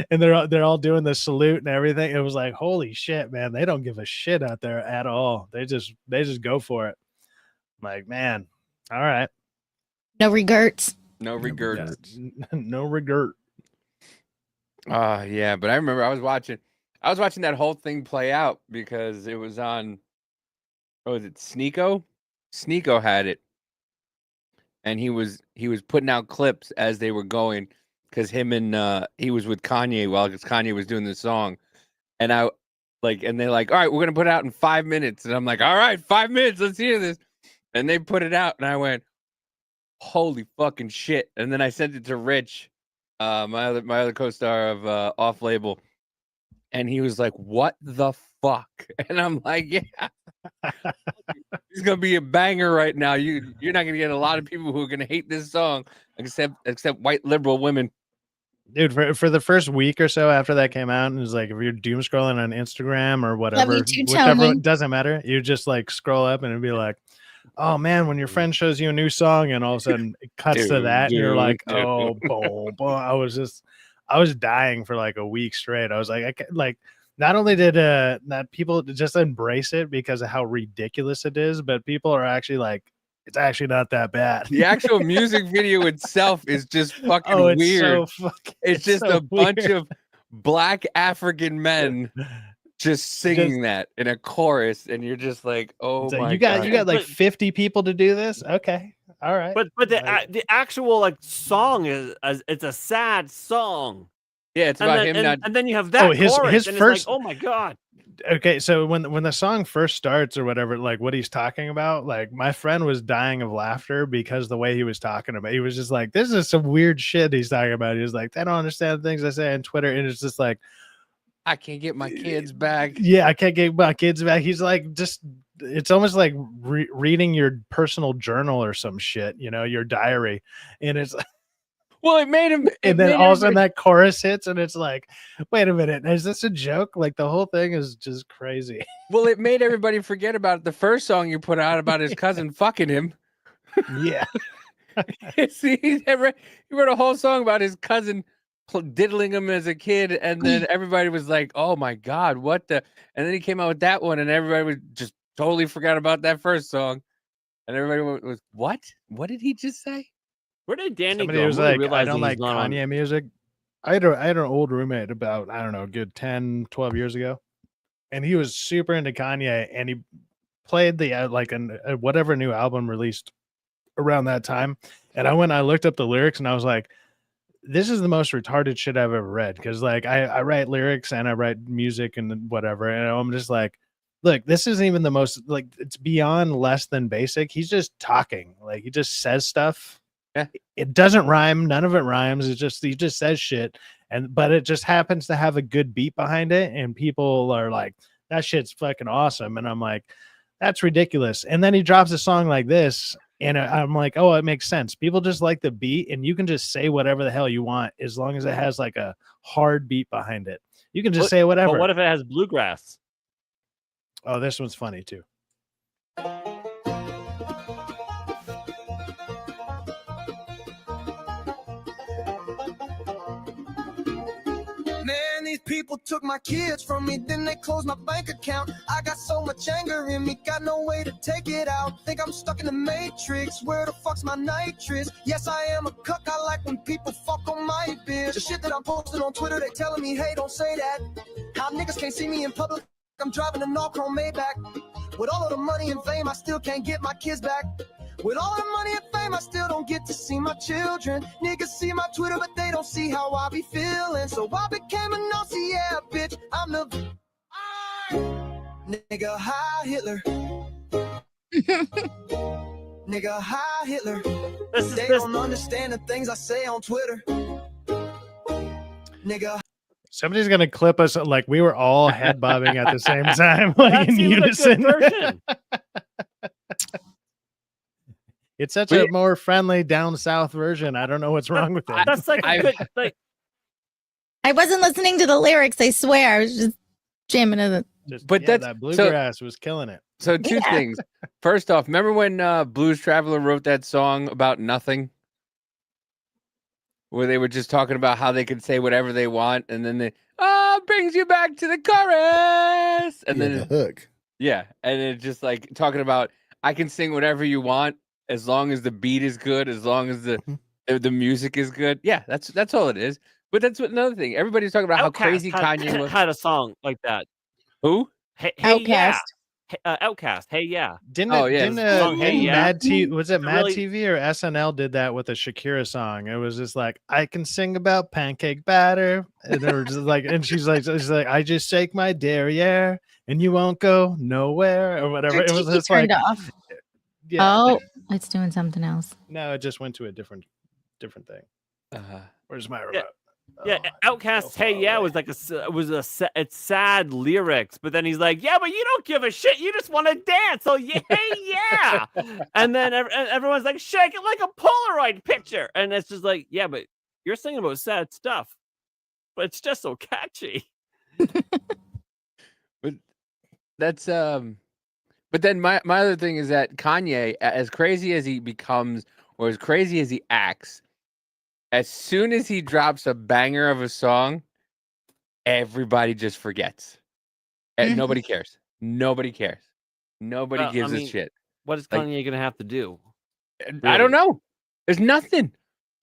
and they're all doing the salute and everything. It was like, holy shit, man! They don't give a shit out there at all. They just go for it. I'm like, man, all right, No regrets. No regrets. No regret. Yeah, but I remember I was watching that whole thing play out because it was on. Oh, was it Sneeko? Sneeko had it. And he was putting out clips as they were going because he was with Kanye while Kanye was doing the song. And they're like, all right, we're gonna put it out in 5 minutes. And I'm like, all right, 5 minutes, let's hear this. And they put it out and I went, holy fucking shit. And then I sent it to Rich, my other co-star of Off Label, and he was like, what the fuck? And I'm like, yeah. It's gonna be a banger right now. You're not gonna get a lot of people who are gonna hate this song, except white liberal women. Dude, for the first week or so after that came out, and it was like if you're doom scrolling on Instagram or whatever, whichever, it doesn't matter. You just like scroll up and it'd be like, oh man, when your friend shows you a new song, and all of a sudden it cuts to that, and you're like, oh, boom. I was dying for like a week straight. I was like, not only did that people just embrace it because of how ridiculous it is, but people are actually like, it's actually not that bad. The actual music video itself is just fucking weird. It's just a bunch of black African men just singing that in a chorus, and you're just like, oh my god. You got like 50 people to do this? Okay. All right. But the actual like song it's a sad song. Yeah, it's about him and then you have that chorus, his and first, it's like, oh my god. Okay, so when the song first starts or whatever, like what he's talking about, like my friend was dying of laughter because the way he was talking about, he was just like, this is some weird shit he's talking about. He was like, they don't understand the things I say on Twitter, and it's just like, I can't get my kids back. Yeah, I can't get my kids back. He's like, just, it's almost like reading your personal journal or some shit, your diary, and it's like, well, it made him. And then all of a sudden that chorus hits, and it's like, wait a minute, is this a joke? Like the whole thing is just crazy. Well, it made everybody forget about the first song you put out about his cousin fucking him. Yeah. See, he wrote a whole song about his cousin diddling him as a kid, and then everybody was like, oh my god, what the? And then he came out with that one, and everybody was just totally forgot about that first song, and everybody was, what did he just say? Where did Danny Somebody go? was like, I don't like Kanye music. I had an old roommate about, I don't know, a good 10, 12 years ago. And he was super into Kanye, and he played the whatever new album released around that time. And I looked up the lyrics, and I was like, this is the most retarded shit I've ever read. Because like I write lyrics and I write music and whatever. And I'm just like, look, this isn't even the most, like, it's beyond less than basic. He's just talking. Like, he just says stuff. Yeah. It doesn't rhyme. None of it rhymes. He just says shit. But it just happens to have a good beat behind it. And people are like, that shit's fucking awesome. And I'm like, that's ridiculous. And then he drops a song like this. And I'm like, oh, it makes sense. People just like the beat, and you can just say whatever the hell you want as long as it has like a hard beat behind it. You can just say whatever. But what if it has bluegrass? Oh, this one's funny too. Man, these people took my kids from me, then they closed my bank account. I got so much anger in me, got no way to take it out. Think I'm stuck in the matrix, where the fuck's my nitrous? Yes, I am a cuck, I like when people fuck on my bitch. The shit that I'm posting on Twitter, they telling me, hey, don't say that. How niggas can't see me in public, I'm driving an all-chrome Maybach. With all of the money and fame, I still can't get my kids back. With all the money and fame, I still don't get to see my children. Niggas see my Twitter, but they don't see how I be feeling. So I became a Nazi, yeah, bitch. I'm the nigga, hi Hitler. Nigga, hi Hitler. They don't understand the things I say on Twitter. Nigga. Somebody's gonna clip us like we were all head bobbing at the same time, like in unison. It's such a more friendly down south version. I don't know what's wrong with it. That's like, I wasn't listening to the lyrics. I swear, I was just jamming to the. That bluegrass was killing it. So two Yeah. things. First off, remember when Blues Traveler wrote that song about nothing? Where they were just talking about how they could say whatever they want, and then they brings you back to the chorus. And then the hook. Yeah, and it's just like talking about I can sing whatever you want as long as the beat is good, as long as the music is good. Yeah, that's all it is. But that's another thing. Everybody's talking about how crazy Kanye was. had a song like that. Who? Hey, Outkast. yeah. Outcast. Hey, yeah. Didn't Oh, it, yeah. didn't Song, Hey, yeah. Mad TV, was it Mad really- TV or SNL did that with a Shakira song? It was just like, I can sing about pancake batter. And they were just like, and she's like, I just shake my derriere and you won't go nowhere or whatever. It was TV just like, turned off. yeah. Oh, it's doing something else. No, it just went to a different thing. Where's my remote? Yeah, Outcast. Hey, yeah, was like it's sad lyrics, but then he's like, yeah, but you don't give a shit. You just want to dance. So yeah, yeah. And then everyone's like, shake it like a Polaroid picture, and it's just like, yeah, but you're singing about sad stuff, but it's just so catchy. But that's But then my other thing is that Kanye, as crazy as he becomes, or as crazy as he acts, as soon as he drops a banger of a song, everybody just forgets. And nobody cares. Nobody cares. Nobody gives a shit. What is Kanye gonna have to do? I don't know. There's nothing.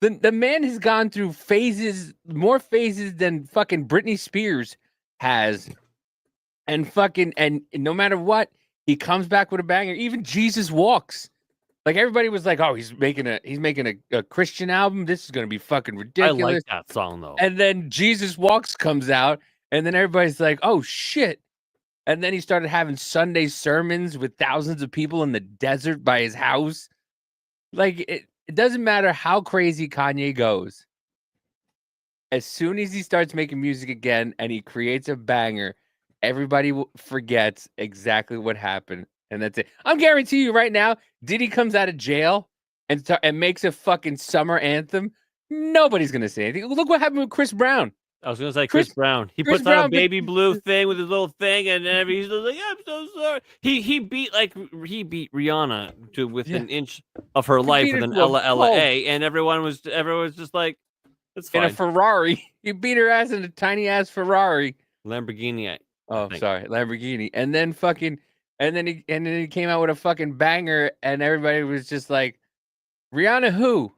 The man has gone through phases, more phases than fucking Britney Spears has. And no matter what, he comes back with a banger. Even Jesus Walks. Like everybody was like, "Oh, he's making a Christian album. This is gonna be fucking ridiculous." I like that song though. And then Jesus Walks comes out, and then everybody's like, "Oh shit!" And then he started having Sunday sermons with thousands of people in the desert by his house. Like it doesn't matter how crazy Kanye goes. As soon as he starts making music again and he creates a banger, everybody forgets exactly what happened. And that's it. I'm guaranteeing you right now, Diddy comes out of jail and makes a fucking summer anthem. Nobody's going to say anything. Look what happened with Chris Brown. I was going to say Chris Brown. He Chris puts on Brown, a baby blue thing with his little thing, and then he's just like, I'm so sorry. He beat Rihanna to within an inch of her life with an LA, and everyone was just like, it's fine. In a Ferrari. He beat her ass in a tiny ass Ferrari. Lamborghini. Lamborghini. And then he came out with a fucking banger, and everybody was just like, Rihanna who?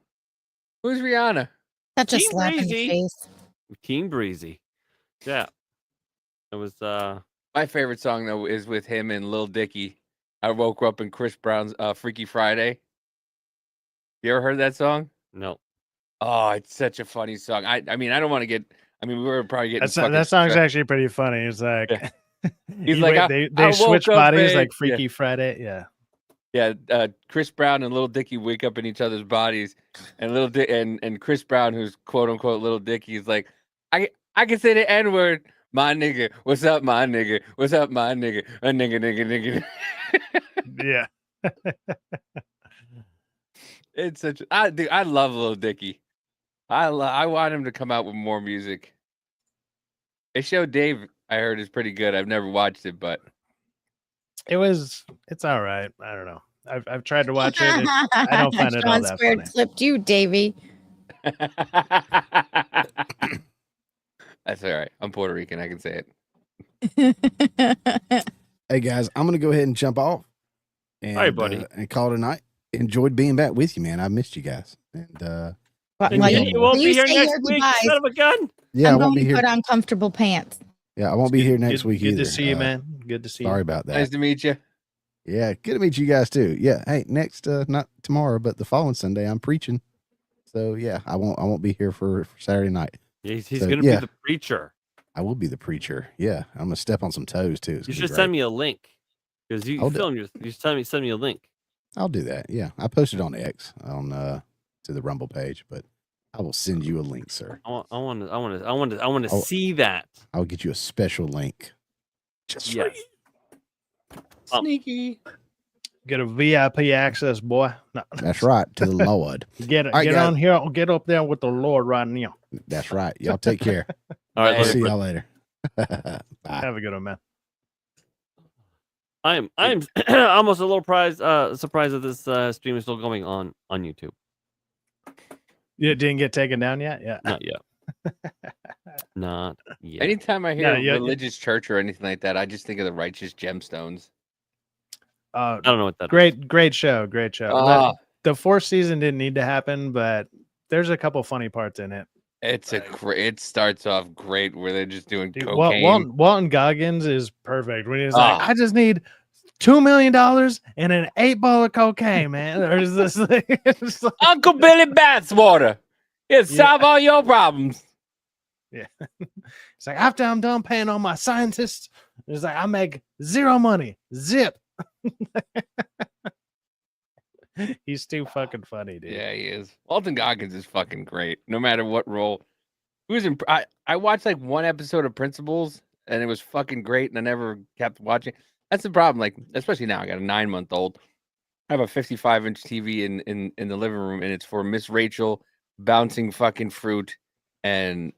Who's Rihanna? Such a slap in the face. King Breezy. Yeah. It was my favorite song though is with him and Lil Dicky. I woke up in Chris Brown's Freaky Friday. You ever heard that song? No. Oh, it's such a funny song. I mean, I don't want to get. I mean, we were probably getting. That song's actually pretty funny. It's like he's like they switch bodies like Freaky Friday. Yeah. Yeah, Chris Brown and Lil Dicky wake up in each other's bodies, and and Chris Brown, who's quote unquote Lil Dicky, is like, I can say the N word, my nigga. What's up, my nigga? What's up, my nigga? A nigga. Yeah. It's such. I love Lil Dicky. I want him to come out with more music. His show Dave, I heard, is pretty good. I've never watched it, but it's all right. I don't know. I've tried to watch it. I don't find it all Shawn that squared funny. clipped you, Davey. That's all right. I'm Puerto Rican. I can say it. Hey guys, I'm gonna go ahead and jump off. And, all right, buddy. And call it a night. Enjoyed being back with you, man. I missed you guys. And you won't be here next week, son of a gun. Yeah, I'm I won't going be to here. put on comfortable pants. Yeah, I won't be here next week either. Good to see you, man. Good to see you. Sorry about that. Nice to meet you. Yeah, good to meet you guys too. Yeah. Hey, next not tomorrow, but the following Sunday I'm preaching. So yeah, I won't be here for Saturday night. Yeah, he's gonna be the preacher. I will be the preacher. Yeah. I'm gonna step on some toes too. You should send me a link. Because you send me a link. I'll do that. Yeah. I posted on X on to the Rumble page, but I will send you a link, sir. I want to see that. I'll get you a special link. Just for you. Sneaky. Get a VIP access, boy. No. That's right, to the Lord. Get right, on here. Get up there with the Lord right now. That's right. Y'all take care. All right, I'll see y'all later. Bye. Have a good one, man. I'm almost a little surprised that this stream is still going on YouTube. You didn't get taken down yet? Yeah. Not yet. Not yet. Anytime I hear Yeah, religious church or anything like that, I just think of the Righteous Gemstones. I don't know what that is. Great show. Great show. The fourth season didn't need to happen, but there's a couple funny parts in it. It's it starts off great where they're just doing cocaine. Walton Goggins is perfect when he's like, I just need $2 million and an 8-ball of cocaine, man. There's this thing. Like, Uncle Billy Bathwater. It'll solve all your problems. Yeah. It's like, after I'm done paying all my scientists, it's like, I make zero money. Zip. He's too fucking funny, dude. Yeah, he is. Walton Goggins is fucking great, no matter what role. He was in. I watched like one episode of Principles, and it was fucking great, and I never kept watching. That's the problem. Like, especially now, I got a 9-month-old. I have a 55-inch TV in the living room, and it's for Miss Rachel bouncing fucking fruit and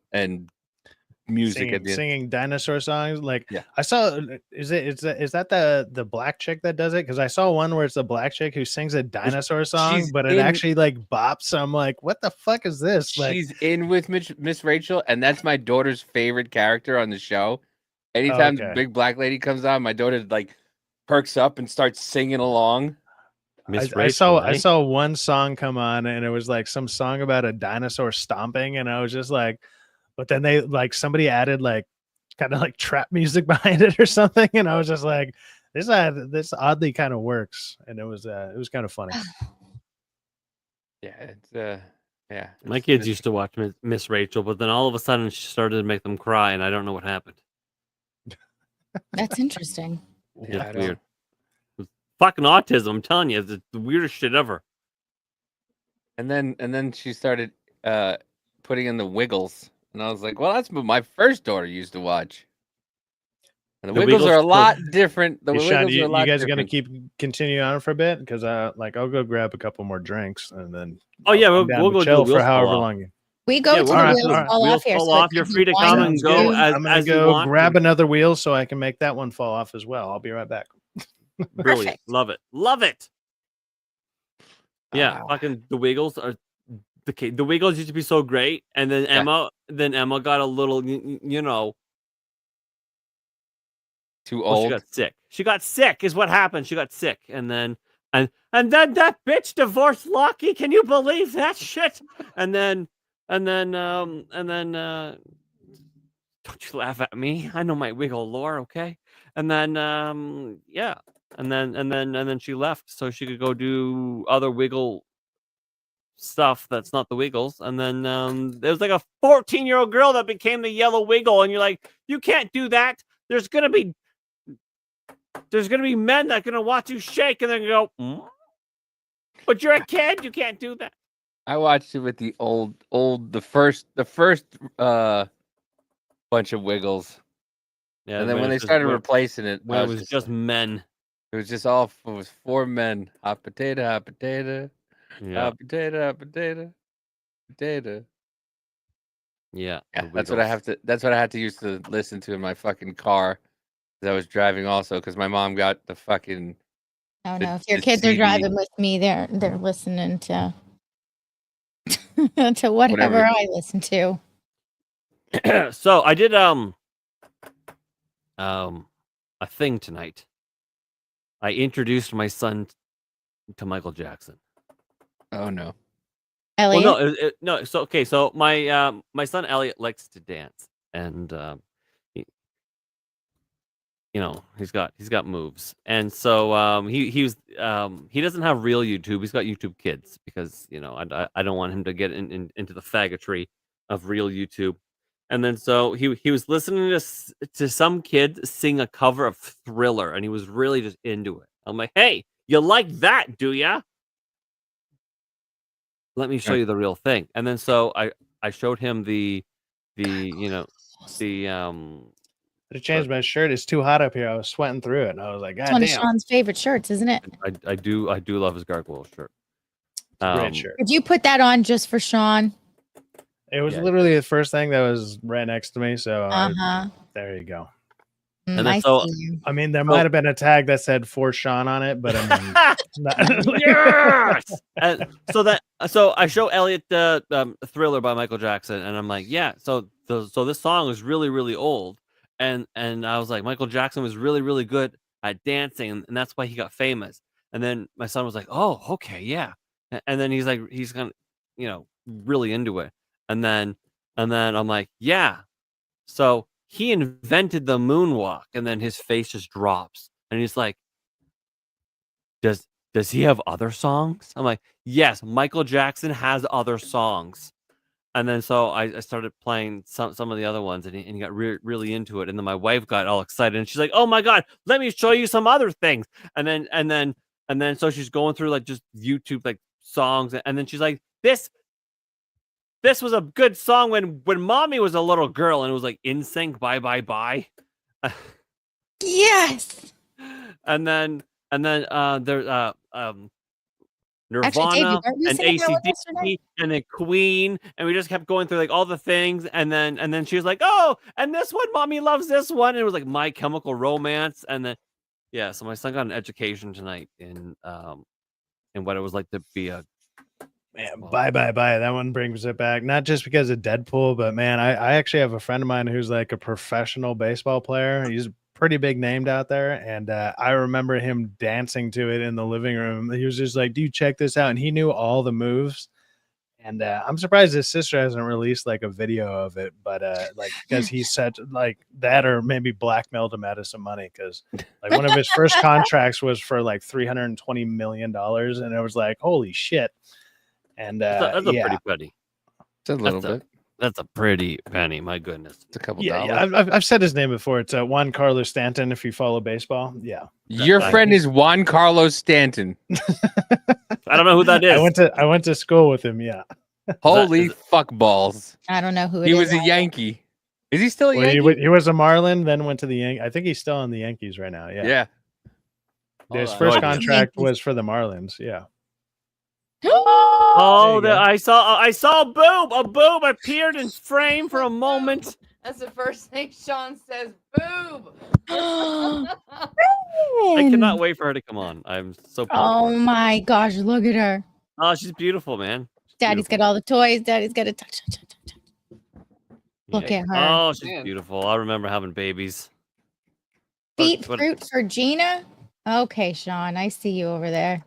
music at the end. Singing dinosaur songs. Like, I saw, is that the black chick that does it? Because I saw one where it's a black chick who sings a dinosaur song, but it actually like bops. I'm like, what the fuck is this? Like, she's in with Miss Rachel, and that's my daughter's favorite character on the show. Anytime the big black lady comes on, my daughter like perks up and starts singing along. I saw one song come on, and it was like some song about a dinosaur stomping, and I was just like, but then they like somebody added like kind of like trap music behind it or something, and I was just like, this oddly kind of works, and it was kind of funny. Yeah, My kids used to watch Miss Rachel, but then all of a sudden she started to make them cry, and I don't know what happened. That's interesting. It's weird. Fucking autism, I'm telling you, it's the weirdest shit ever. And then she started putting in the Wiggles, and I was like, well, that's what my first daughter used to watch. And the Wiggles are a lot different. The Sean, Wiggles are a lot you guys different. gonna continue on for a bit? Because like I'll go grab a couple more drinks and then we'll go go chill do for however long. We go to the wheels fall off here. Fall off. You're free to come and go I'm gonna as you go want. grab another wheel so I can make that one fall off as well. I'll be right back. Brilliant. Love it. Yeah, fucking the Wiggles are the Wiggles used to be so great, and then Emma got a little, too old. She got sick is what happened. She got sick, and then that bitch divorced Lucky. Can you believe that shit? And then don't you laugh at me. I know my Wiggle lore, okay? And then And then she left so she could go do other Wiggle stuff that's not the Wiggles. And then there was like a 14-year-old girl that became the yellow Wiggle, and you're like, you can't do that. There's gonna be men that are gonna watch you shake and then go, but you're a kid, you can't do that. I watched it with the the first bunch of Wiggles. Yeah, and then when they started replacing it, when it was just men. It was just it was 4 men. Hot potato, hot potato. Yeah. Hot potato, hot potato. Potato. Yeah. That's what I had to use to listen to in my fucking car as I was driving also, because my mom got the fucking Oh no, if your kids are driving with me, they're listening to to whatever I listen to. So I did a thing tonight. I introduced my son to Michael Jackson. Oh no, Elliot. Well, no. So okay. So my son Elliot likes to dance, and he's got moves, and so he doesn't have real YouTube. He's got YouTube Kids because I don't want him to get into the faggotry of real YouTube. And then so he was listening to some kid sing a cover of Thriller, and he was really just into it. I'm like, hey, you like that, do ya? Let me show you the real thing. And then so I showed him the I changed my shirt. It's too hot up here. I was sweating through it, and I was like, God It's one damn. of Shawn's favorite shirts, isn't it? I do love his gargoyle shirt. Great shirt. Did you put that on just for Shawn? It was literally the first thing that was right next to me. So Uh-huh. there you go. And I then so see you. I mean, there might have been a tag that said for Shawn on it, but I mean, yes. And so I show Elliot the Thriller by Michael Jackson, and I'm like, yeah. So this song is really, really old, and I was like, Michael Jackson was really, really good at dancing, and that's why he got famous. And then my son was like, oh, okay, yeah. And then he's like, he's kind of, really into it. And then I'm like, yeah. So he invented the moonwalk, and then his face just drops, and he's like, does he have other songs? I'm like, yes, Michael Jackson has other songs. And then so I started playing some of the other ones, and he got really into it. And then my wife got all excited, and she's like, oh my God, let me show you some other things. And then so she's going through like just YouTube like songs, and then she's like, this was a good song when mommy was a little girl, and it was like In Sync, Bye Bye Bye. Yes. And then there's Actually, Nirvana David, aren't you and singing that one yesterday? AC/DC and then Queen, and we just kept going through like all the things, and then she was like, oh, and this one, mommy loves this one, and it was like My Chemical Romance, and then yeah, so my son got an education tonight in what it was like to be a man, bye. That one brings it back. Not just because of Deadpool, but man, I actually have a friend of mine who's like a professional baseball player. He's pretty big named out there, and I remember him dancing to it in the living room. He was just like, "Do you check this out?" And he knew all the moves. And I'm surprised his sister hasn't released like a video of it, but like because he said like that, or maybe blackmailed him out of some money, because like one of his first contracts was for like $320 million, and it was like, holy shit. And that's a yeah. pretty penny. It's a little bit. That's a pretty penny. My goodness, it's a couple Yeah, dollars. yeah. I've said his name before. It's Juan Carlos Stanton. If you follow baseball, yeah. Your friend is Juan Carlos Stanton. I don't know who that is. I went to school with him. Yeah. Holy fuck balls! I don't know who it He is. was a Yankee. Is he still a Well, Yankee? he was a Marlin, then went to the Yankees. I think he's still on the Yankees right now. Yeah. Yeah. His Oh, first no idea. contract was for the Marlins. Yeah. Oh, There you go. I saw a boob appeared in frame for a moment. That's the first thing Shawn says. Boob. I cannot wait for her to come on. I'm so pumped. Oh my gosh, look at her. Oh, she's beautiful, man. Daddy's got all the toys. Daddy's got to touch. Look Yeah. at her. Oh, she's Man. beautiful. I remember having babies. Beet what- fruit for Gina. Okay, Shawn, I see you over there.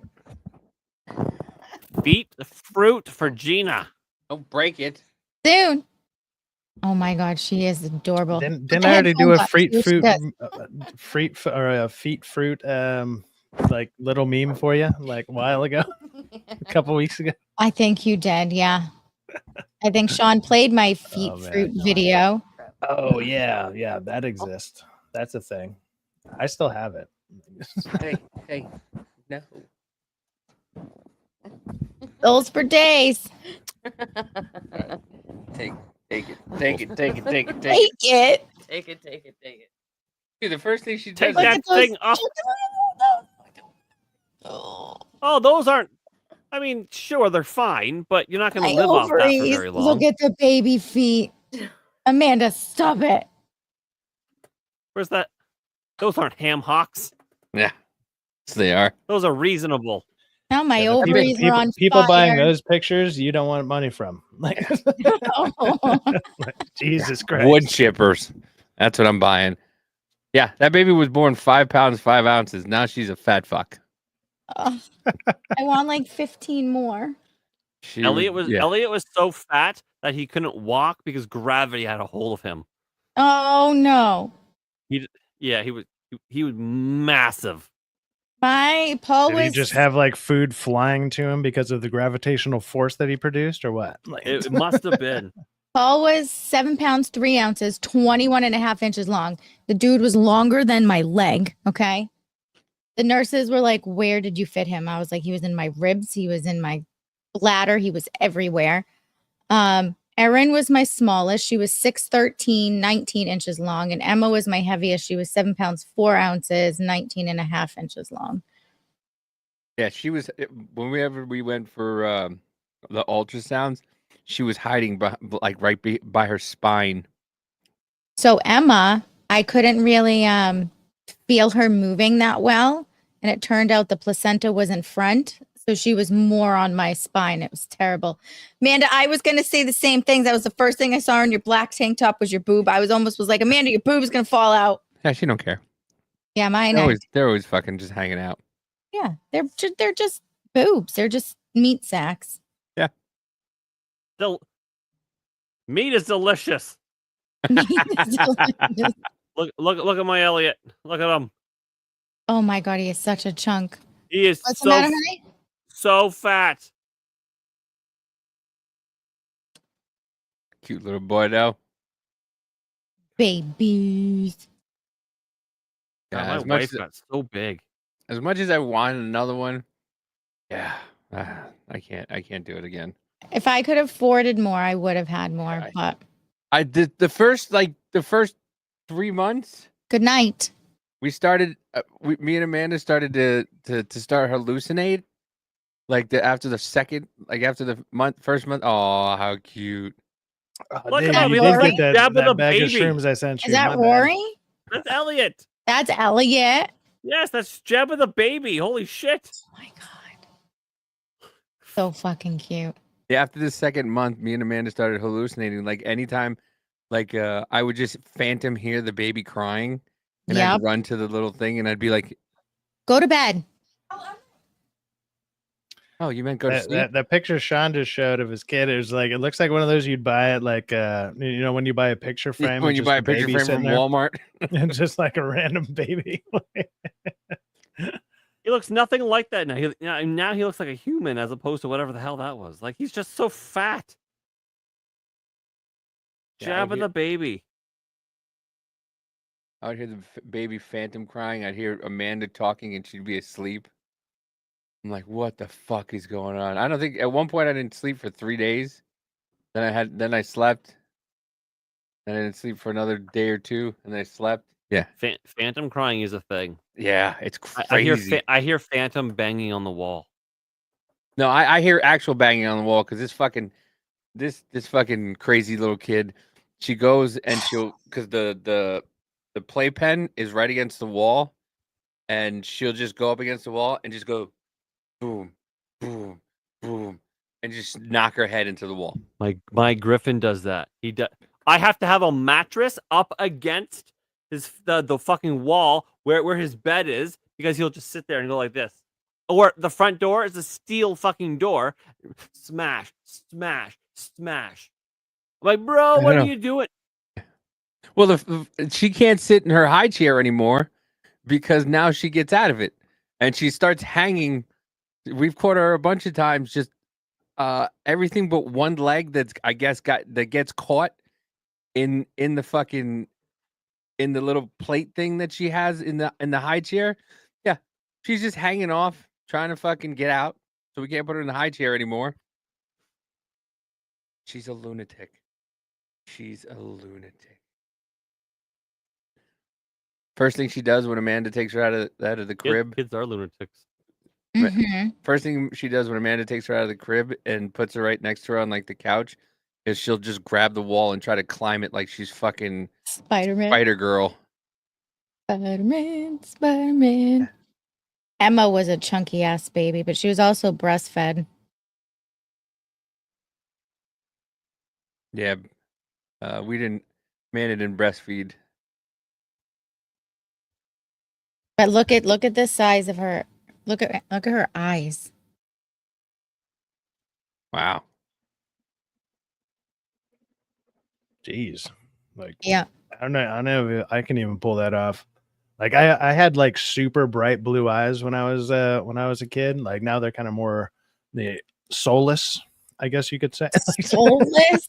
Beet fruit for Gina. Don't break it. Soon. Oh my God, she is adorable. Didn't I already do a feet fruit like little meme for you like a while ago, a couple weeks ago? I think you did, yeah. I think Shawn played my feet Oh, man. fruit video. Oh yeah, that exists. That's a thing. I still have it. Hey, no. Those for days. Take it. Take it. Take it. Take it. Dude, the first thing she Take does. that thing off. Oh, those aren't. I mean, sure, they're fine, but you're not going to My live off that for ovaries. very long. Look at the baby feet. Amanda, stop it. Where's that? Those aren't ham hocks. Yeah, yes, they are. Those are reasonable. Now my Yeah, the ovaries are on people fire. buying those pictures, you don't want money from. Like, Oh. Jesus Christ. Wood chippers. That's what I'm buying. Yeah, that baby was born 5 pounds 5 ounces. Now she's a fat fuck. I want like 15 more. Elliot was so fat that he couldn't walk because gravity had a hold of him. Oh no. He was massive. My Paul Did was he just have like food flying to him because of the gravitational force that he produced, or what? Like, It must have been. Paul was 7 pounds 3 ounces, 21.5 inches long. The dude was longer than my leg. Okay. The nurses were like, where did you fit him? I was like, he was in my ribs, he was in my bladder, he was everywhere. Erin was my smallest. She was 6'13", 19 inches long. And Emma was my heaviest. She was 7 pounds 4 ounces, 19.5 inches long. Yeah, she was. Whenever we went for the ultrasounds, she was hiding right by her spine. So Emma, I couldn't really feel her moving that well. And it turned out the placenta was in front. So she was more on my spine. It was terrible. Amanda, I was going to say the same thing. That was the first thing I saw in your black tank top was your boob. I was like, Amanda, your boob is going to fall out. Yeah, she don't care. Yeah, mine. They're always fucking just hanging out. Yeah, they're just boobs. They're just meat sacks. Yeah. Meat is delicious. Look at my Elliot. Look at him. Oh my God, he is such a chunk. He is What's the matter, honey? So fat. Cute little boy though. Babies. Yeah, God, my wife got so big. As much as I wanted another one, yeah, I can't do it again. If I could have afforded more, I would have had more. But I did the first 3 months. Good night. We started. Me and Amanda started to start hallucinate. After the first month. Oh, how cute! Look Dave, at him. you He did looks get like Jabba the that bag of baby. shrooms I sent you. Is that My bad. Rory? That's Elliot. That's Elliot. Yes, that's Jabba the baby. Holy shit. Oh my God. So fucking cute. Yeah, after the second month, me and Amanda started hallucinating. Anytime, I would just phantom hear the baby crying, and I'd run to the little thing, and I'd be like, "Go to bed." Oh, you meant go to sleep? That picture Shawn just showed of his kid, it looks like one of those you'd buy at when you buy a picture frame. When you buy a picture frame from Walmart. And just like a random baby. He looks nothing like that now. Now he looks like a human as opposed to whatever the hell that was. He's just so fat. Yeah, Jabba the baby. I would hear the baby phantom crying. I'd hear Amanda talking, and she'd be asleep. I'm like, what the fuck is going on? I don't think at one point I didn't sleep for 3 days. Then I slept. And I didn't sleep for another day or two, and then I slept. Yeah. Phantom crying is a thing. Yeah, it's crazy. I hear Phantom banging on the wall. No, I hear actual banging on the wall because this fucking crazy little kid, she goes and because the playpen is right against the wall, and she'll just go up against the wall and just go boom, boom, boom, and just knock her head into the wall. My Griffin does that. I have to have a mattress up against the fucking wall where his bed is, because he'll just sit there and go like this. Or the front door is a steel fucking door. Smash, smash, smash. I'm like, bro, what are you doing? Well, she can't sit in her high chair anymore because now she gets out of it and she starts hanging. We've caught her a bunch of times, just everything but one leg that gets caught in the little plate thing that she has in the high chair. Yeah, she's just hanging off, trying to fucking get out, so we can't put her in the high chair anymore. She's a lunatic. She's a lunatic. First thing she does when Amanda takes her out of the crib. Kids are lunatics. Mm-hmm. First thing she does when Amanda takes her out of the crib and puts her right next to her on the couch is she'll just grab the wall and try to climb it like she's fucking Spider-Man. Spider-Girl. Spider-Man. Emma was a chunky ass baby, but she was also breastfed. Yeah. Amanda didn't breastfeed. But look at the size of her. Look at her eyes. Wow. Jeez. Yeah. I don't know if I can even pull that off. I had super bright blue eyes when I was a kid. Now they're kind of more the soulless, I guess you could say. Soulless.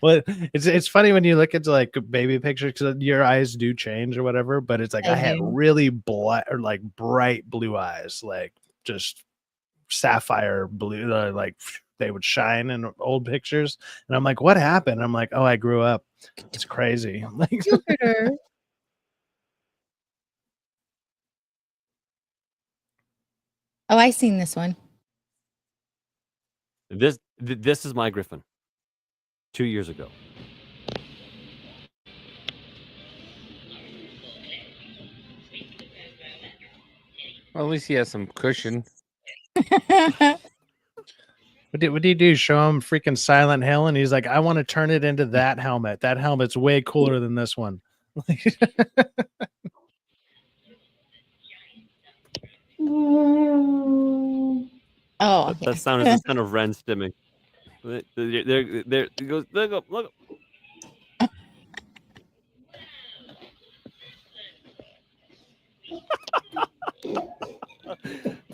Well, it's funny when you look at baby pictures because your eyes do change or whatever, but it's I had really bright blue eyes, just sapphire blue, they would shine in old pictures, and I'm like, what happened? I'm like, oh, I grew up. It's crazy. Jupiter. Oh, I seen this one. This is my Griffin. 2 years ago. Well, at least he has some cushion. What do you do? Show him freaking Silent Hill, and he's like, I want to turn it into that helmet. That helmet's way cooler than this one. Oh, That sound is the sound of Ren stimming. There he goes. Look.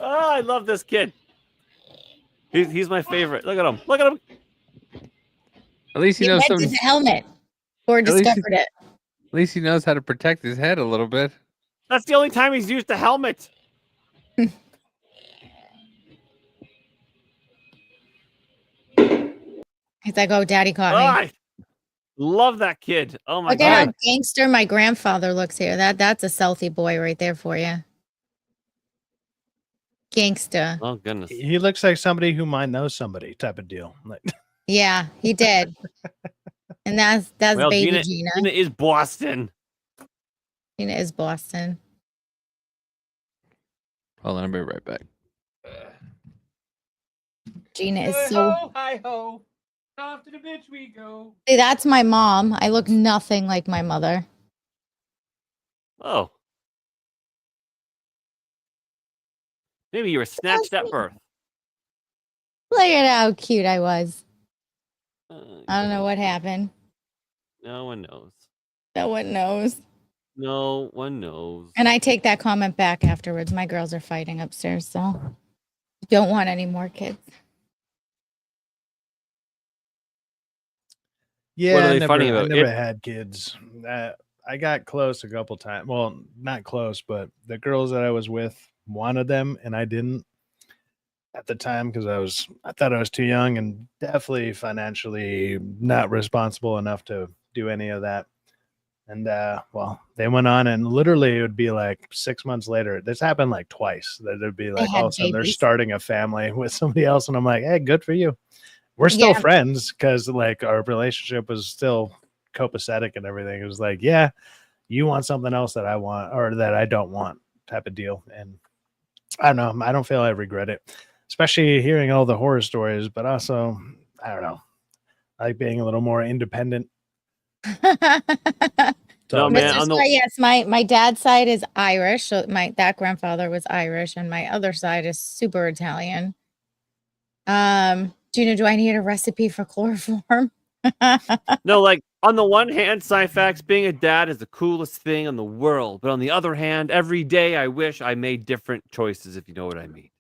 Oh, I love this kid. He's my favorite. Look at him. Look at him. At least he He knows invented some. the helmet or At least- discovered it. At least he knows how to protect his head a little bit. That's the only time he's used the helmet. He's like, oh, daddy caught me. I love that kid. Oh my Look at god. how gangster my grandfather looks here. That's a selfie boy right there for you. Gangster. Oh goodness. He looks like somebody who might know somebody type of deal. Like, Yeah, he did. And that's Well, baby Gina Gina. is Boston. Gina is Boston. Hold on, I'll be right back. Gina is so. Hi ho. Off to the bitch we go. See, that's my mom. I look nothing like my mother. Oh. Maybe you were snatched at birth. Look at how cute I was. Uh, I don't know what happened. No one knows. No one knows. No one knows. And I take that comment back afterwards. My girls are fighting upstairs, so don't want any more kids. yeah, What are I they never, fighting I about? never It- had kids. I got close a couple times. Well, not close, but the girls that I was with wanted them, and I didn't at the time because I thought I was too young and definitely financially not responsible enough to do any of that. And well, they went on, and literally it would be like 6 months later. This happened like twice. That it'd be like had all of a sudden they're babies. starting a family with somebody else, and I'm like, hey, good for you. We're still Yeah. friends because like our relationship was still copacetic and everything. It was like, yeah, you want something else that I want or that I don't want type of deal. And I don't know. I don't feel I regret it, especially hearing all the horror stories, but also, I don't know. I like being a little more independent. No, man, on the- Yes, my dad's side is Irish. So that grandfather was Irish, and my other side is super Italian. Gina, do I need a recipe for chloroform? No, like on the one hand, Cyfax, being a dad is the coolest thing in the world. But on the other hand, every day I wish I made different choices, if you know what I mean.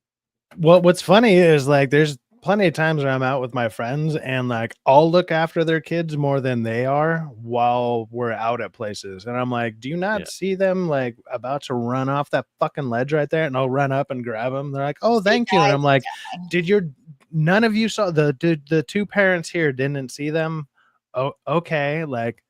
Well, what's funny is like there's plenty of times where I'm out with my friends and like I'll look after their kids more than they are while we're out at places. And I'm like, do you not see them like about to run off that fucking ledge right there? And I'll run up and grab them. They're like, oh, thank you. And I'm like, none of you saw the two parents here didn't see them? Oh, okay. Like,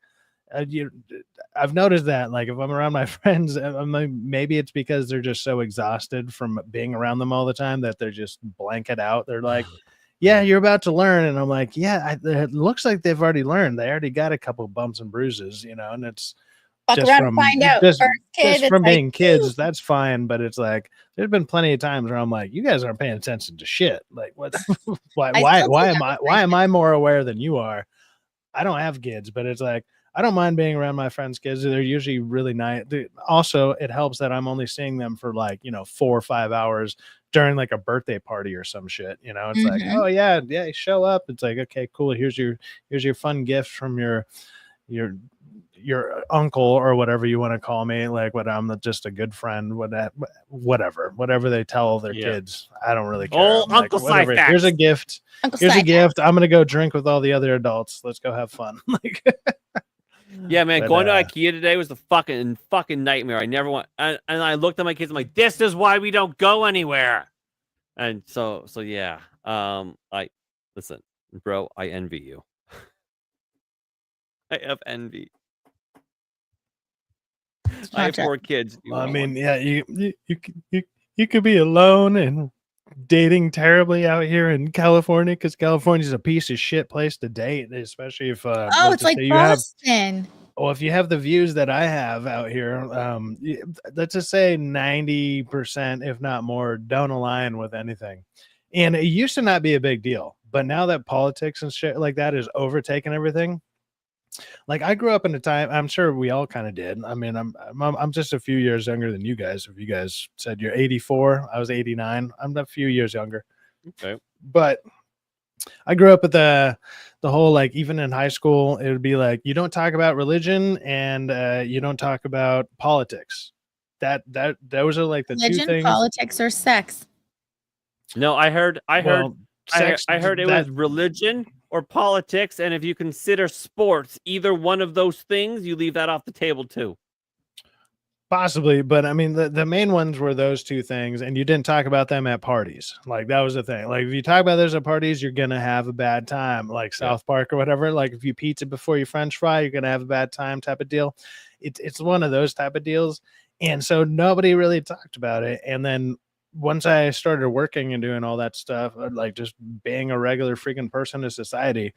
I've noticed that like if I'm around my friends, maybe it's because they're just so exhausted from being around them all the time that they're just blanket out. They're like, yeah, you're about to learn. And I'm like, yeah, it looks like they've already learned. They already got a couple bumps and bruises, you know, and it's Fuck just around from and find out. just, First kid, just it's from like, being kids. That's fine. But it's like, there's been plenty of times where I'm like, you guys aren't paying attention to shit. Like what, why am I more aware than you are? I don't have kids, but it's like, I don't mind being around my friends' kids. They're usually really nice. Also, it helps that I'm only seeing them for like, 4 or 5 hours during like a birthday party or some shit. You know, it's like, oh yeah, show up. It's like, okay, cool. Here's your fun gift from your uncle or whatever you want to call me. Like, what I'm just a good friend. Whatever they tell their kids, I don't really care. Oh, I'm like, Uncle whatever. Cyfax. Here's a gift. Here's a gift. I'm gonna go drink with all the other adults. Let's go have fun. Like. Yeah, man, But, going to IKEA today was the fucking nightmare. I never want, and I looked at my kids. I'm like, this is why we don't go anywhere. And so yeah. Listen, bro, I envy you. I have envy. I have 4 kids. Well, I mean, yeah, you could be alone and dating terribly out here in California because California's a piece of shit place to date, especially if it's like Boston. Well, if you have the views that I have out here, let's just say 90%, if not more, don't align with anything. And it used to not be a big deal, but now that politics and shit like that is overtaking everything, like I grew up in a time, I'm sure we all kind of did. I mean, I'm just a few years younger than you guys. If you guys said you're 84, I was 89. I'm a few years younger. Okay. But I grew up with the whole, like, even in high school, it would be like, you don't talk about religion and you don't talk about politics. Those are like the two Religion, things. politics, or sex. No, I heard Well, sex, I heard it that- was religion or politics, and if you consider sports either one of those things, you leave that off the table too. Possibly, but I mean, the main ones were those two things, and you didn't talk about them at parties. Like, that was the thing. Like, if you talk about those at parties, you're gonna have a bad time, like South Park or whatever. Like, if you pizza before you French fry, you're gonna have a bad time type of deal. It's one of those type of deals, and so nobody really talked about it. And then once I started working and doing all that stuff, like just being a regular freaking person in society,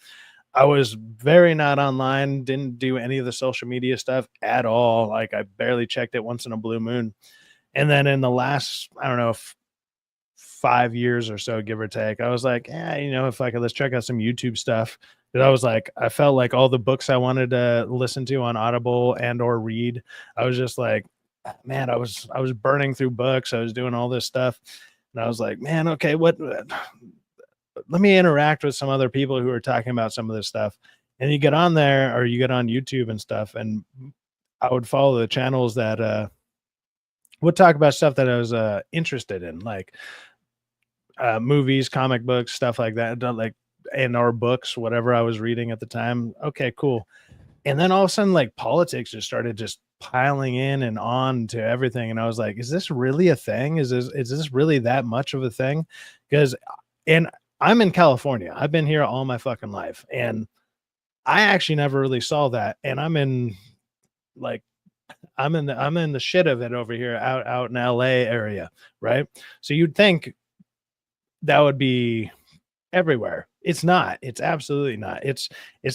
I was very not online, didn't do any of the social media stuff at all. Like, I barely checked it once in a blue moon. And then in the last, I don't know, 5 years or so, give or take, I was like, if I could, let's check out some YouTube stuff. But I was like, I felt like all the books I wanted to listen to on Audible and or read, I was just like, man, I was burning through books. I was doing all this stuff. And I was like, man, okay, let me interact with some other people who are talking about some of this stuff. And you get on there, or you get on YouTube and stuff, and I would follow the channels that would talk about stuff that I was interested in, like movies, comic books, stuff like that, like, and or books, whatever I was reading at the time. Okay, cool. And then all of a sudden, like, politics just started just piling in and on to everything. And I was like, is this really a thing? Is this really that much of a thing? Because I'm in California. I've been here all my fucking life, and I actually never really saw that. And I'm in the shit of it over here, out in LA area, right? So you'd think that would be everywhere. It's not. It's absolutely not. It's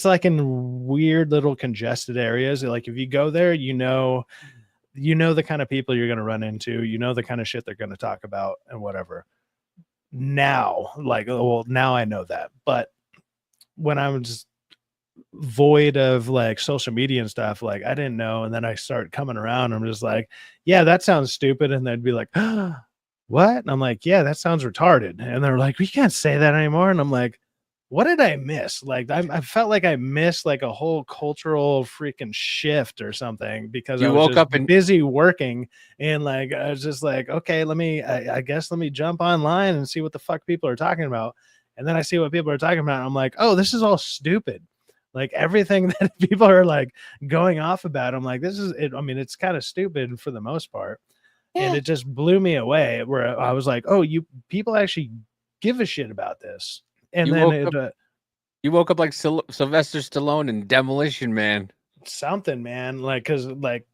like in weird little congested areas. Like, if you go there, you know the kind of people you're going to run into, the kind of shit they're going to talk about and whatever. Now, now I know that. But when I was just void of like social media and stuff, like, I didn't know. And then I start coming around, I'm just like, yeah, that sounds stupid. And they'd be like, what? And I'm like, yeah, that sounds retarded. And they're like, we can't say that anymore. And I'm like, what did I miss? Like, I felt like I missed like a whole cultural freaking shift or something, because I was woke just up and busy working, and like, I was just like, okay, I guess let me jump online and see what the fuck people are talking about. And then I see what people are talking about, and I'm like, oh, this is all stupid. Like, everything that people are like going off about, I'm like, this is it. I mean, it's kind of stupid for the most part. Yeah. And it just blew me away, where I was like, oh, people actually give a shit about this. And you woke up like Sylvester Stallone in Demolition Man. Something, man. Like, because like,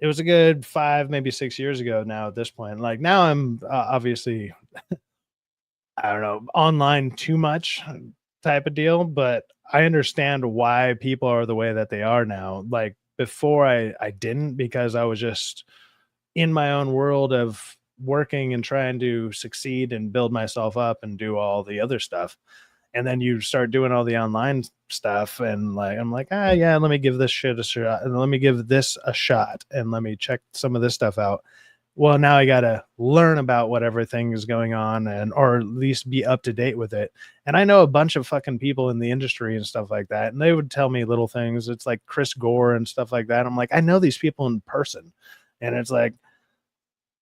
it was a good 5, maybe 6 years ago now at this point. Like, now I'm obviously, I don't know, online too much type of deal, but I understand why people are the way that they are now. Like, before I didn't, because I was just in my own world of working and trying to succeed and build myself up and do all the other stuff. And then you start doing all the online stuff, and like, I'm like, yeah, let me give this shit a shot, and let me give this a shot, and let me check some of this stuff out. Well, now I gotta learn about what everything is going on, or at least be up to date with it. And I know a bunch of fucking people in the industry and stuff like that, and they would tell me little things. It's like Chris Gore and stuff like that. I'm like, I know these people in person, and it's like,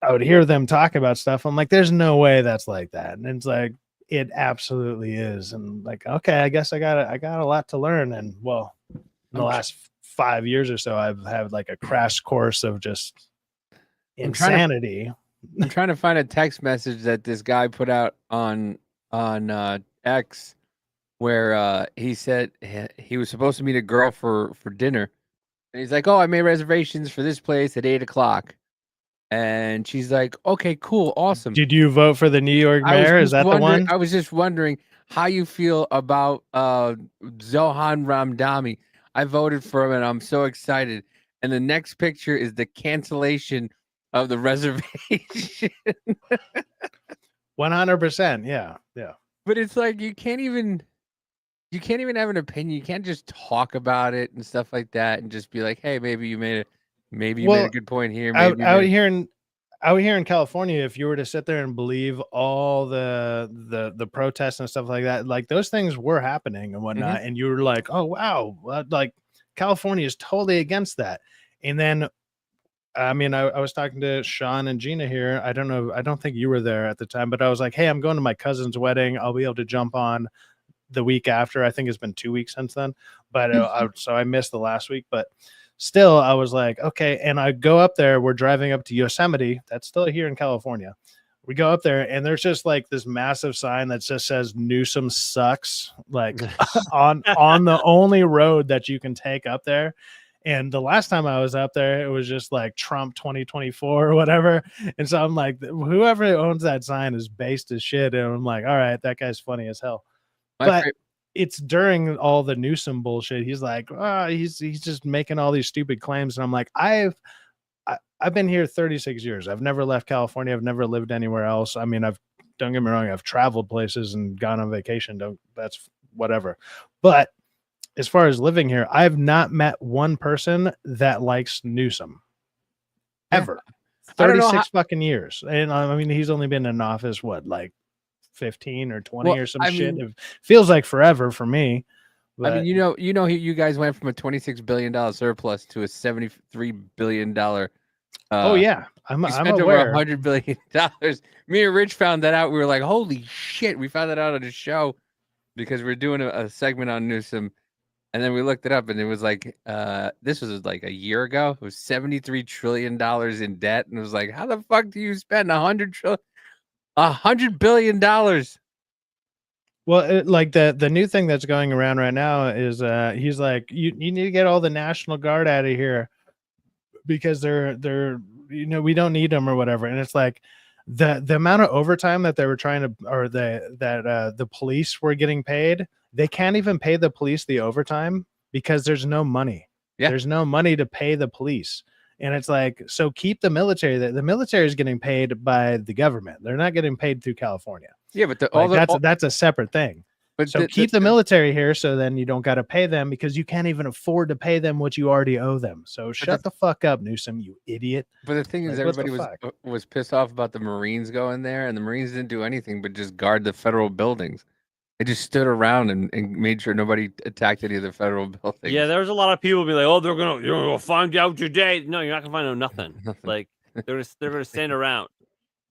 I would hear them talk about stuff. I'm like, there's no way that's like that. And it's like, it absolutely is. And like, okay, I guess I got a lot to learn. And well, in the last 5 years or so, I've had like a crash course of just insanity. I'm trying to find a text message that this guy put out on X, where he said he was supposed to meet a girl for dinner, and he's like, oh, I made reservations for this place at 8:00. And she's like, okay, cool, awesome. Did you vote for the New York mayor? Is that the one? I was just wondering how you feel about Zohan Ramdani. I voted for him, and I'm so excited. And the next picture is the cancellation of the reservation. 100%. Yeah. Yeah. But it's like you can't even have an opinion. You can't just talk about it and stuff like that, and just be like, "Hey, maybe you made a good point here." Maybe out here in California, if you were to sit there and believe all the protests and stuff like that, like those things were happening and whatnot, and you were like, "Oh wow, like California is totally against that." And then, I mean, I was talking to Shawn and Gina here. I don't know. I don't think you were there at the time, but I was like, "Hey, I'm going to my cousin's wedding. I'll be able to jump on the week after." I think it's been 2 weeks since then, but so I missed the last week, but still I was like, okay. And I go up there, we're driving up to Yosemite. That's still here in California. We go up there and there's just like this massive sign that just says Newsom sucks, like on the only road that you can take up there. And the last time I was up there, it was just like Trump 2024 or whatever. And so I'm like, whoever owns that sign is based as shit. And I'm like, all right, that guy's funny as hell. But it's during all the Newsom bullshit. He's like, he's just making all these stupid claims. And I'm like, I've been here 36 years. I've never left California. I've never lived anywhere else. I mean, don't get me wrong, I've traveled places and gone on vacation. That's whatever. But as far as living here, I've not met one person that likes Newsom ever. 36 fucking years. And I mean, he's only been in office, what, like 15 or 20 or some shit. It feels like forever for me. But... I mean, you guys went from a $26 billion surplus to a $73 billion. Oh yeah, I'm spent aware. over $100 billion. Me and Rich found that out. We were like, holy shit! We found that out on the show because we're doing a segment on Newsom, and then we looked it up, and it was like, this was like a year ago. It was $73 trillion in debt, and it was like, how the fuck do you spend $100 billion? Well, like the new thing that's going around right now is he's like, you need to get all the National Guard out of here because they're we don't need them or whatever. And it's like the amount of overtime that they were trying to, or the police were getting paid, they can't even pay the police the overtime because there's no money. Yeah. There's no money to pay the police. And it's like, so keep the military. The military is getting paid by the government. They're not getting paid through California. Yeah, but that's a separate thing. But so keep the military here, so then you don't got to pay them because you can't even afford to pay them what you already owe them. So shut the fuck up, Newsom, you idiot. But the thing is, everybody was pissed off about the Marines going there, and the Marines didn't do anything but just guard the federal buildings. They just stood around and made sure nobody attacked any of the federal buildings. Yeah, there was a lot of people be like, "Oh, you're gonna find out today." No, you're not gonna find out nothing. Like they're gonna stand around.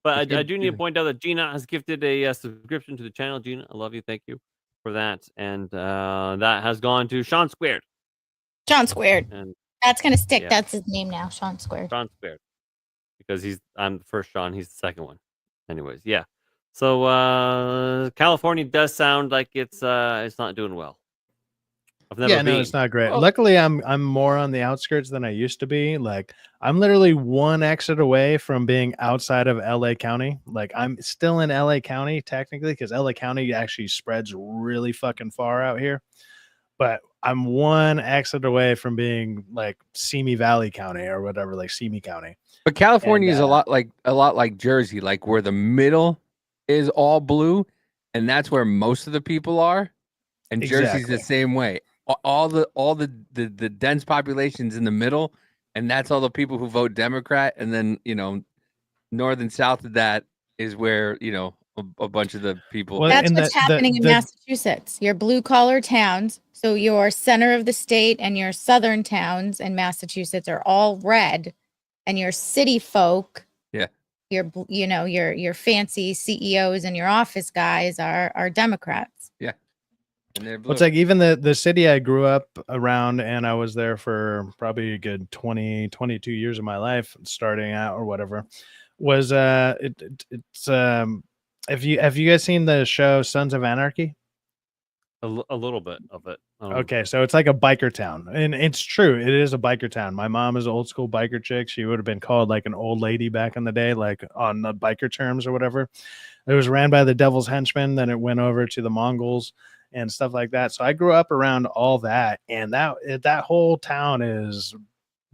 But I do need to point out that Gina has gifted a subscription to the channel. Gina, I love you. Thank you for that. And that has gone to Shawn Squared. Shawn Squared. And that's gonna stick. Yeah. That's his name now, Shawn Squared. Shawn Squared. Because I'm the first Shawn, he's the second one. Anyways, yeah. So California does sound like it's not doing well. I've never been. No, it's not great. Luckily, I'm more on the outskirts than I used to be. Like I'm literally one exit away from being outside of LA County. Like I'm still in LA County technically, because LA County actually spreads really fucking far out here. But I'm one exit away from being like Simi Valley County or whatever, like Simi County. But California is a lot like Jersey, like where the middle is all blue, and that's where most of the people are. And Jersey's the same way. All the dense populations in the middle, and that's all the people who vote Democrat. And then north and south of that is where a bunch of the people. Well, that's what's happening in Massachusetts. Your blue collar towns, so your center of the state and your southern towns in Massachusetts are all red, and your city folk, your fancy CEOs and your office guys are Democrats. Yeah. And they're blue. It's like even the city I grew up around, and I was there for probably a good 22 years of my life, starting out or whatever, was it's have you guys seen the show Sons of Anarchy? A little bit of it. Okay, so it's like a biker town, and it's true. It is a biker town. My mom is an old school biker chick. She would have been called like an old lady back in the day, like on the biker terms or whatever. It was ran by the Devil's Henchmen. Then it went over to the Mongols, and stuff like that. So I grew up around all that, and that whole town is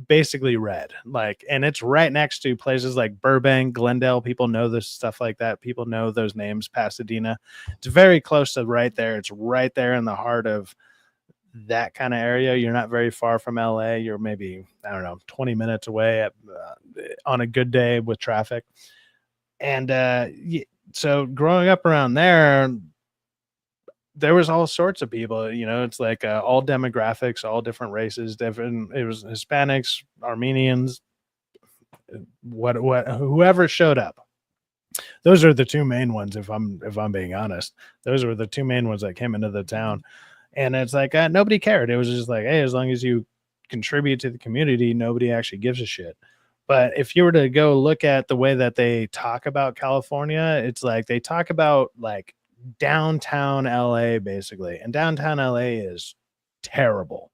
basically red, like, and it's right next to places like Burbank, Glendale. People know this stuff like that. People know those names. Pasadena, it's very close to right there. It's right there in the heart of that kind of area. You're not very far from LA. You're maybe, I don't know, 20 minutes away on a good day with traffic. And so growing up around there was all sorts of people, you know, it's like all demographics, all different races, it was Hispanics, Armenians, whoever showed up. Those are the two main ones. If I'm being honest, those were the two main ones that came into the town. And it's like, nobody cared. It was just like, hey, as long as you contribute to the community, nobody actually gives a shit. But if you were to go look at the way that they talk about California, it's like they talk about like downtown LA basically, and downtown LA is terrible.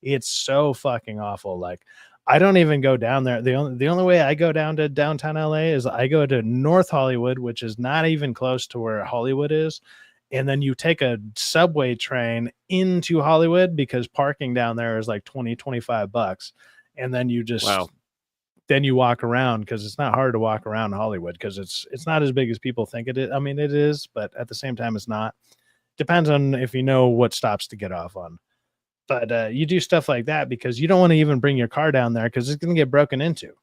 It's so fucking awful. Like, I don't even go down there. The only way I go down to downtown LA is I go to North Hollywood, which is not even close to where Hollywood is, and then you take a subway train into Hollywood because parking down there is like $20-25, and then you just then you walk around, because it's not hard to walk around Hollywood because it's not as big as people think it is. I mean, it is, but at the same time, it's not. Depends on if you know what stops to get off on. But you do stuff like that because you don't want to even bring your car down there because it's going to get broken into,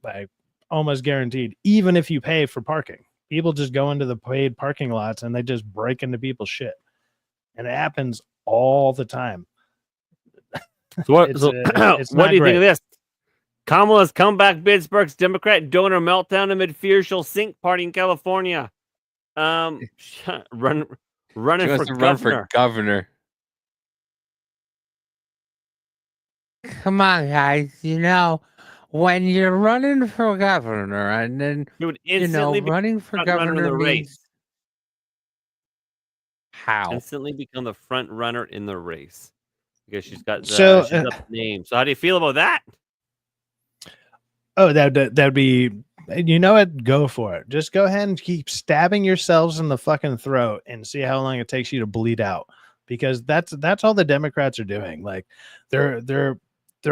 like almost guaranteed, even if you pay for parking. People just go into the paid parking lots and they just break into people's shit. And it happens all the time. So what do you think of this? Kamala's comeback bids sparks Democrat donor meltdown amid fears she'll sink party in California. Running for governor. Come on, guys. You know, when you're running for governor, and then running for governor means how instantly become the front runner in the race because she's got the name. So how do you feel about that? Oh, that'd be, you know what? Go for it. Just go ahead and keep stabbing yourselves in the fucking throat and see how long it takes you to bleed out, because that's all the Democrats are doing. Like they're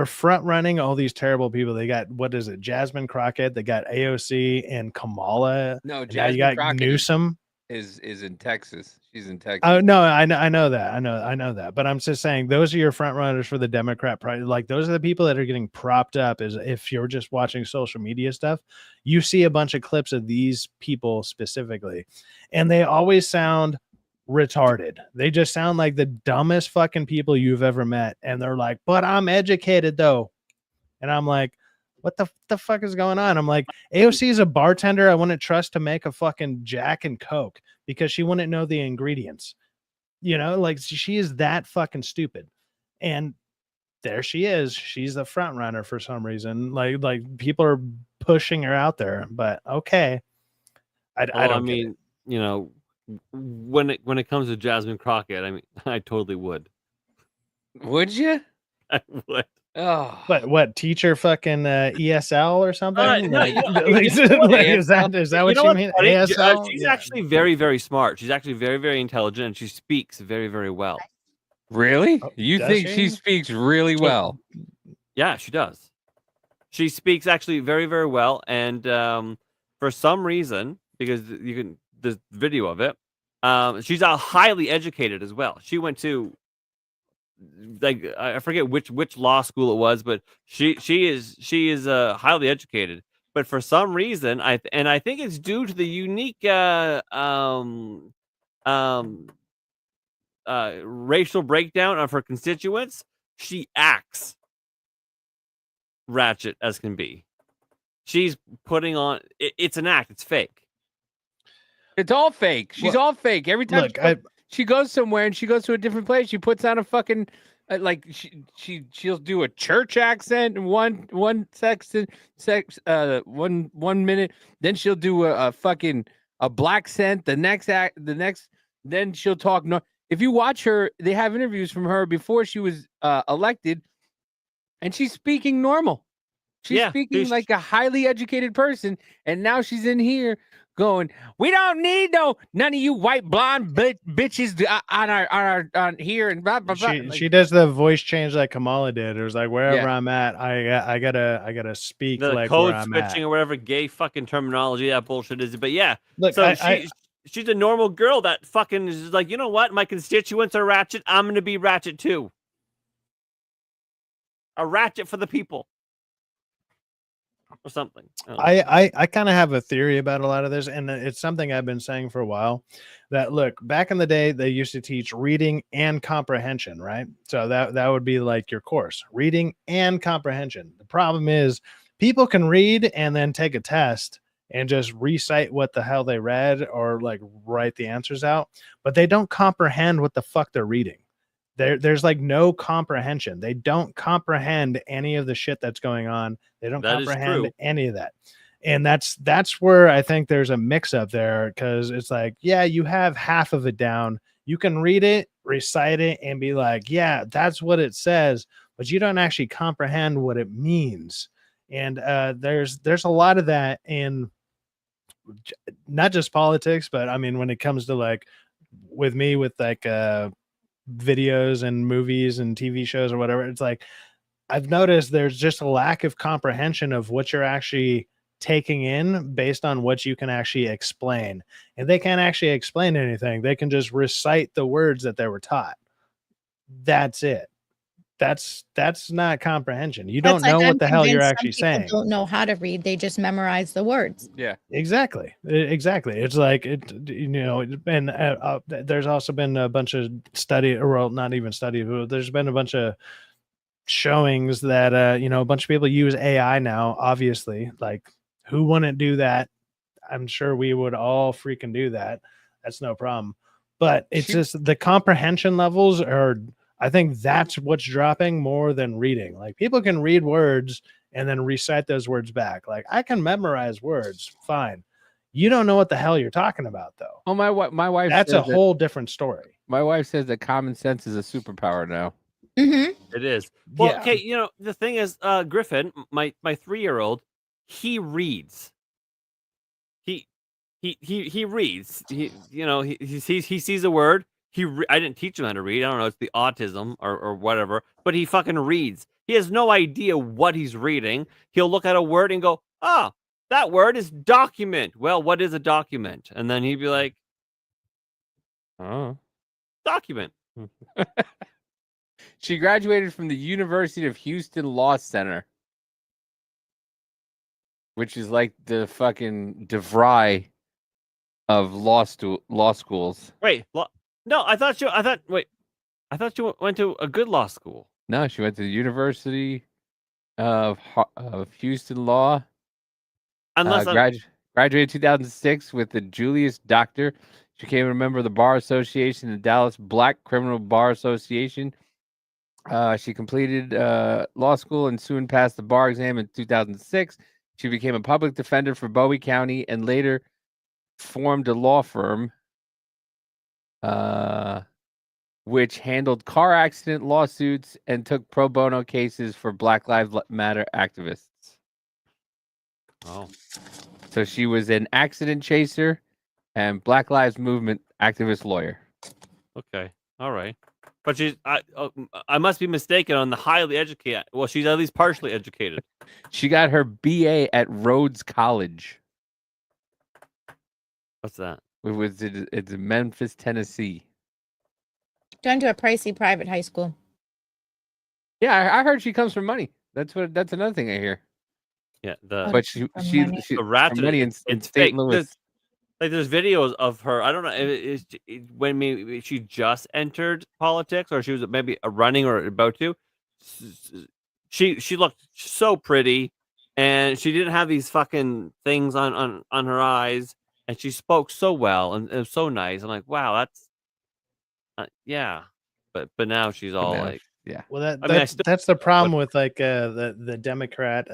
front running all these terrible people. They got, what is it, Jasmine Crockett, they got AOC and Kamala. No, Jasmine, you got Crockett Newsom is in Texas. She's in Texas. Oh no, I know that. I know that. But I'm just saying those are your front runners for the Democrat Party. Like, those are the people that are getting propped up. Is if you're just watching social media stuff, you see a bunch of clips of these people specifically, and they always sound retarded. They just sound like the dumbest fucking people you've ever met. And they're like, but I'm educated though. And I'm like, what the fuck is going on? I'm like, AOC is a bartender I wouldn't trust to make a fucking Jack and Coke because she wouldn't know the ingredients. You know, like, she is that fucking stupid. And there she is. She's the front runner for some reason. Like people are pushing her out there, but okay. I mean, you know, when it comes to Jasmine Crockett, I mean, I totally would. Would you? I would. Oh, what teacher fucking ESL or something? No, is that what you mean? ASL? She's actually very, very smart. She's actually very, very intelligent, and she speaks very, very well. Really? You think she speaks really well? Yeah, she does. She speaks actually very, very well, and for some reason, because you can, the video of it, she's highly educated as well. She went to, like, I forget which law school it was, but she is highly educated. But for some reason, I think it's due to the unique racial breakdown of her constituents, she acts ratchet as can be. She's putting on it's an act. It's fake. It's all fake. She's all fake. Every time she goes somewhere and she goes to a different place, she puts on a fucking like she'll do a church accent in one minute, then she'll do a fucking black accent the next then she'll talk if you watch her, they have interviews from her before she was elected, and she's speaking normal. She's speaking like a highly educated person, and now she's in here going, we don't need none of you white blonde bitches on here and blah blah blah. She does the voice change like Kamala did. It was like wherever Yeah. I'm at, I gotta speak The like code where I'm switching at. or whatever gay fucking terminology that bullshit is. But yeah, Look, so she's a normal girl that fucking is like, you know what? My constituents are ratchet. I'm gonna be ratchet too. A ratchet for the people. Or something. I kind of have a theory about a lot of this, and it's something I've been saying for a while. That look, back in the day, they used to teach reading and comprehension, right? So that would be like your course, reading and comprehension. The problem is people can read and then take a test and just recite what the hell they read or like write the answers out, but they don't comprehend what the fuck they're reading. There's like no comprehension. They don't comprehend any of the shit that's going on. They don't comprehend any of that. And that's where I think there's a mix up there, because it's like, yeah, you have half of it down. You can read it, recite it, and be like, yeah, that's what it says, but you don't actually comprehend what it means. And there's a lot of that in not just politics, but I mean, when it comes to like with me with like videos and movies and TV shows or whatever, it's like I've noticed there's just a lack of comprehension of what you're actually taking in based on what you can actually explain. And they can't actually explain anything. They can just recite the words that they were taught. That's it. That's not comprehension. You don't know what the hell you're actually saying. Don't know how to read. They just memorize the words. Yeah, exactly. It's like it, you know, and there's also been a bunch of study, or well, not even study, but there's been a bunch of showings that you know, a bunch of people use AI now. Obviously, like who wouldn't do that? I'm sure we would all freaking do that. That's no problem. But it's just the comprehension levels are. I think that's what's dropping more than reading. Like people can read words and then recite those words back. Like I can memorize words, fine. You don't know what the hell you're talking about, though. Oh, my wife. That's a whole different story. My wife says that common sense is a superpower now. Mm-hmm. It is. Well, Yeah. okay, you know, the thing is, Griffin, my 3-year-old, he reads. He reads. He sees a word. I didn't teach him how to read. I don't know. It's the autism or whatever. But he fucking reads. He has no idea what he's reading. He'll look at a word and go, "Ah, that word is document." Well, what is a document? And then he'd be like, "Oh, document." She graduated from the University of Houston Law Center, which is like the fucking DeVry of law schools. Wait, no, I thought you went to a good law school. No, she went to the University of Houston Law. Unless graduated 2006 with the Julius Doctor. She became a member of the Bar Association, the Dallas Black Criminal Bar Association. She completed law school and soon passed the bar exam in 2006. She became a public defender for Bowie County and later formed a law firm which handled car accident lawsuits and took pro bono cases for Black Lives Matter activists. Oh. So she was an accident chaser and Black Lives Movement activist lawyer. Okay. All right. But I must be mistaken on the highly educated. Well, she's at least partially educated. She got her BA at Rhodes College. What's that? It's in Memphis, Tennessee. Going to a pricey private high school. Yeah, I heard she comes from money. That's another thing I hear. Yeah, but she the rat money in it's St. fake. Louis. There's videos of her. I don't know when maybe she just entered politics or she was maybe running or about to. She looked so pretty, and she didn't have these fucking things on her eyes, and she spoke so well and it was so nice. I'm like, wow, that's yeah. But now she's all like, yeah. Well, that's the problem with like the Democrat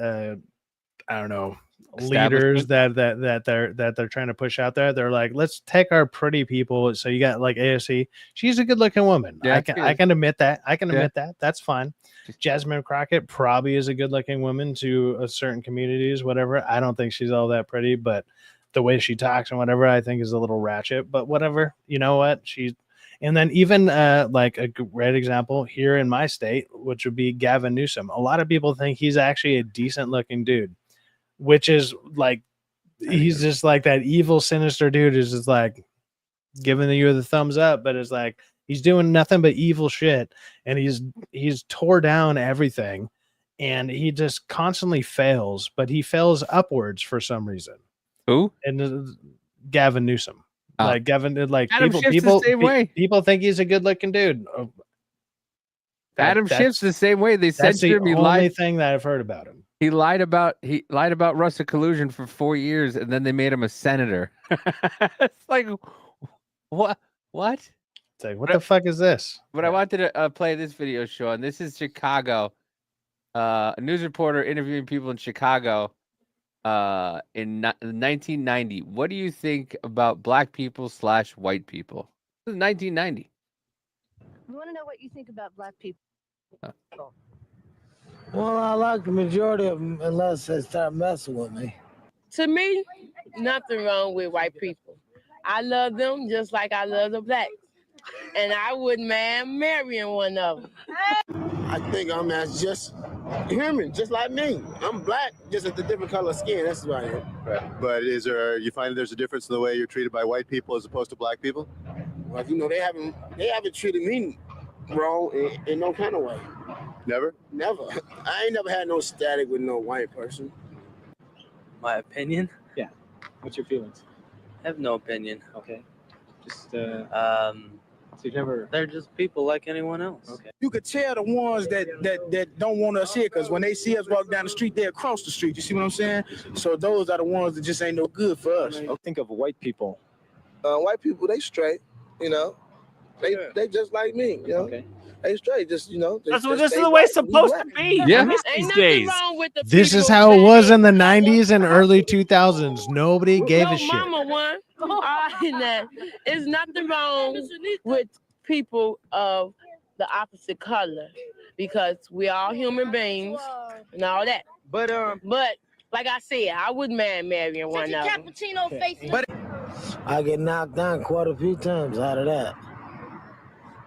I don't know, leaders that they're trying to push out there. They're like, let's take our pretty people. So you got like AOC. She's a good looking woman. Yeah, I can admit that. That's fine. Jasmine Crockett probably is a good looking woman to certain communities, whatever. I don't think she's all that pretty, but the way she talks and whatever, I think is a little ratchet, but whatever. You know what? And then even like a great example here in my state, which would be Gavin Newsom. A lot of people think he's actually a decent looking dude, which is like, he's just like that evil, sinister dude is just like giving you the thumbs up, but it's like he's doing nothing but evil shit, and he's tore down everything, and he just constantly fails, but he fails upwards for some reason. Who? And Gavin Newsom. Like Gavin, like Adam Schiff's the same way. People think he's a good looking dude. Adam Schiff's the same way. They censored him. That's the only thing that I've heard about him. He lied about Russia collusion for 4 years, and then they made him a senator. It's like, what? It's like, what the fuck is this? But I wanted to play this video, Shawn. This is Chicago. A news reporter interviewing people in Chicago in 1990. What do you think about black people / white people? This is 1990. I want to know what you think about black people. Well, I like the majority of them unless they start messing with me. To me, nothing wrong with white people. I love them just like I love the blacks. And I wouldn't mind marrying one of them. I think I'm as just human, just like me. I'm black, just with a different color skin. That's what I am. Right. But you find there's a difference in the way you're treated by white people as opposed to black people? Well, they haven't treated me wrong in no kind of way. Never? Never. I ain't never had no static with no white person. My opinion? Yeah. What's your feelings? I have no opinion. Okay. Just so you never. They're just people like anyone else. Okay. You could tell the ones that don't want us here, because when they see us walk down the street, they across the street. You see what I'm saying? So those are the ones that just ain't no good for us. Think of white people. White people, they straight. You know, they just like me. You know. Okay. They straight, just That's what this is the way it's supposed to be. Yeah. These days. This is how it was in the 90s and early 2000s. Nobody gave a shit. Mama won. There's nothing wrong with people of the opposite color, because we all human beings and all that. But like I said, I wouldn't mind marrying one of them. But I get knocked down quite a few times out of that.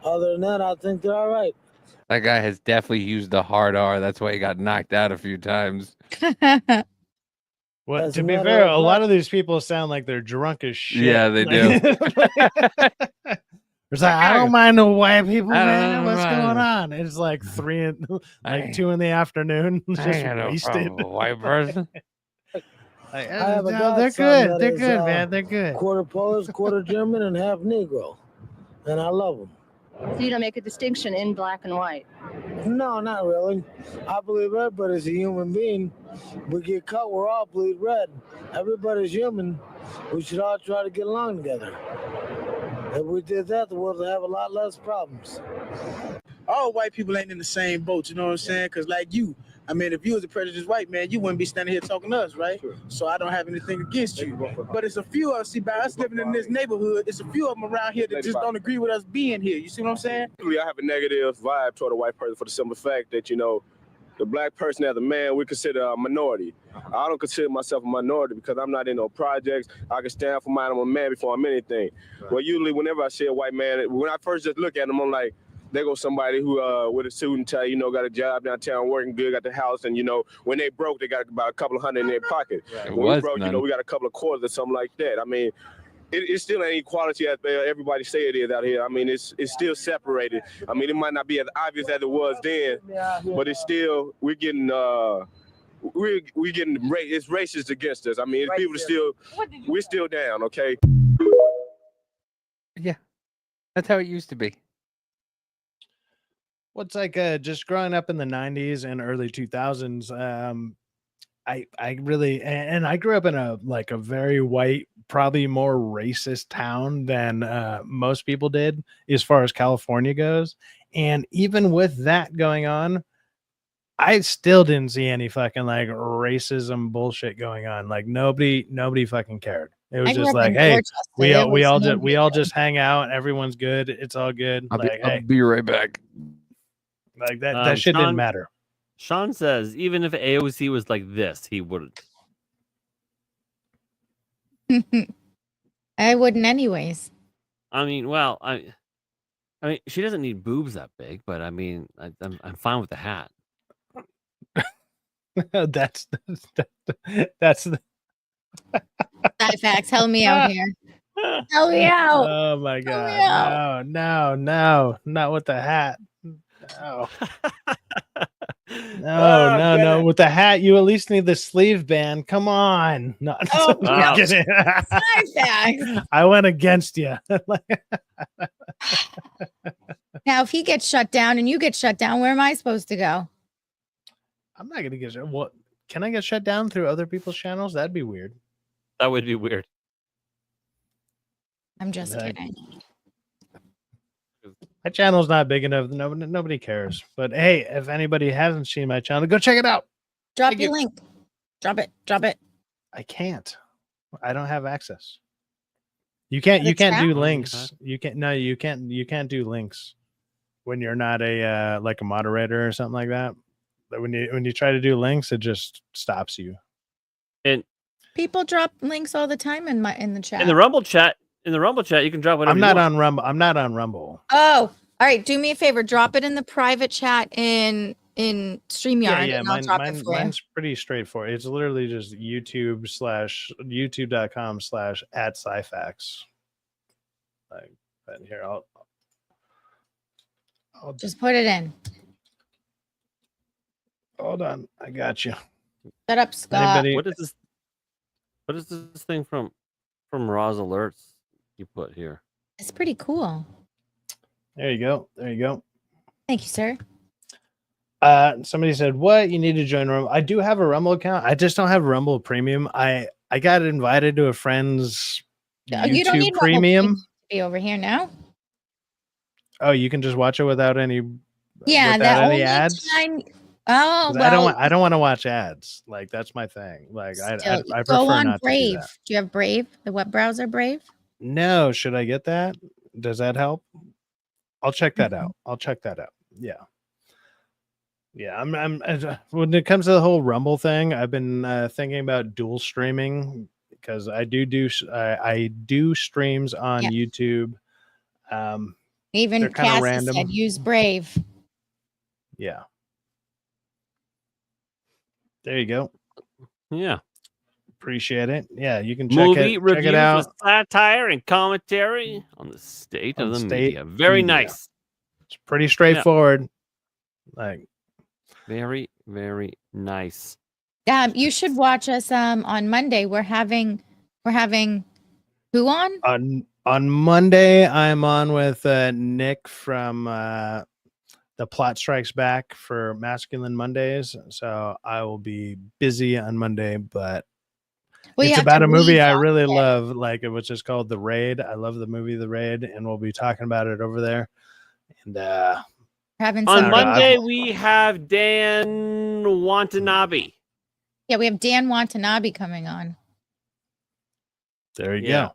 Other than that, I think they're all right. That guy has definitely used the hard R. That's why he got knocked out a few times. Well, to be fair, a lot of these people sound like they're drunk as shit. Yeah, they do. It's like, I don't mind the white people, man. What's going on? It's like 2 in the afternoon. Just wasted. White person. Like, I have a they're godson good. that They're is, good, man. They're good. Quarter Polish, quarter German, and half Negro. And I love them. So you don't make a distinction in black and white? No, not really. I believe everybody's a human being. We get cut, we're all bleed red. Everybody's human. We should all try to get along together. If we did that, the world would have a lot less problems. All white people ain't in the same boat, you know what I'm saying? Because like you, I mean, if you was a prejudiced white man, you wouldn't be standing here talking to us, right? Sure. So I don't have anything against you. But it's a few of us, see, by us living in this neighborhood, it's a few of them around here that just don't agree with us being here. You see what I'm saying? I have a negative vibe toward a white person for the simple fact that, the black person as a man, we consider a minority. I don't consider myself a minority because I'm not in no projects. I can stand for mine. I'm a man before I'm anything. Right. Well, usually whenever I see a white man, when I first just look at him, I'm like, there goes somebody who with a suit and tie, got a job downtown, working good, got the house, and when they broke, they got about a couple of $100 in their pocket. Right. When we broke, we got a couple of quarters or something like that. I mean, it still ain't equality as everybody say it is out here. I mean, it's still separated. I mean, it might not be as obvious as it was then, but it's still we're getting it's racist against us. I mean, people we're still down. Okay. Yeah, that's how it used to be. Well, it's like just growing up in the 90s and early 2000s. I really, and I grew up in a very white, probably more racist town than most people did as far as California goes. And even with that going on, I still didn't see any fucking racism bullshit going on. Like nobody fucking cared. It was just like, hey, we all just hang out. Everyone's good. It's all good. I'll be right back. Like that shit didn't matter. Shawn says even if AOC was like this, he wouldn't. I wouldn't anyways. I mean, well, I mean, she doesn't need boobs that big, but I mean, I'm fine with the hat. that's the Facts. Help me out here. Help me out. Oh my god. No, not with the hat. No. No. With the hat, you at least need the sleeve band. Come on. No, Oh, I'm kidding. Facts. I went against you. Now, if he gets shut down and you get shut down, where am I supposed to go? I'm not gonna get shut. What? Can I get shut down through other people's channels? That'd be weird. That would be weird. I'm just kidding. My channel's not big enough. Nobody cares. But hey, if anybody hasn't seen my channel, go check it out. Drop your link. Drop it. I can't. I don't have access. You can't do links. You can't do links when you're not a like a moderator or something like that. But when you try to do links, it just stops you. And people drop links all the time in the chat. In the Rumble chat, you can drop whatever. I'm not on Rumble. I'm not on Rumble. Oh, all right. Do me a favor. Drop it in the private chat in StreamYard. Yeah. And I'll drop it for you. Mine's pretty straightforward. It's literally just youtube.com/@scifax. Like, and here I'll just put it in. Hold on, I got you. Shut up, Scott. What is this? What is this thing from Roz Alerts you put here? It's pretty cool. There you go. Thank you, sir. Somebody said, "What? You need to join Rumble." I do have a Rumble account. I just don't have Rumble Premium. I got invited to a friend's YouTube you don't need Premium. To be over here now. Oh, you can just watch it without any. Yeah, without that any only ads. Oh, well, I don't want to watch ads. Like that's my thing. Like I prefer go on not Brave. to do that. Do you have Brave? The web browser Brave? No, should I get that? Does that help? I'll check that out. Yeah. I'm when it comes to the whole Rumble thing, I've been thinking about dual streaming because I do streams on YouTube. Even Cassie said use Brave. Yeah. There you go. Yeah. Appreciate it. Yeah, you can check Movie it reviews out. with satire and commentary on the state of the media. Very nice. It's pretty straightforward. Like very, very nice. You should watch us on Monday. We're having who on? On Monday, I'm on with Nick from The Plot Strikes Back for Masculine Mondays. So I will be busy on Monday, but it's about a movie I really love, like which is called The Raid. I love the movie The Raid, and we'll be talking about it over there. And on Monday we have Dan Watanabe. Yeah, we have Dan Watanabe coming on. There you go.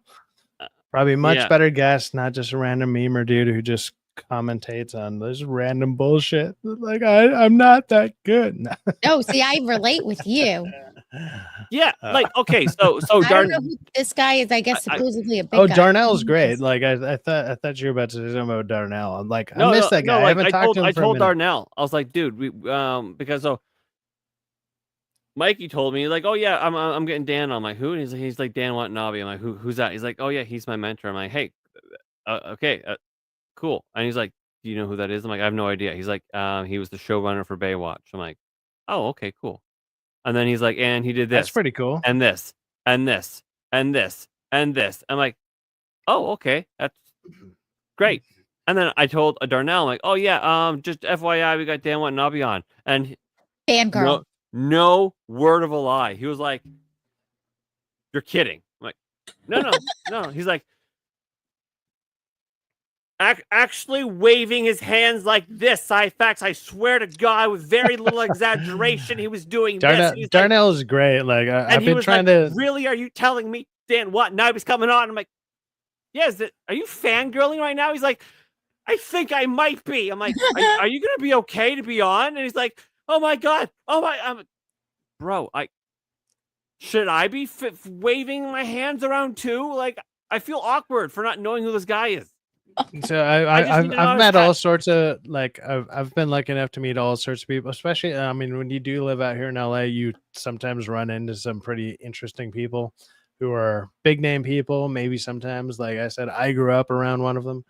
Probably much better guest, not just a random memer dude who just commentates on this random bullshit. Like I'm not that good. Oh, see, I relate with you. Yeah, like okay, so I don't know who this guy is. I guess supposedly a big guy. Darnell's great. Like I thought you were about to say something about Darnell. I'm like, I miss that guy. I haven't talked to him for a minute. I told Darnell, I was like, dude, we because Mikey told me like, oh yeah, I'm getting Dan. I'm like, who? And he's like Dan Watanabe. I'm like, who's that? He's like, oh yeah, he's my mentor. I'm like, hey, okay, cool. And he's like, do you know who that is? I'm like, I have no idea. He's like, he was the showrunner for Baywatch. I'm like, oh, okay, cool. And then he's like, and he did this. That's pretty cool. And this, and this, and this, and this. I'm like, oh, okay, that's great. And then I told Darnell, I'm like, oh yeah, just FYI, we got Dan Watanabe on, and fangirl. No word of a lie. He was like, you're kidding. I'm like, no. He's like, actually waving his hands like this. Facts. I swear to God, with very little exaggeration, he was doing this. Darnell is great. Like I've been trying to. Really, are you telling me Dan Watanabe's coming on? I'm like, yeah. Are you fangirling right now? He's like, I think I might be. I'm like, are you gonna be okay to be on? And he's like, oh my God, bro, should I be waving my hands around too? Like, I feel awkward for not knowing who this guy is. So I've met all sorts of like I've been lucky enough to meet all sorts of people, especially I mean when you do live out here in LA, you sometimes run into some pretty interesting people who are big name people. Maybe sometimes, like I said, I grew up around one of them,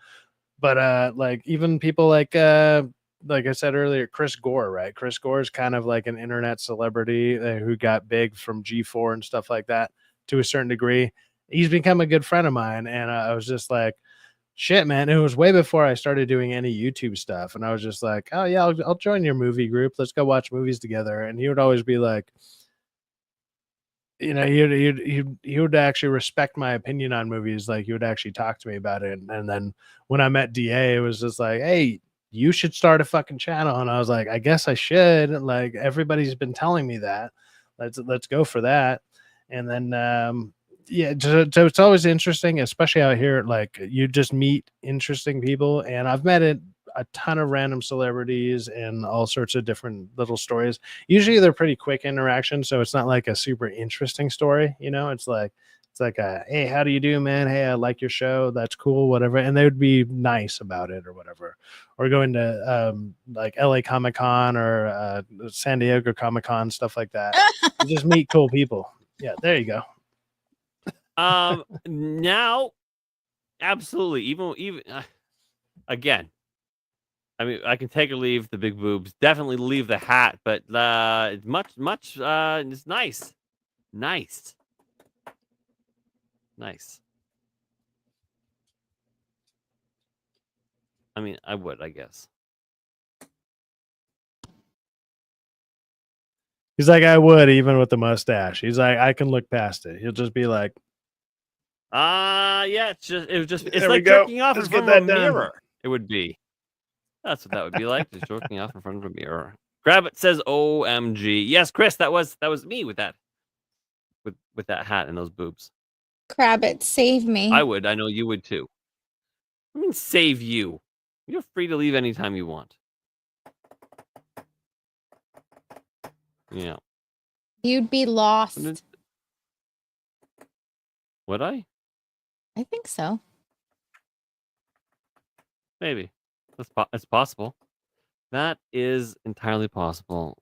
but like even people like I said earlier, Chris Gore, right? Chris Gore is kind of like an internet celebrity who got big from G4 and stuff like that to a certain degree. He's become a good friend of mine, and I was just like, shit, man. It was way before I started doing any YouTube stuff. And I was just like, oh, yeah, I'll join your movie group. Let's go watch movies together. And he would always be like, you know, he would actually respect my opinion on movies. Like, he would actually talk to me about it. And then when I met DA, it was just like, hey, you should start a fucking channel. And I was like, I guess I should. Like, everybody's been telling me that. Let's go for that. And then, yeah, so it's always interesting, especially out here. Like, you just meet interesting people, and I've met a ton of random celebrities and all sorts of different little stories. Usually, they're pretty quick interactions, so it's not like a super interesting story. You know, it's like a, hey, how do you do, man? Hey, I like your show. That's cool, whatever. And they would be nice about it or whatever. Or going to like LA Comic Con or San Diego Comic Con, stuff like that. You just meet cool people. Yeah, there you go. Now, absolutely. Even again, I mean, I can take or leave the big boobs. Definitely leave the hat, but it's much. It's nice. I mean, I would, I guess. He's like, I would, even with the mustache. He's like, I can look past it. He'll just be like, yeah, it's There we like go. jerking off Let's in get front of a that done. mirror. It would be. That's what that would be like, just jerking off in front of a mirror. Grab it says OMG. Yes, Chris, that was me with that. With that hat and those boobs. Crabbit, save me. I would. I know you would too. I mean, save you. You're free to leave anytime you want. Yeah. You'd be lost. Would I? I think so. Maybe. It's possible. That is entirely possible.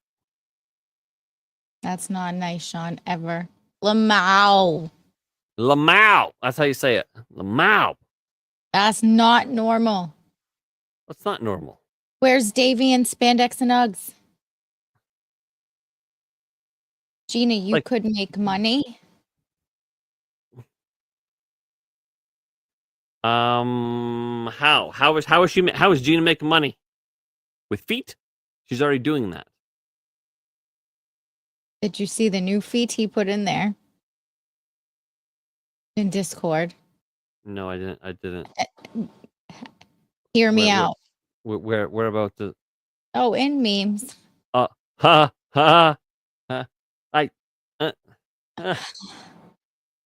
That's not nice, Shawn, ever. Lamau. Lamau. That's how you say it. Lamau. That's not normal. That's not normal. Where's Davey and Spandex and Uggs? Gina, you could make money. How is Gina making money? With feet? She's already doing that. Did you see the new feet he put in there? In Discord. No, I didn't. Hear me out. Where about the? Oh, in memes.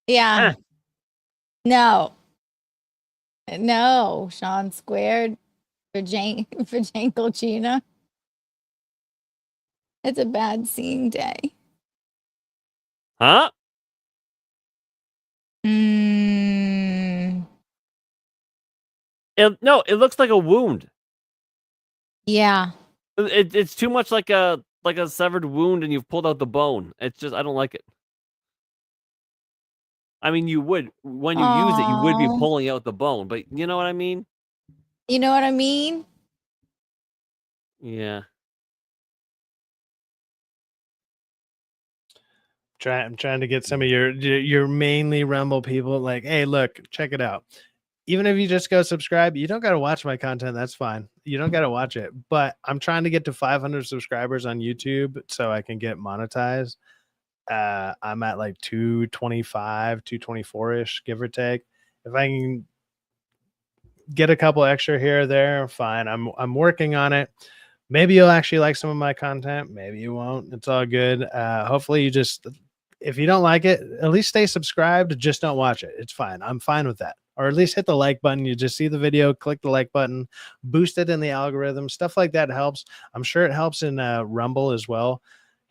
Yeah. No. No, Shawn squared for Jankle Gina. It's a bad seeing day. Huh? It looks like a wound. Yeah. It's too much like a severed wound, and you've pulled out the bone. It's just I don't like it. I mean, you would when you use it, you would be pulling out the bone, but you know what I mean? You know what I mean? Yeah. I'm trying to get some of your mainly Rumble people like, hey, look, check it out. Even if you just go subscribe, you don't got to watch my content. That's fine. You don't got to watch it. But I'm trying to get to 500 subscribers on YouTube so I can get monetized. I'm at like 225, 224-ish, give or take. If I can get a couple extra here or there, fine. I'm working on it. Maybe you'll actually like some of my content. Maybe you won't. It's all good. Hopefully you just, if you don't like it, at least stay subscribed. Just don't watch it. It's fine. I'm fine with that. Or at least hit the like button. You just see the video, click the like button, boost it in the algorithm. Stuff like that helps. I'm sure it helps in Rumble as well.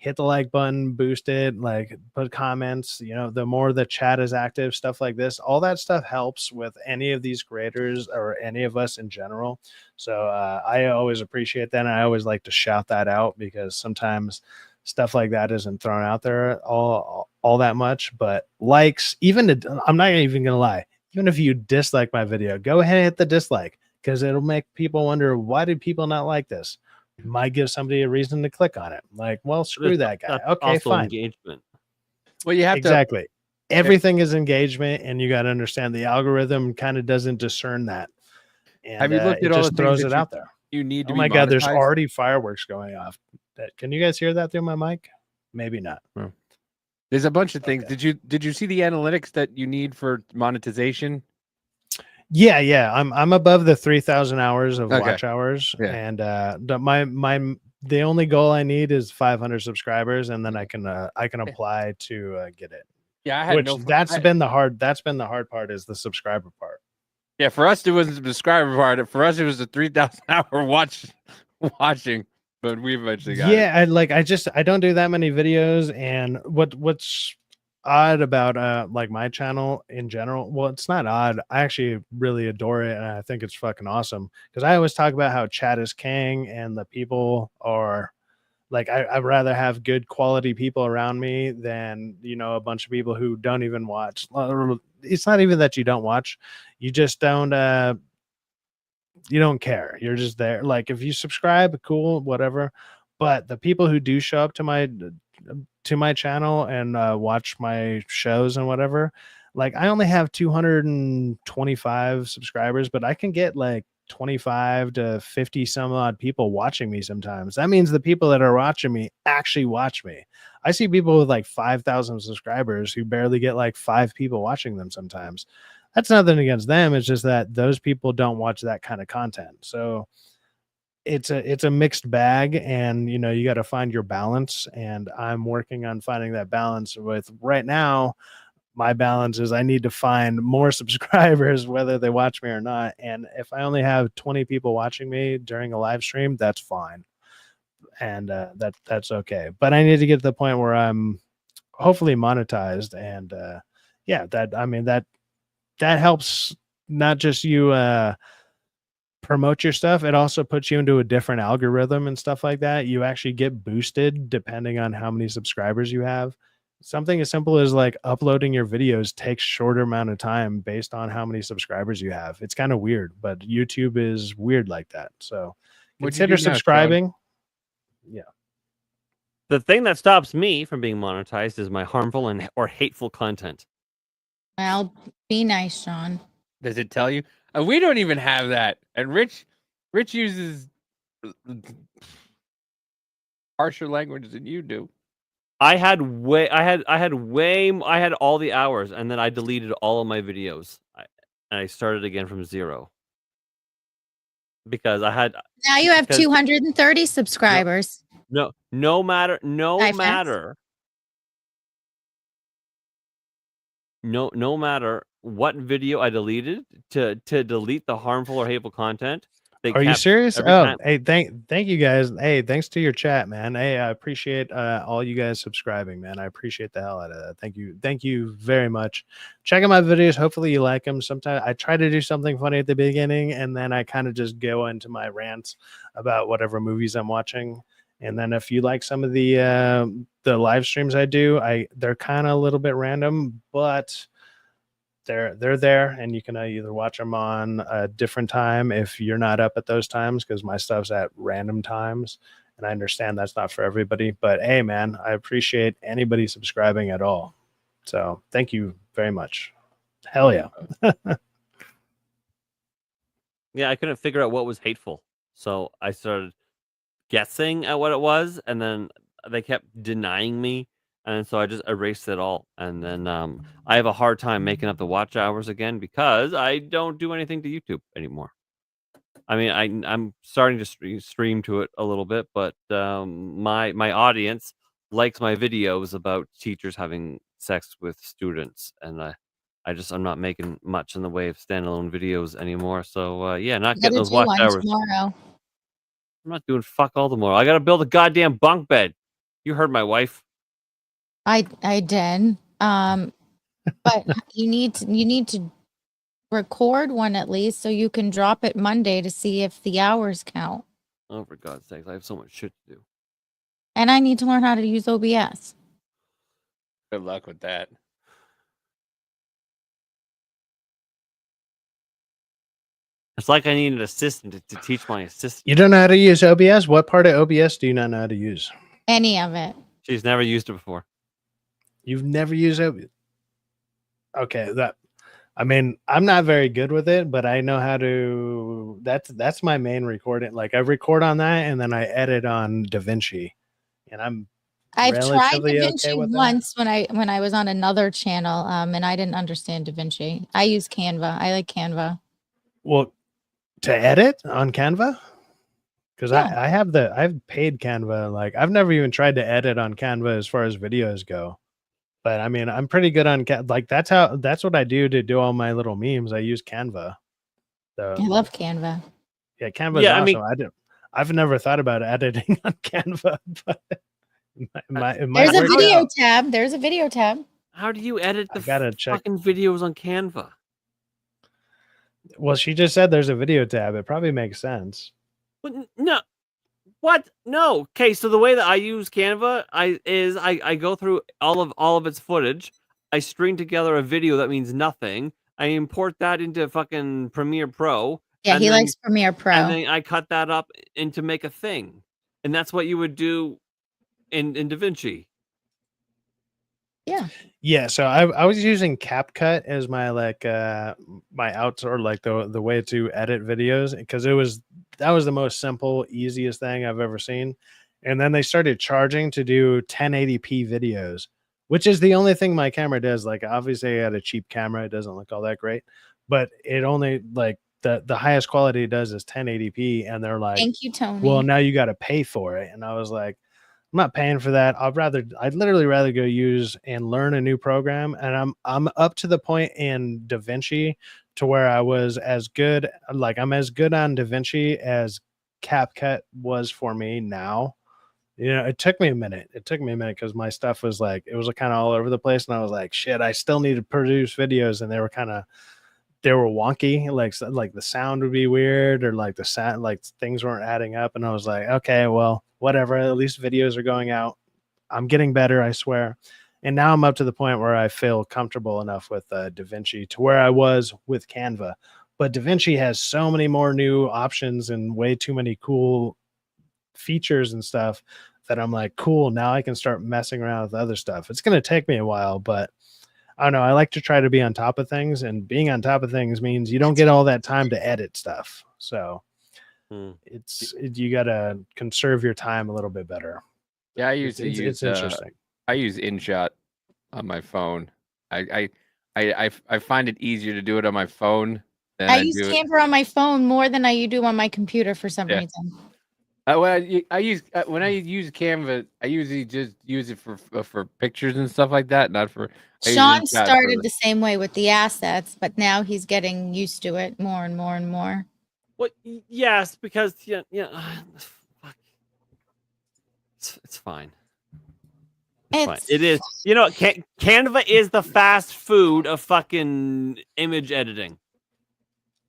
hit the like button, boost it, like put comments. You know, the more the chat is active, stuff like this, all that stuff helps with any of these creators or any of us in general. So I always appreciate that, and I always like to shout that out because sometimes stuff like that isn't thrown out there all that much. But likes, I'm not even gonna lie, even if you dislike my video, go ahead and hit the dislike, because it'll make people wonder, why did people not like this? It might give somebody a reason to click on it. Like, well, screw that guy. Okay, also fine. Engagement. Well, you have exactly. Everything is engagement, and you got to understand the algorithm kind of doesn't discern that. And have you looked at it all just the throws things it that out there? you need to Oh be my god, there's monetized? already fireworks going off. Can you guys hear that through my mic? Maybe not. There's a bunch of things. Did you see the analytics that you need for monetization? Yeah. I'm above the 3,000 hours of Okay. watch hours, Yeah. and the only goal I need is 500 subscribers, and then I can apply to get it. Yeah, I had that's been the hard part, is the subscriber part. Yeah, for us it wasn't the subscriber part. For us it was the 3,000 hour watching, but we eventually got it. I don't do that many videos, and what's odd about like my channel in general, well, it's not odd, I actually really adore it, and I think it's fucking awesome, because I always talk about how chat is king, and the people are like, I'd rather have good quality people around me than, you know, a bunch of people who don't even watch. It's not even that you don't watch, you just don't care. You're just there. Like, if you subscribe, cool, whatever. But the people who do show up to my channel and watch my shows and whatever, like, I only have 225 subscribers, but I can get like 25 to 50 some odd people watching me sometimes. That means the people that are watching me actually watch me. I see people with like 5,000 subscribers who barely get like 5 people watching them sometimes. That's nothing against them. It's just that those people don't watch that kind of content. So it's a mixed bag, and you know, you got to find your balance, and I'm working on finding that balance. With right now, my balance is I need to find more subscribers whether they watch me or not, and if I only have 20 people watching me during a live stream, that's fine, and that's okay. But I need to get to the point where I'm hopefully monetized, and that helps, not just you promote your stuff, it also puts you into a different algorithm and stuff like that. You actually get boosted depending on how many subscribers you have. Something as simple as like uploading your videos takes shorter amount of time based on how many subscribers you have. It's kind of weird, but YouTube is weird like that. So consider subscribing. Yeah. The thing that stops me from being monetized is my harmful or hateful content. Well, be nice, Shawn. Does it tell you? We don't even have that. And Rich uses harsher language than you do. I had all the hours, and then I deleted all of my videos, and I started again from zero because I had. Now you have 230 subscribers. No matter what video I deleted to delete the harmful or hateful content. Are you serious? Oh, hey, thank you guys. Hey, thanks to your chat, man. Hey, I appreciate all you guys subscribing, man. I appreciate the hell out of that. Thank you very much. Check out my videos. Hopefully you like them. Sometimes I try to do something funny at the beginning, and then I kind of just go into my rants about whatever movies I'm watching. And then if you like some of the live streams I do, they're kind of a little bit random, but they're there, and you can either watch them on a different time if you're not up at those times, because my stuff's at random times, and I understand that's not for everybody. But hey, man, I appreciate anybody subscribing at all. So thank you very much. Hell yeah. Yeah, I couldn't figure out what was hateful, so I started guessing at what it was, and then they kept denying me, and so I just erased it all. And then I have a hard time making up the watch hours again because I don't do anything to YouTube anymore. I mean, I'm starting to stream to it a little bit, but my audience likes my videos about teachers having sex with students, and I'm not making much in the way of standalone videos anymore. So yeah, not getting those watch hours. Tomorrow. I'm not doing fuck all tomorrow. I gotta build a goddamn bunk bed. You heard my wife. I did. But you need to record one at least so you can drop it Monday to see if the hours count. Oh, for God's sakes, I have so much shit to do. And I need to learn how to use OBS. Good luck with that. It's like I need an assistant to teach my assistant. You don't know how to use OBS? What part of OBS do you not know how to use? Any of it. She's never used it before. You've never used OBS? Okay, I mean, I'm not very good with it, but I know how to. That's my main recording. Like I record on that, and then I edit on DaVinci, and I've tried relatively DaVinci okay with that. once when I was on another channel, and I didn't understand DaVinci. I use Canva. I like Canva. Well, to edit on Canva, because Yeah. I've paid Canva. Like I've never even tried to edit on Canva as far as videos go. But I mean, I'm pretty good on like that's what I do to do all my little memes. I use Canva. So I love Canva. yeah, Canva's Yeah, I awesome. mean- I've never thought about editing on Canva, but it might There's a work video out. tab. There's a video tab. How do you edit the gotta check. fucking videos on Canva? Well, she just said there's a video tab. It probably makes sense. But no, what? No. Okay, so the way that I use Canva, I go through all of its footage. I string together a video that means nothing. I import that into fucking Premiere Pro. Yeah, and he then- likes Premiere Pro. And then I cut that up and to make a thing, and that's what you would do in DaVinci. Yeah. Yeah, so I was using CapCut as my my outs or like the way to edit videos because that was the most simple, easiest thing I've ever seen. And then they started charging to do 1080p videos, which is the only thing my camera does. Like obviously I had a cheap camera, it doesn't look all that great, but it only like the highest quality it does is 1080p, and they're like, Thank you, Tony. well, now you got to pay for it. And I was like, I'm not paying for that. I'd literally rather go use and learn a new program. And I'm up to the point in DaVinci to where I was as good, like I'm as good on DaVinci as CapCut was for me now. You know, it took me a minute. It took me a minute because my stuff was like, it was kind of all over the place. And I was like, shit, I still need to produce videos. And they were wonky, like the sound would be weird, or like the sound, like things weren't adding up. And I was like, okay, well, whatever. At least videos are going out. I'm getting better, I swear. And now I'm up to the point where I feel comfortable enough with DaVinci to where I was with Canva. But DaVinci has so many more new options and way too many cool features and stuff that I'm like, cool. Now I can start messing around with other stuff. It's going to take me a while, but I don't know. I like to try to be on top of things, and being on top of things means you don't get all that time to edit stuff. So you got to conserve your time a little bit better. Yeah, I usually it's interesting. I use InShot on my phone. I find it easier to do it on my phone than I I use do it. Canva on my phone more than I do on my computer for some Yeah. reason. When I use Canva, I usually just use it for pictures and stuff like that, not for. I use Sean InShot started for- the same way with the assets, but now he's getting used to it more and more and more. Well, yes, because fuck. It's fine. It's fine. It is. You know, Canva is the fast food of fucking image editing.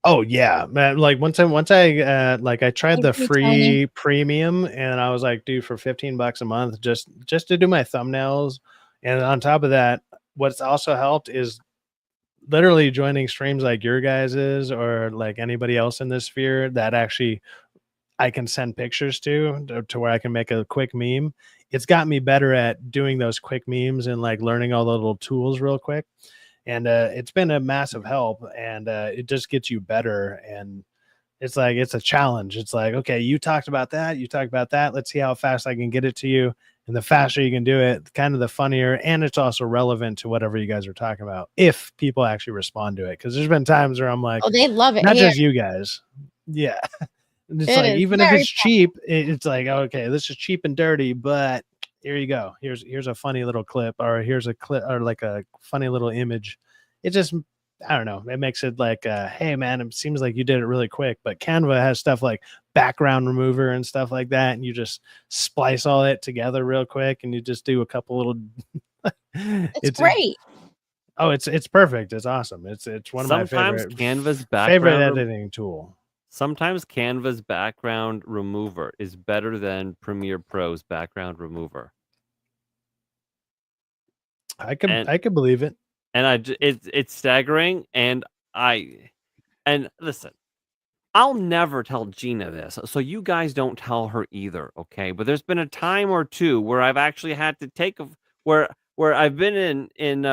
Oh yeah, man. Like once I like I tried the Thank you, free Tony. premium, and I was like, dude, for $15 a month, just to do my thumbnails. And on top of that, what's also helped is literally joining streams like your guys's or like anybody else in this sphere that actually I can send pictures to where I can make a quick meme. It's got me better at doing those quick memes and like learning all the little tools real quick. And it's been a massive help, and it just gets you better. And it's like, it's a challenge. It's like, okay, you talked about that. Let's see how fast I can get it to you. And the faster you can do it, kind of the funnier. And it's also relevant to whatever you guys are talking about, if people actually respond to it. Because there's been times where I'm like, Oh, they love it not here. just you guys. Yeah. And it's It like, is even if very it's cheap, it's like, okay, this is cheap and dirty, but here you go. Here's a funny little clip, or here's a clip, or like a funny little image. It just I don't know. It makes it like, hey man, it seems like you did it really quick. But Canva has stuff like background remover and stuff like that, and you just splice all it together real quick, and you just do a couple little. It's great. It's perfect. It's awesome. It's one of my Sometimes favorite Canva's favorite background editing tool. Sometimes Canva's background remover is better than Premiere Pro's background remover. I could believe it. And it's staggering. And listen, I'll never tell Gina this, so you guys don't tell her either, okay? But there's been a time or two where I've actually had to take where I've been in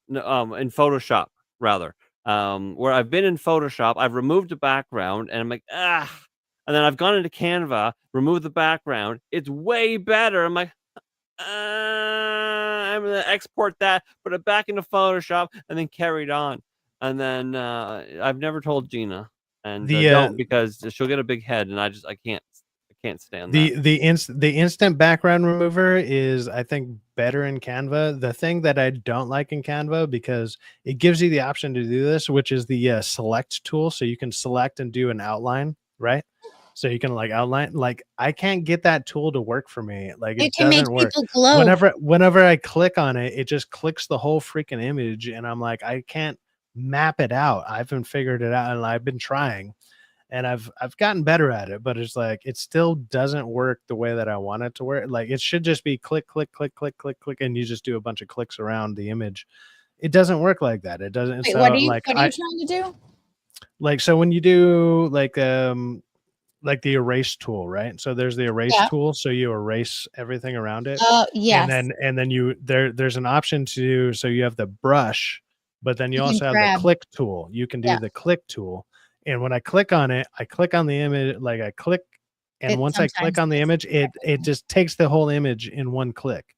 Photoshop rather. Where I've been in Photoshop, I've removed the background, and I'm like, and then I've gone into Canva, removed the background. It's way better. I'm like, I'm gonna export that, put it back into Photoshop, and then carried on. And then I've never told Gina, and don't, because she'll get a big head, and I can't stand that. The instant background remover is, I think, better in Canva. The thing that I don't like in Canva, because it gives you the option to do this, which is the select tool, so you can select and do an outline, right? So you can like outline. Like, I can't get that tool to work for me. Like, it can make doesn't work. people glow. Whenever I click on it, it just clicks the whole freaking image, and I'm like, I can't map it out. I haven't figured it out, and I've been trying. And I've gotten better at it, but it's like it still doesn't work the way that I want it to work. Like, it should just be click, click, click, click, click, click, and you just do a bunch of clicks around the image. It doesn't work like that. It doesn't. Wait, So, what are you like, trying to do? Like, so when you do like the erase tool, right? So there's the erase tool, so you erase everything around it. Yes. And then there's an option to do, so you have the brush, but then you also have grab. the click tool. You can do the click tool. And when I click on it, I click on the image, like I click, and once I click on the image, it just takes the whole image in one click,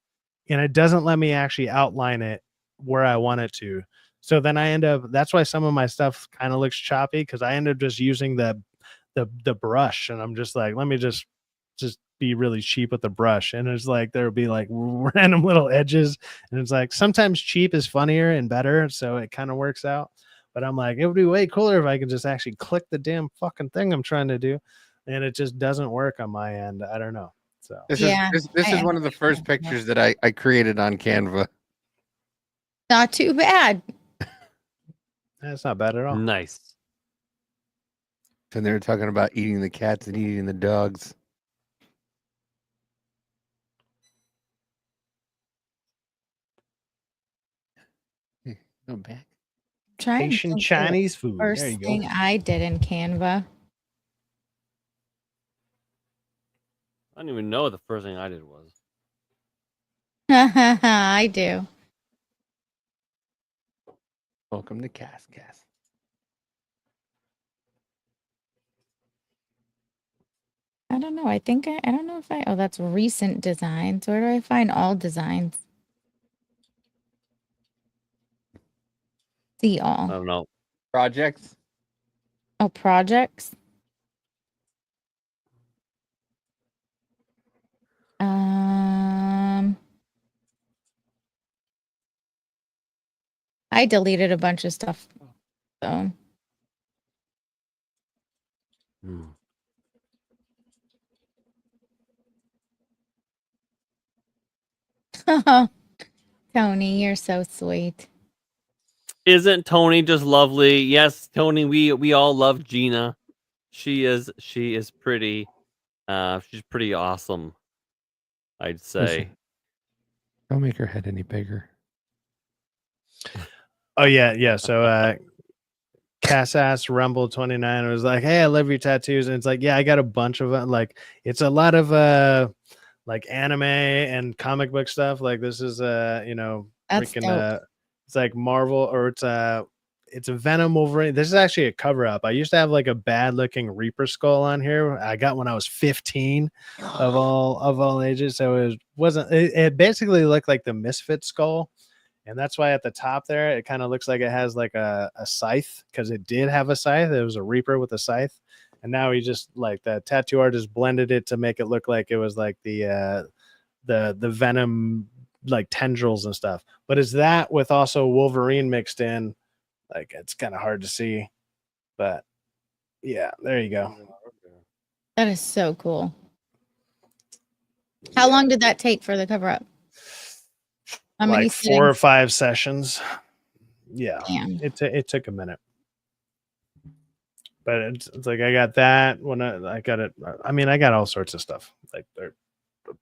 and it doesn't let me actually outline it where I want it to. So then I end up, that's why some of my stuff kind of looks choppy, because I end up just using the brush, and I'm just like, let me just be really cheap with the brush, and it's like there'll be like random little edges, and it's like sometimes cheap is funnier and better, so it kind of works out. But I'm like, it would be way cooler if I could just actually click the damn fucking thing I'm trying to do, and it just doesn't work on my end. I don't know. So this is one of the first pictures that I created on Canva. Not too bad. That's not bad at all. Nice. And they were talking about eating the cats and eating the dogs. Go back. Trying Haitian Chinese food. First There you go. thing I did in Canva. I don't even know what the first thing I did was. I do. Welcome to Cass. I don't know. I don't know if oh, that's recent designs. Where do I find all designs? See all. I don't know. Projects. Oh, projects. I deleted a bunch of stuff. So. Tony, you're so sweet. Isn't Tony just lovely? Yes, Tony, we all love Gina. She is pretty she's pretty awesome, I'd say. Don't make her head any bigger. Oh yeah. So Cassass Rumble 29 was like, hey, I love your tattoos. And it's like, yeah, I got a bunch of them. Like, it's a lot of like anime and comic book stuff. Like, this is freaking it's like Marvel, or it's a Venom Wolverine. This is actually a cover up. I used to have like a bad looking Reaper skull on here. I got when I was 15 of all ages. So it basically looked like the Misfit skull. And that's why at the top there, it kind of looks like it has like a scythe, because it did have a scythe. It was a Reaper with a scythe. And now he just, like, the tattoo artist blended it to make it look like it was like the Venom, like, tendrils and stuff. But it's that with also Wolverine mixed in Like it's kind of hard to see, but yeah, there you go. That is so cool. How long did that take for the cover up? How many Like 4 sittings? or 5 sessions. Yeah, Damn. it took a minute, but it's like I got that when I got it. I mean, I got all sorts of stuff. Like they're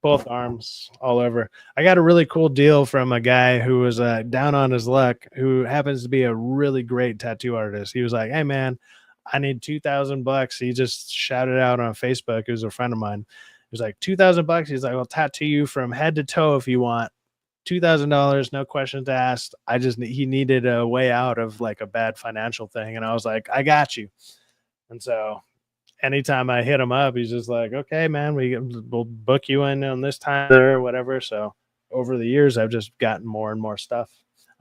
both arms all over. I got a really cool deal from a guy who was down on his luck, who happens to be a really great tattoo artist. He was like, "Hey man, I need $2,000." He just shouted out on Facebook. He was a friend of mine. He was like, $2,000. He's like, "I'll tattoo you from head to toe if you want. $2,000, no questions asked." He needed a way out of like a bad financial thing, and I was like, "I got you." And so anytime I hit him up, he's just like, "Okay, man, we'll book you in on this time or whatever." So over the years, I've just gotten more and more stuff.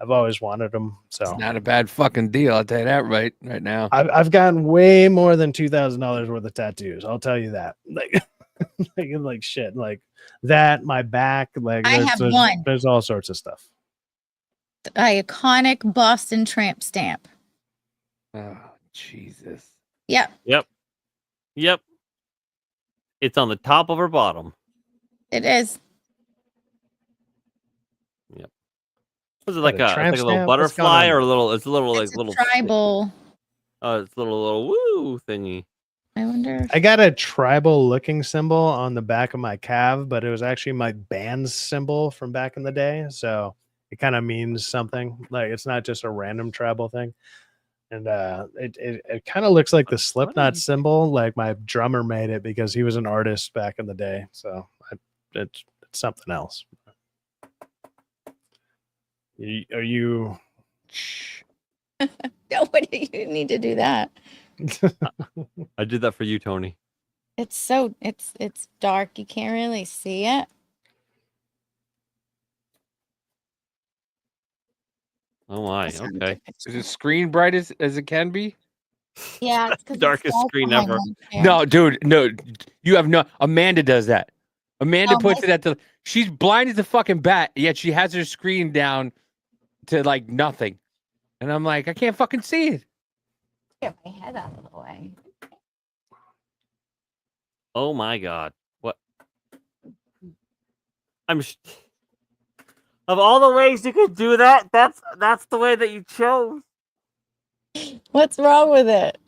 I've always wanted them. So It's not a bad fucking deal. I'll tell you that right now. I've gotten way more than $2,000 worth of tattoos. I'll tell you that. Like, like shit, like that. My back, like I have one. There's all sorts of stuff. Iconic Boston tramp stamp. Oh Jesus. Yep. Yep. It's on the top of her bottom. It is. Yep. Was it like a a, tramp it's like a little stamp? What's going butterfly on? or a little? It's a little It's like a little tribal. Oh, it's a little woo thingy. I wonder. I got a tribal looking symbol on the back of my calf, but it was actually my band's symbol from back in the day. So it kind of means something. Like it's not just a random tribal thing. And it kind of looks like the Slipknot symbol. Like my drummer made it because he was an artist back in the day. So it's something else. Are you? Nobody you need to do that. I did that for you, Tony. It's dark. You can't really see it. Oh my, okay. Is it screen bright as it can be? Yeah, it's 'cause Darkest it's dark screen behind ever. my chair. No, dude, no. You have no. Amanda does that. Amanda Oh, puts my- it at the. She's blind as a fucking bat, yet she has her screen down to like nothing, and I'm like, I can't fucking see it. Get my head out of the way. Oh my god. What? Of all the ways you could do that, that's the way that you chose. What's wrong with it?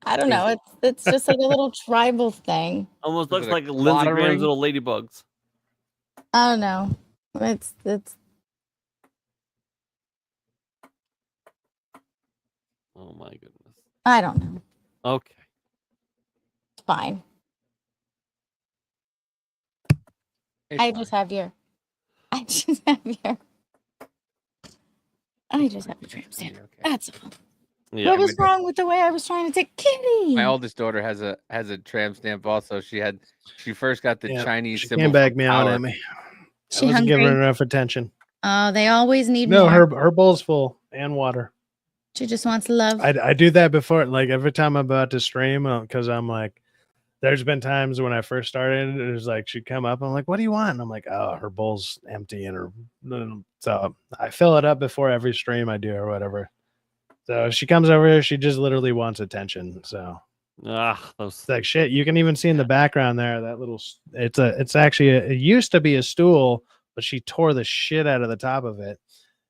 I don't know. It's just like a little tribal thing. Almost Is looks it a like Lindsey clotter Graham's ring? little ladybugs. I don't know. It's Oh my goodness. I don't know. Okay. It's fine. It's I just have your I just have a tramp stamp. That's all. Yeah. What was wrong with the way I was trying to take Kitty? My oldest daughter has a tramp stamp. Also, she first got the Yeah, Chinese she symbol. came back for meowing power. at me. She I wasn't giving her hungry? enough attention. Oh, they always need No, more. her bowl's full and water. She just wants love. I do that before, like every time I'm about to stream, because I'm like, there's been times when I first started, it was like she'd come up, I'm like, "What do you want?" And I'm like, "Oh, her bowl's empty," and her so I fill it up before every stream I do or whatever. So if she comes over here, she just literally wants attention. So Those it's like shit. You can even see in the background there that little. It's actually it used to be a stool, but she tore the shit out of the top of it.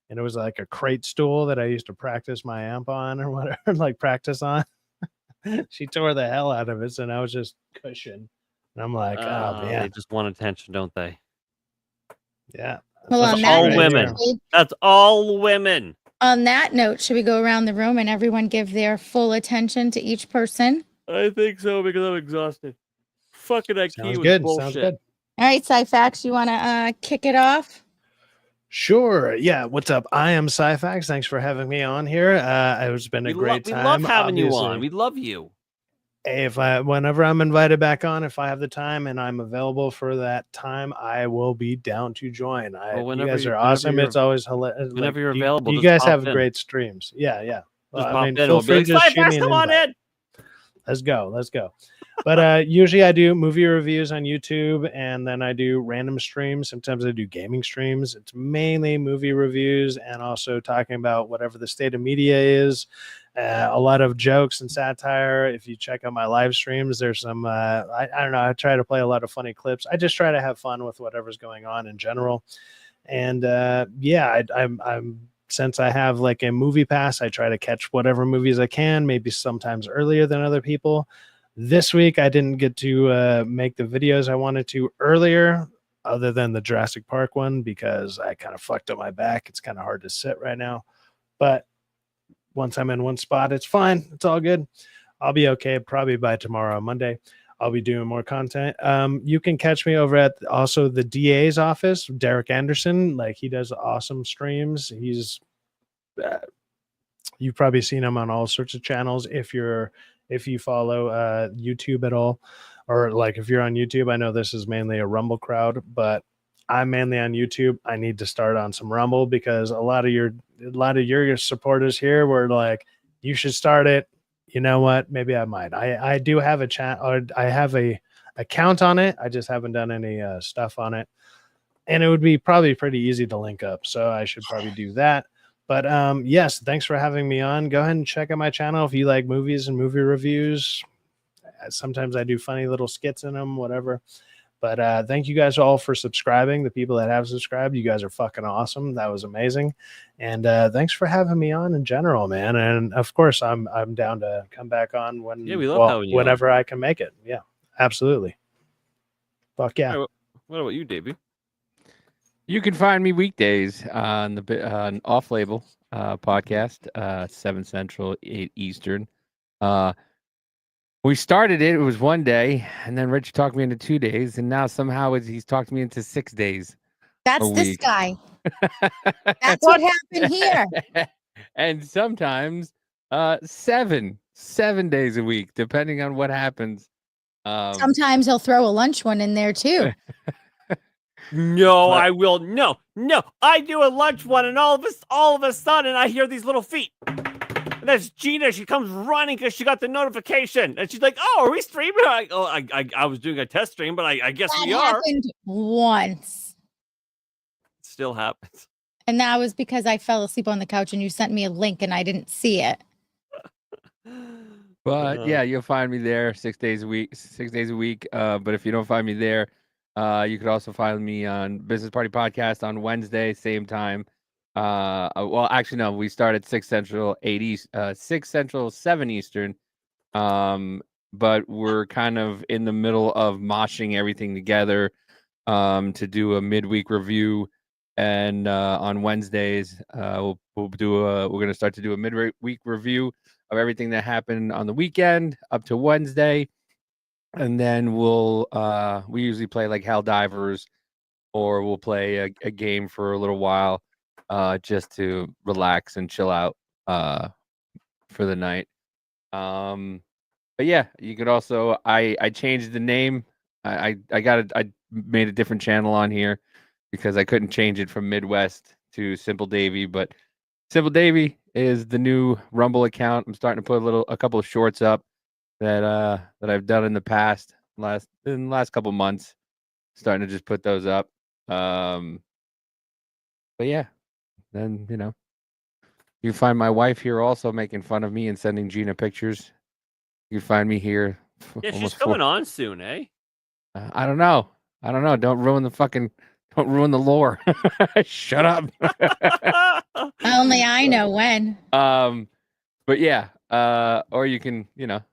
And it was like a crate stool that I used to practice my amp on or whatever, like practice on. She tore the hell out of it, so now it's just cushion. And I'm like, oh They man, just want attention, don't they? yeah. Well, That's on all that women. note, That's all women. on that note, should we go around the room and everyone give their full attention to each person? I think so because I'm exhausted. Fucking that key Sounds was good. bullshit. Sounds good. All right, Cyfax, you want to kick it off? Sure. Yeah. What's up? I am Cyfax. Thanks for having me on here. It's been a great We time. love having you Obviously, on. We love you. Hey, whenever I'm invited back on, if I have the time and I'm available for that time, I will be down to join. You guys are awesome. It's always hilarious. Whenever you're available, you just guys pop have in. great streams. Yeah, yeah. Just I pop mean, in. feel We'll be free like, to just shoot "Cyfax, me an come on invite. in." Let's go. But usually I do movie reviews on YouTube, and then I do random streams. Sometimes I do gaming streams. It's mainly movie reviews and also talking about whatever the state of media is. A lot of jokes and satire. If you check out my live streams, there's some, I don't know, I try to play a lot of funny clips. I just try to have fun with whatever's going on in general. And I'm since I have like a movie pass, I try to catch whatever movies I can, maybe sometimes earlier than other people. This week, I didn't get to make the videos I wanted to earlier, other than the Jurassic Park one, because I kind of fucked up my back. It's kind of hard to sit right now. But once I'm in one spot, it's fine. It's all good. I'll be okay. Probably by tomorrow, Monday, I'll be doing more content. You can catch me over at also the DA's office, Derek Anderson. Like, he does awesome streams. He's you've probably seen him on all sorts of channels if you follow YouTube at all, or like if you're on YouTube. I know this is mainly a Rumble crowd, but I'm mainly on YouTube. I need to start on some Rumble because a lot of your supporters here were like, you should start it. You know what? Maybe I might. I do have a chat, or I have a account on it. I just haven't done any stuff on it, and it would be probably pretty easy to link up. So I should probably do that. But yes, thanks for having me on. Go ahead and check out my channel if you like movies and movie reviews. Sometimes I do funny little skits in them, whatever. But thank you guys all for subscribing. The people that have subscribed, you guys are fucking awesome. That was amazing. And thanks for having me on in general, man. And of course, I'm down to come back on whenever I can make it. Yeah, absolutely. Fuck yeah. Right, what about you, Davey? You can find me weekdays on the Off Label podcast, 7 Central, 8 Eastern. We started it was one day, and then Rich talked me into 2 days, and now somehow he's talked me into 6 days. That's this guy. That's what happened here. And sometimes 7 days a week, depending on what happens. Sometimes he'll throw a lunch one in there too. No, I will. No. I do a lunch one, and all of a sudden, I hear these little feet. And that's Gina. She comes running because she got the notification, and she's like, "Oh, are we streaming?" I was doing a test stream, but I guess we are. Happened once. It still happens. And that was because I fell asleep on the couch, and you sent me a link, and I didn't see it. But yeah, you'll find me there 6 days a week. But if you don't find me there, you could also find me on Business Party Podcast on Wednesday, same time. Well, actually, no, we start at 6 Central, 6 Central, 7 Eastern. But we're kind of in the middle of moshing everything together to do a midweek review. And on Wednesdays, we're going to start to do a midweek review of everything that happened on the weekend up to Wednesday. And then we usually play like Helldivers, or we'll play a game for a little while just to relax and chill out for the night. But yeah, you could also, I changed the name. I made a different channel on here because I couldn't change it from Midwest to Simple Davey, but Simple Davey is the new Rumble account. I'm starting to put a couple of shorts up that I've done in the past, in the last couple months, starting to just put those up. But yeah, then you find my wife here also making fun of me and sending Gina pictures. You find me here. Yeah, she's coming on soon, eh? I don't know. Don't ruin the lore. Shut up. Only I know when. But yeah. Or you can,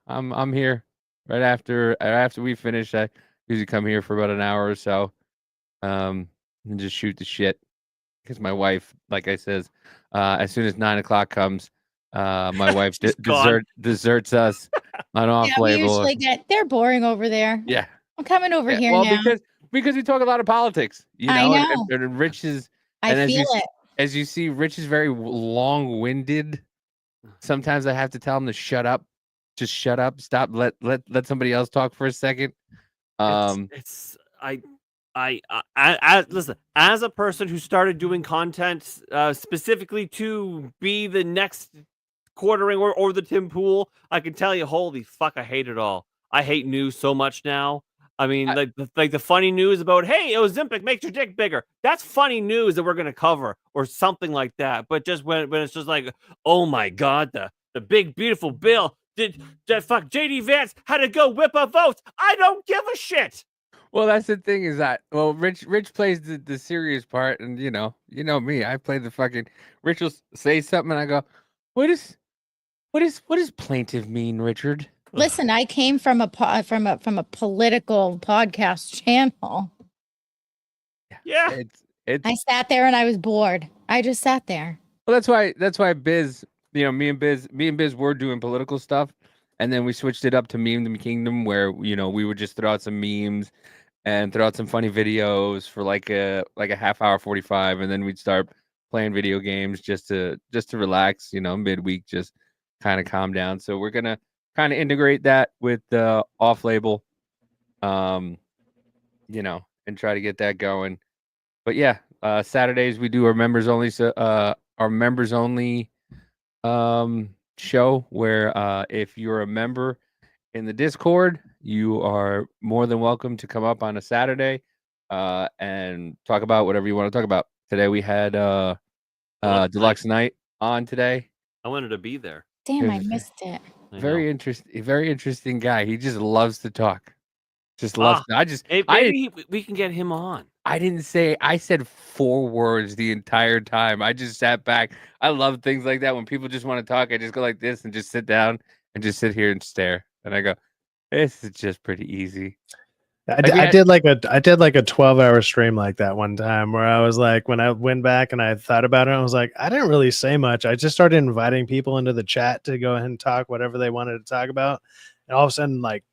I'm here right after we finish. I usually come here for about an hour or so, and just shoot the shit. Because my wife, like I says, as soon as 9 o'clock comes, my wife deserts us on Off Label. We usually they're boring over there. Yeah, I'm coming over here now. Because we talk a lot of politics, I know. And Rich is. I feel it. As you see, Rich is very long-winded. Sometimes I have to tell him to shut up. Just shut up. Stop. Let somebody else talk for a second. Listen, as a person who started doing content specifically to be the next quartering or the Tim Pool, I can tell you, holy fuck, I hate it all. I hate news so much now. I mean, like the funny news about, hey, Ozempic makes your dick bigger. That's funny news that we're gonna cover or something like that. But just when it's just like, oh my god, the big beautiful bill did fuck JD Vance had to go whip up votes. I don't give a shit. Well, that's the thing is that Rich plays the serious part, and you know me, I play the fucking. Rich will say something, and I go, what does plaintiff mean, Richard? Listen, I came from a political podcast channel. Yeah, I sat there and I was bored. I just sat there. Well, that's why Biz, me and Biz were doing political stuff, and then we switched it up to Meme Kingdom, where we would just throw out some memes and throw out some funny videos for like a half hour, 45, and then we'd start playing video games just to relax, midweek, just kind of calm down. So we're gonna kind of integrate that with the off label, and try to get that going. But yeah, Saturdays we do our members only. Our members only show where if you're a member in the Discord, you are more than welcome to come up on a Saturday and talk about whatever you want to talk about. Today we had Deluxe Night on today. I wanted to be there. Damn, I missed it. Very interesting guy. He just loves to talk. Just loves. Maybe we can get him on. I said 4 words the entire time. I just sat back. I love things like that when people just want to talk. I just go like this and just sit down and just sit here and stare. And I go, this is just pretty easy. I did like a 12-hour stream like that one time where I was like, when I went back and I thought about it, I was like, I didn't really say much. I just started inviting people into the chat to go ahead and talk whatever they wanted to talk about. And all of a sudden, like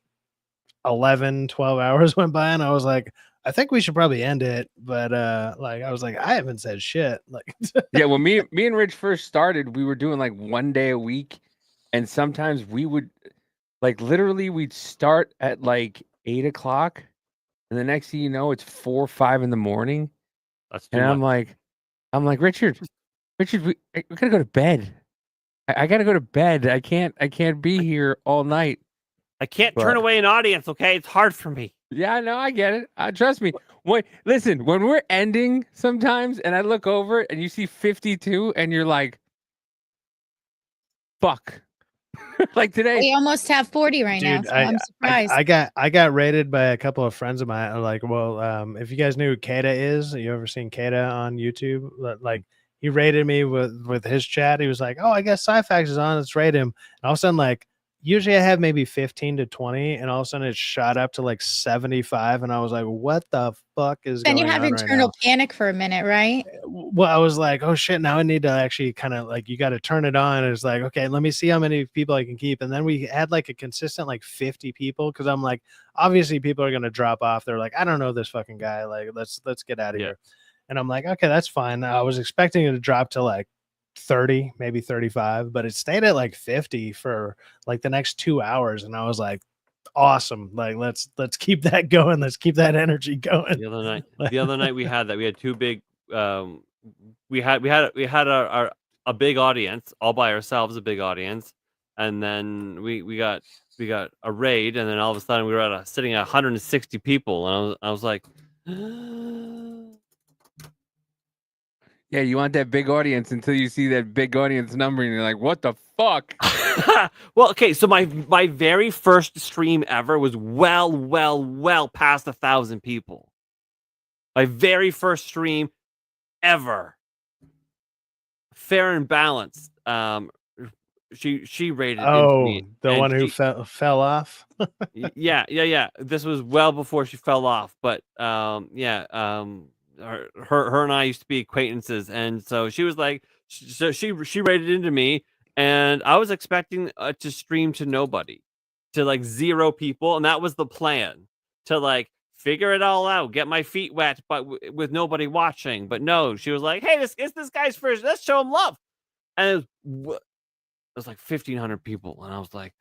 12 hours went by and I was like, I think we should probably end it. But I was like, I haven't said shit. Like, yeah, when me and Rich first started, we were doing like 1 day a week. And sometimes we would literally we'd start at like 8 o'clock, and the next thing you know, it's 4 or 5 in the morning. That's and I'm like, Richard, we gotta go to bed. I gotta go to bed. I can't be here all night. I can't turn away an audience. Okay, it's hard for me. Yeah, no, I get it. Trust me. Listen, when we're ending sometimes, and I look over and you see 52, and you're like, fuck. Like today, we almost have 40 right now. So I'm surprised. I got rated by a couple of friends of mine. Like, well, if you guys knew who Kata is, you ever seen Kata on YouTube? Like, he rated me with his chat. He was like, "Oh, I guess Syfax is on. Let's rate him." And all of a sudden, like, usually I have maybe 15 to 20, and all of a sudden it shot up to like 75, and I was like, "What the fuck is going on?" Then you have internal panic for a minute, right? Well, I was like, "Oh shit!" Now I need to actually kind of like, you got to turn it on. And it's like, okay, let me see how many people I can keep. And then we had like a consistent like 50 people, because I'm like, obviously people are gonna drop off. They're like, I don't know this fucking guy. Like, let's get out of here. And I'm like, okay, that's fine. I was expecting it to drop to like 30, maybe 35, but it stayed at like 50 for like the next 2 hours. And I was like, awesome. Like, let's keep that going. Let's keep that energy going. The other night we had 2 big we had a big audience all by ourselves, a big audience, and then we got a raid, and then all of a sudden we were sitting at 160 people, and I was like, yeah, you want that big audience until you see that big audience number, and you're like, what the fuck? Well, okay, so my very first stream ever was well past 1,000 people. My very first stream ever. Fair and Balanced. She rated. Oh, me, the one who fell off. Yeah. This was well before she fell off, but her and I used to be acquaintances, and so she was like, she rated into me, and I was expecting to stream to nobody, to like 0 people, and that was the plan, to like figure it all out, get my feet wet, but with nobody watching. But no, she was like, hey, this guy's first. Let's show him love. And it was like 1,500 people, and I was like,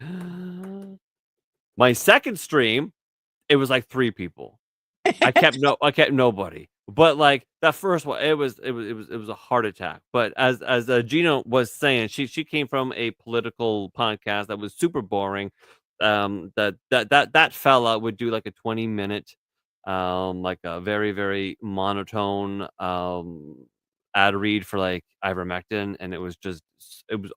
my second stream, it was like 3 people. I kept nobody. But like that first one, it was a heart attack. But as Gina was saying, she came from a political podcast that was super boring. That fella would do like a 20-minute, like a very very monotone ad read for like ivermectin, and it was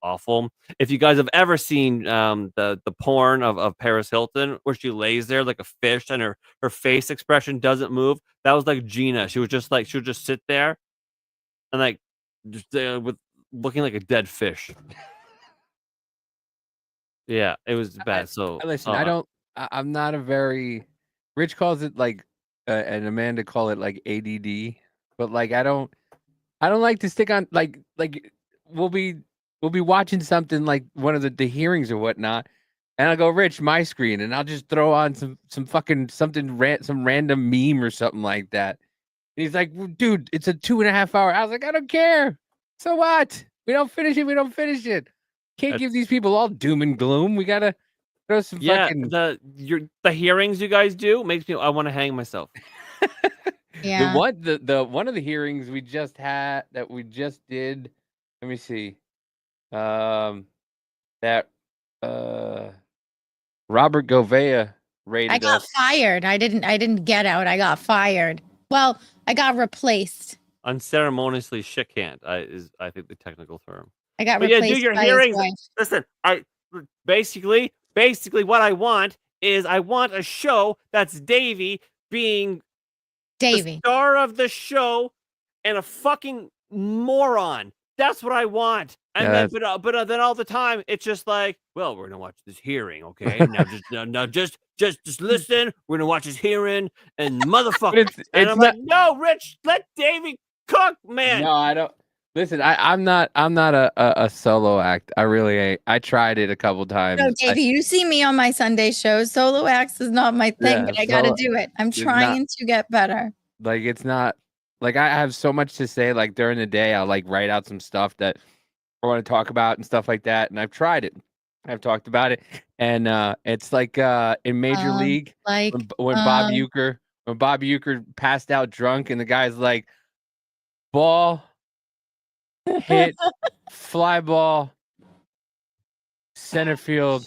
awful. If you guys have ever seen the porn of Paris Hilton, where she lays there like a fish and her face expression doesn't move, that was like Gina. She would just sit there and like just with looking like a dead fish. Yeah, it was bad. So Listen, I'm not a very. Rich calls it like, and Amanda call it like ADD, but like I don't like to stick on like we'll be watching something like one of the hearings or whatnot, and I'll go, Rich, my screen, and I'll just throw on some fucking some random meme or something like that. And he's like, well, dude, it's a 2.5 hour. I was like, I don't care. So what? We don't finish it. Can't give these people all doom and gloom. We gotta throw some fucking the hearings you guys do makes me I want to hang myself. Yeah. The one of the hearings we just did. Let me see. That Robert Govea rated I got us. fired. I didn't get out. I got fired. Well, I got replaced. Unceremoniously shit-canned is I think the technical term. I got But replaced do your by his hearings. wife. Listen, I basically what I want is I want a show that's Davey being the star of the show and a fucking moron. That's what I want. And Yeah, then, then all the time it's just like, well, we're gonna watch this hearing, okay? Now just listen. We're gonna watch this hearing and motherfucker. And I'm like, no, Rich, let Davey cook, man. No, I don't. Listen, I'm not a solo act. I really ain't. I tried it a couple times. No, Davey, you see me on my Sunday shows. Solo acts is not my thing, but I got to do it. I'm trying to get better. Like, it's not like I have so much to say. Like during the day, I'll like write out some stuff that I want to talk about and stuff like that. And I've tried it. I've talked about it, and it's like in Major League, like when Bob Uecker passed out drunk, and the guy's like, ball. Hit, fly ball, center field.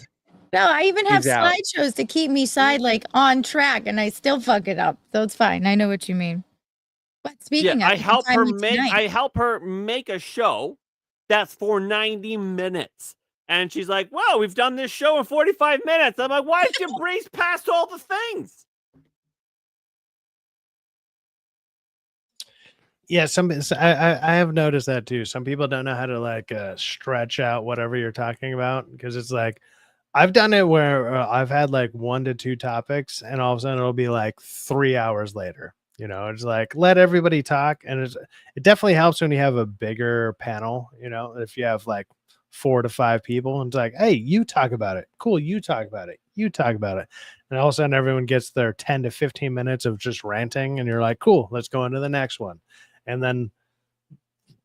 No, I even have He's out. slideshows to keep me on track, and I still fuck it up. So it's fine. I know what you mean. But speaking of, I help her make a show that's for 90 minutes. And she's like, "Well, we've done this show in 45 minutes." I'm like, "Why did you breeze past all the things?" Yeah, I have noticed that too. Some people don't know how to like stretch out whatever you're talking about, because it's like I've done it where I've had like 1 to 2 topics, and all of a sudden it'll be like 3 hours later. You know, it's like let everybody talk, and it definitely helps when you have a bigger panel. You know, if you have like 4 to 5 people, and it's like, hey, you talk about it. Cool, you talk about it. You talk about it. And all of a sudden everyone gets their 10 to 15 minutes of just ranting, and you're like, cool, let's go into the next one. And then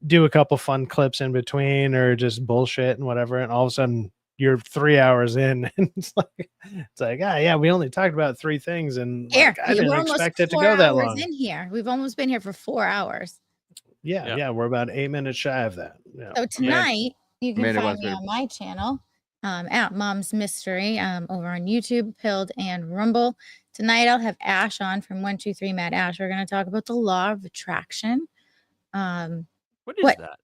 do a couple fun clips in between, or just bullshit and whatever. And all of a sudden you're 3 hours in, and it's like, yeah, we only talked about 3 things, and Here, I didn't expect it to go that long. In here, we've almost been here for 4 hours. Yeah, we're about 8 minutes shy of that. Yeah. So tonight you can find me on my channel at Mom's Mystery over on YouTube, Pilled, and Rumble. Tonight I'll have Ash on from 123 Mad Ash. We're going to talk about the law of attraction. What is that?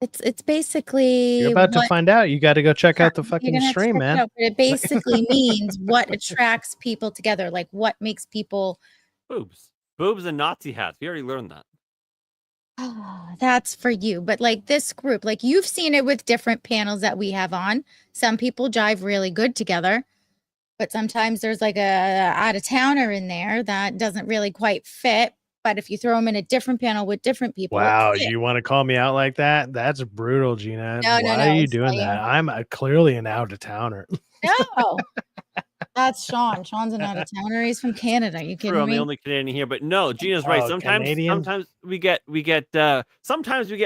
It's basically you're about to find out. You got to go check out the fucking stream, man. But it basically means what attracts people together, like what makes people boobs and Nazi hats. We already learned that. That's for you. But like this group, like you've seen it with different panels that we have on. Some people jive really good together, but sometimes there's like a out of towner in there that doesn't really quite fit. But if you throw them in a different panel with different people, wow, you want to call me out like that? That's brutal, Gina. No, Why are you doing that? I'm clearly an out of towner. No, that's Shawn. Shawn's an out of towner. He's from Canada. You kidding I'm me? the only Canadian here, but no, Gina's right. Sometimes we get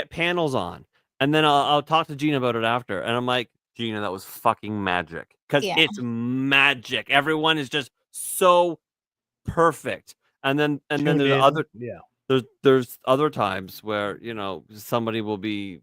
panels on, and then I'll talk to Gina about it after, and I'm like, Gina, that was fucking magic, because it's magic. Everyone is just so perfect, and then there's other there's other times where somebody will be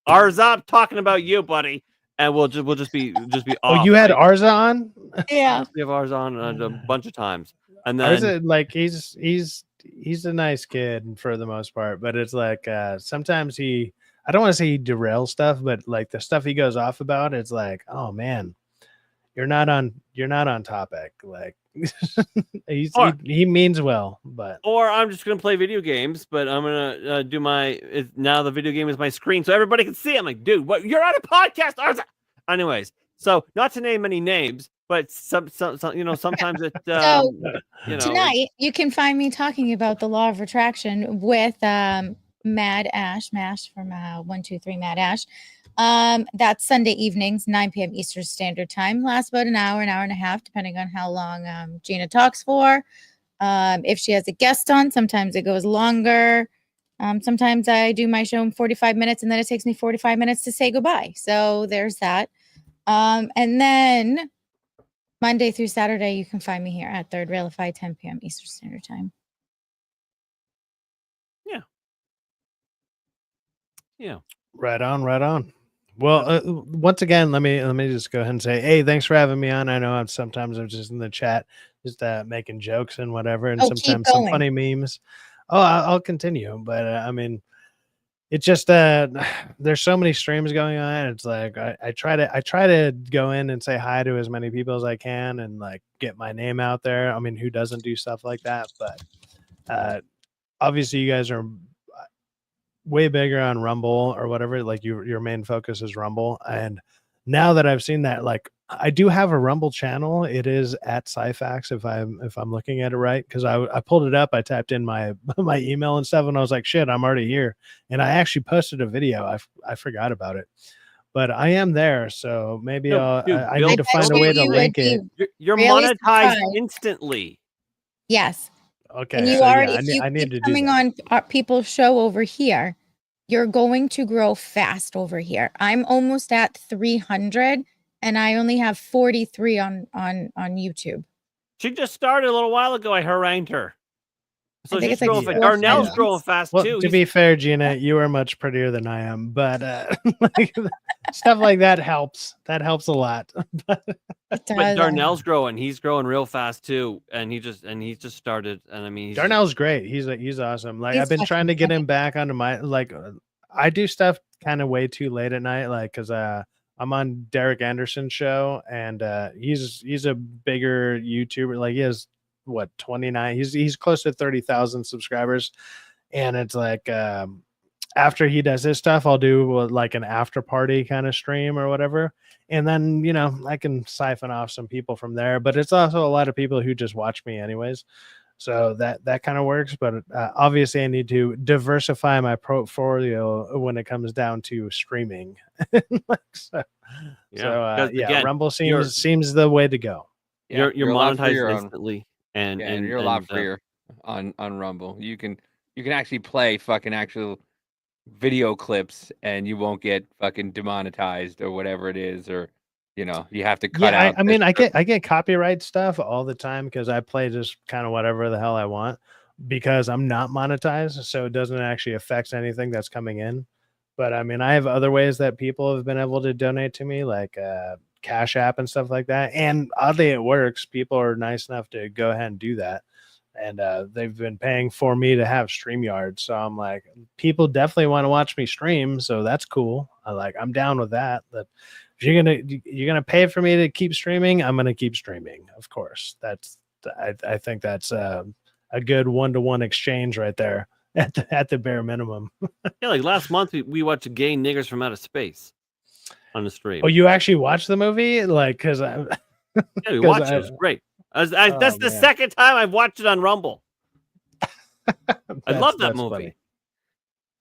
ours up talking about you, buddy, and we'll just be Oh, off. you had Like, Arza on? Yeah. we have ours on a bunch of times, and then Arza, like he's a nice kid for the most part, but it's like sometimes I don't want to say he derails stuff, but like the stuff he goes off about, it's like, oh man, you're not on topic. Like he means well, but or I'm just gonna play video games, but I'm gonna do now the video game is my screen, so everybody can see. I'm like, dude, what? You're on a podcast, Arza. Anyways, so not to name any names, but some sometimes it So tonight you can find me talking about the law of attraction with Mad Ash Mash from 123 Mad Ash. That's Sunday evenings, 9 p.m. Eastern Standard Time. Lasts about an hour and a half, depending on how long Gina talks for. If she has a guest on, sometimes it goes longer. Sometimes I do my show in 45 minutes, and then it takes me 45 minutes to say goodbye. So there's that. And then Monday through Saturday, you can find me here at Third Railify, 10 p.m. Eastern Standard Time. Yeah. Right on. Well, once again, let me just go ahead and say, hey, thanks for having me on. I know I'm just in the chat, just making jokes and whatever, and sometimes some funny memes. Oh, I'll continue, but I mean, it's just there's so many streams going on. It's like I try to go in and say hi to as many people as I can and like get my name out there. I mean, who doesn't do stuff like that? But obviously, you guys are way bigger on Rumble or whatever. Like your main focus is Rumble, and now that I've seen that, like I do have a Rumble channel. It is at Cyfax if I'm looking at it right, because I pulled it up. I typed in my email and stuff, and I was like, shit, I'm already here. And I actually posted a video. I forgot about it, but I am there. So maybe I need to find a way to link it. You're really monetized surprised. instantly. Yes. Okay. And you so already, yeah, if you I need to keep do coming that. on people's show over here, you're going to grow fast over here. I'm almost at 300, and I only have 43 on YouTube. She just started a little while ago. I harangued her. So I think she's it's like growing. 4 Darnell's months. growing fast Well, too. to be fair, Gina, you are much prettier than I am, but like, stuff like that helps. That helps a lot. But Darnell's growing. He's growing real fast too, and he just started. And I mean, Darnell's great. He's awesome. Like He's I've been fucking trying to get him back onto my I do stuff kind of way too late at night, like because I'm on Derek Anderson's show, and he's a bigger YouTuber. Like he has what 29. He's close to 30,000 subscribers, and it's like after he does his stuff, I'll do like an after party kind of stream or whatever. And then, I can siphon off some people from there, but it's also a lot of people who just watch me anyways. So that kind of works. But obviously I need to diversify my portfolio when it comes down to streaming. Again, Rumble seems the way to go. You're a lot monetized freer instantly. And you're a lot freer on Rumble. You can actually play fucking actual video clips and you won't get fucking demonetized or whatever it is, or you have to cut out. I mean, I get copyright stuff all the time because I play just kind of whatever the hell I want because I'm not monetized, so it doesn't actually affect anything that's coming in. But I mean, I have other ways that people have been able to donate to me, like Cash App and stuff like that. And oddly, it works. People are nice enough to go ahead and do that. And they've been paying for me to have StreamYard. So I'm like, people definitely want to watch me stream. So that's cool. I'm down with that. But if you're gonna pay for me to keep streaming, I'm gonna keep streaming. Of course. I think that's a good 1-to-1 exchange right there at the bare minimum. Yeah, like last month we watched Gay Niggers from Outer Space on the stream. Oh, you actually watched the movie? Like, because yeah, we watched it. It was great. That's the second time I've watched it on Rumble. I love that movie. Funny.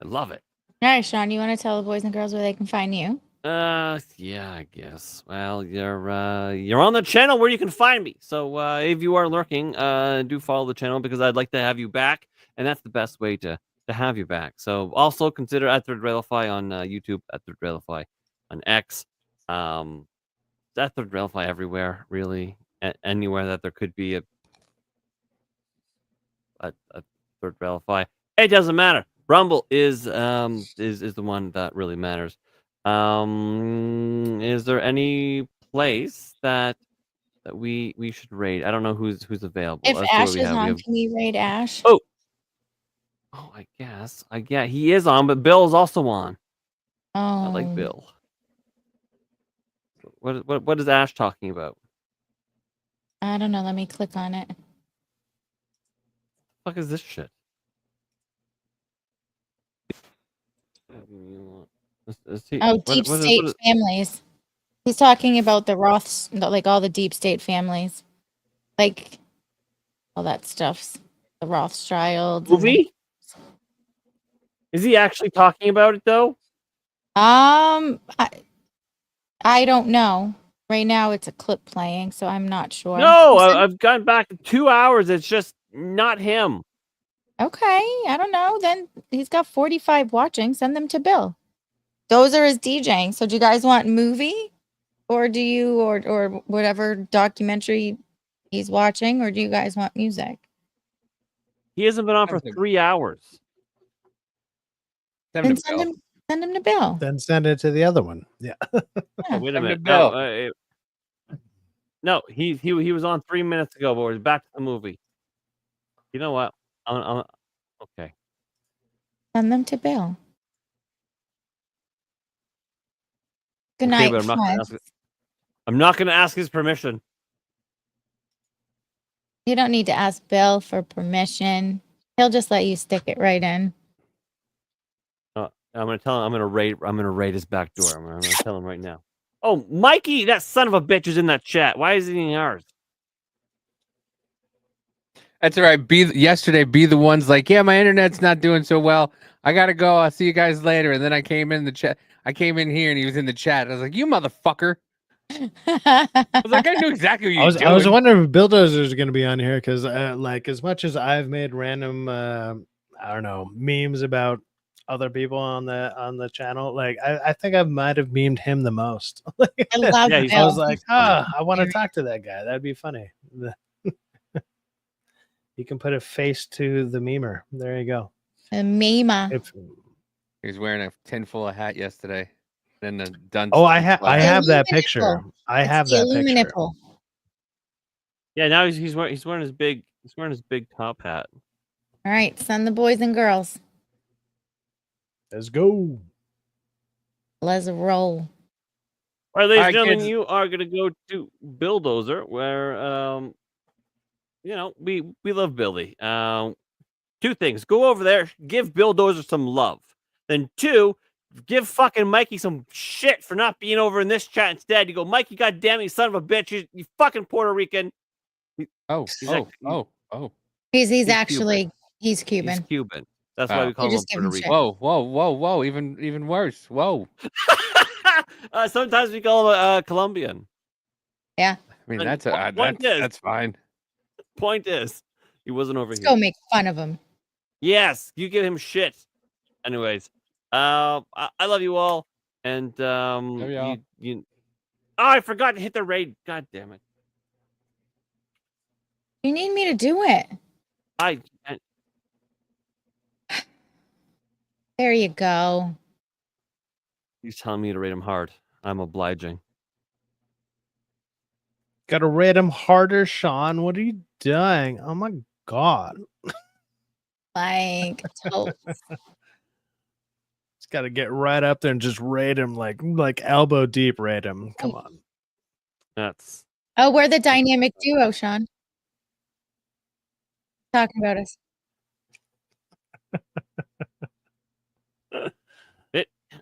I love it. All right, Shawn, you want to tell the boys and girls where they can find you? Yeah, I guess. Well, you're on the channel where you can find me. So if you are lurking, do follow the channel because I'd like to have you back, and that's the best way to have you back. So also consider at Third Railify on YouTube, at Third Railify on X, at Third Railify everywhere, really. Anywhere that there could be a third Valify. It doesn't matter. Rumble is the one that really matters. Is there any place that we should raid? I don't know who's available. If Let's see what Ash we is have. on, can we raid Ash? Oh, I guess. He is on, but Bill's also on. I like Oh. Bill. What is Ash talking about? I don't know. Let me click on it. Fuck is this shit? Oh, deep state families. He's talking about the Roths, like all the deep state families, like all that stuffs. The Rothschilds. Movie? Is he actually talking about it though? I don't know. Right now, it's a clip playing, so I'm not sure. No, I've gone back 2 hours. It's just not him. Okay, I don't know. Then he's got 45 watching. Send them to Bill. Those are his DJing. So do you guys want movie, or do you or whatever documentary he's watching, or do you guys want music? He hasn't been on for 3 hours. Then send him to Bill. Then send it to the other one. Yeah. Oh, wait a minute. Bill. No, he was on 3 minutes ago, but we're back to the movie. You know what? I'm okay. Send them to Bill. Good Okay, night, but friends. I'm not going to ask his permission. You don't need to ask Bill for permission. He'll just let you stick it right in. I'm going to tell him. I'm going to raid his back door. I'm going to tell him right now. Oh, Mikey, that son of a bitch is in that chat. Why is he in ours? That's all right. Yesterday, be the ones like, yeah, my internet's not doing so well. I gotta go. I'll see you guys later. And then I came in the chat. I came in here and he was in the chat. I was like, you motherfucker. I was like, I knew exactly what you were doing. I was wondering if Bulldozer is going to be on here because, like, as much as I've made random, I don't know, memes about other people on the channel, like, I think I might have memed him the most. I love I Bill. was like, I want to talk to that guy. That'd be funny. You can put a face to the memer. There you go. A meme. He was wearing a tin full of hat yesterday. Then the done. Oh, I have that picture. I have that picture. Yeah, now he's wearing his big top hat. All right, send the boys and girls. Let's go. Let's roll. All right, ladies and gentlemen, kids. you are gonna go to Bulldozer, where we love Billy. Two things: go over there, give Bulldozer some love. Then two, give fucking Mikey some shit for not being over in this chat instead. You go, Mikey, goddamn you son of a bitch, you fucking Puerto Rican. He's actually Cuban. He's Cuban. That's why we call him Puerto Rican. Whoa. Even worse. Whoa. Sometimes we call him a Colombian. Yeah. I mean, that's fine. Point is, he wasn't over here. Go make fun of him. Yes, you give him shit. Anyways, I love you all, and I forgot to hit the raid. God damn it! You need me to do it. There you go. He's telling me to rate him hard. I'm obliging. Got to rate him harder, Shawn. What are you doing? Oh my god! Like, toast. It's got to get right up there and just rate him like elbow deep. Rate him. Come on. That's. Oh, we're the dynamic duo, Shawn. Talking about us.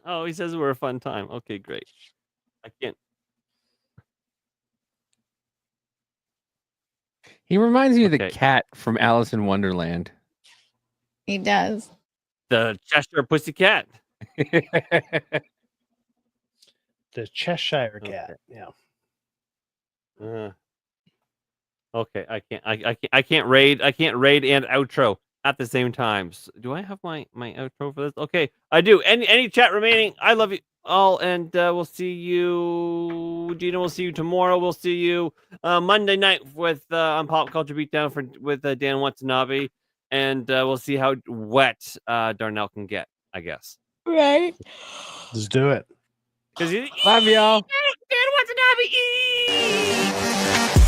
Oh, he says we're a fun time. Okay, great. I can't. He reminds me of the cat from Alice in Wonderland. He does. The Cheshire Pussycat. The Cheshire Cat. Yeah. Okay, I can't raid and outro at the same time. So, do I have my outro for this? Okay, I do. Any chat remaining? I love you all, and we'll see you, Gina. We'll see you tomorrow. We'll see you Monday night with on Pop Culture Beatdown with Dan Watanabe, and we'll see how wet Darnell can get. I guess. Right. Let's do it. Because love y'all. Dad wants a